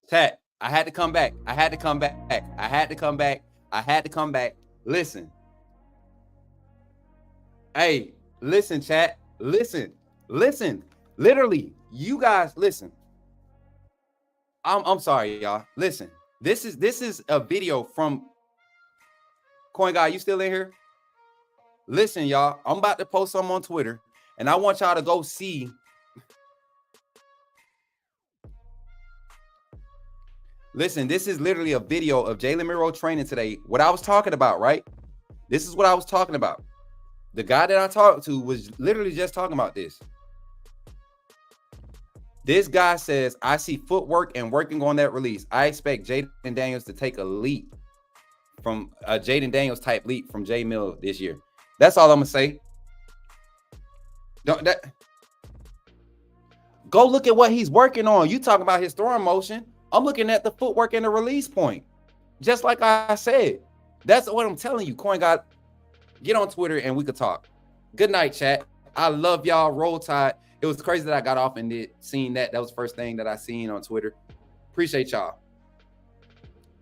Tat, I had to come back. Listen. Hey, listen, chat. Listen. Literally, you guys, listen. I'm sorry, y'all. Listen. This is a video from Coin Guy. You still in here? Listen, y'all. I'm about to post something on Twitter, and I want y'all to go see. Listen, this is literally a video of Jalen Milroe training today. What I was talking about, right? This is what I was talking about. The guy that I talked to was literally just talking about this. This guy says, I see footwork and working on that release. I expect Jaden Daniels to take a leap from a Jaden Daniels type leap from J Mill this year. That's all I'm gonna say. Go look at what he's working on. You talking about his throwing motion. I'm looking at the footwork and the release point. Just like I said. That's what I'm telling you. Coin God, get on Twitter and we could talk. Good night, chat. I love y'all. Roll Tide. It was crazy that I got off and seen that. That was the first thing that I seen on Twitter. Appreciate y'all.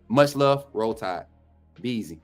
Much love. Roll Tide. Be easy.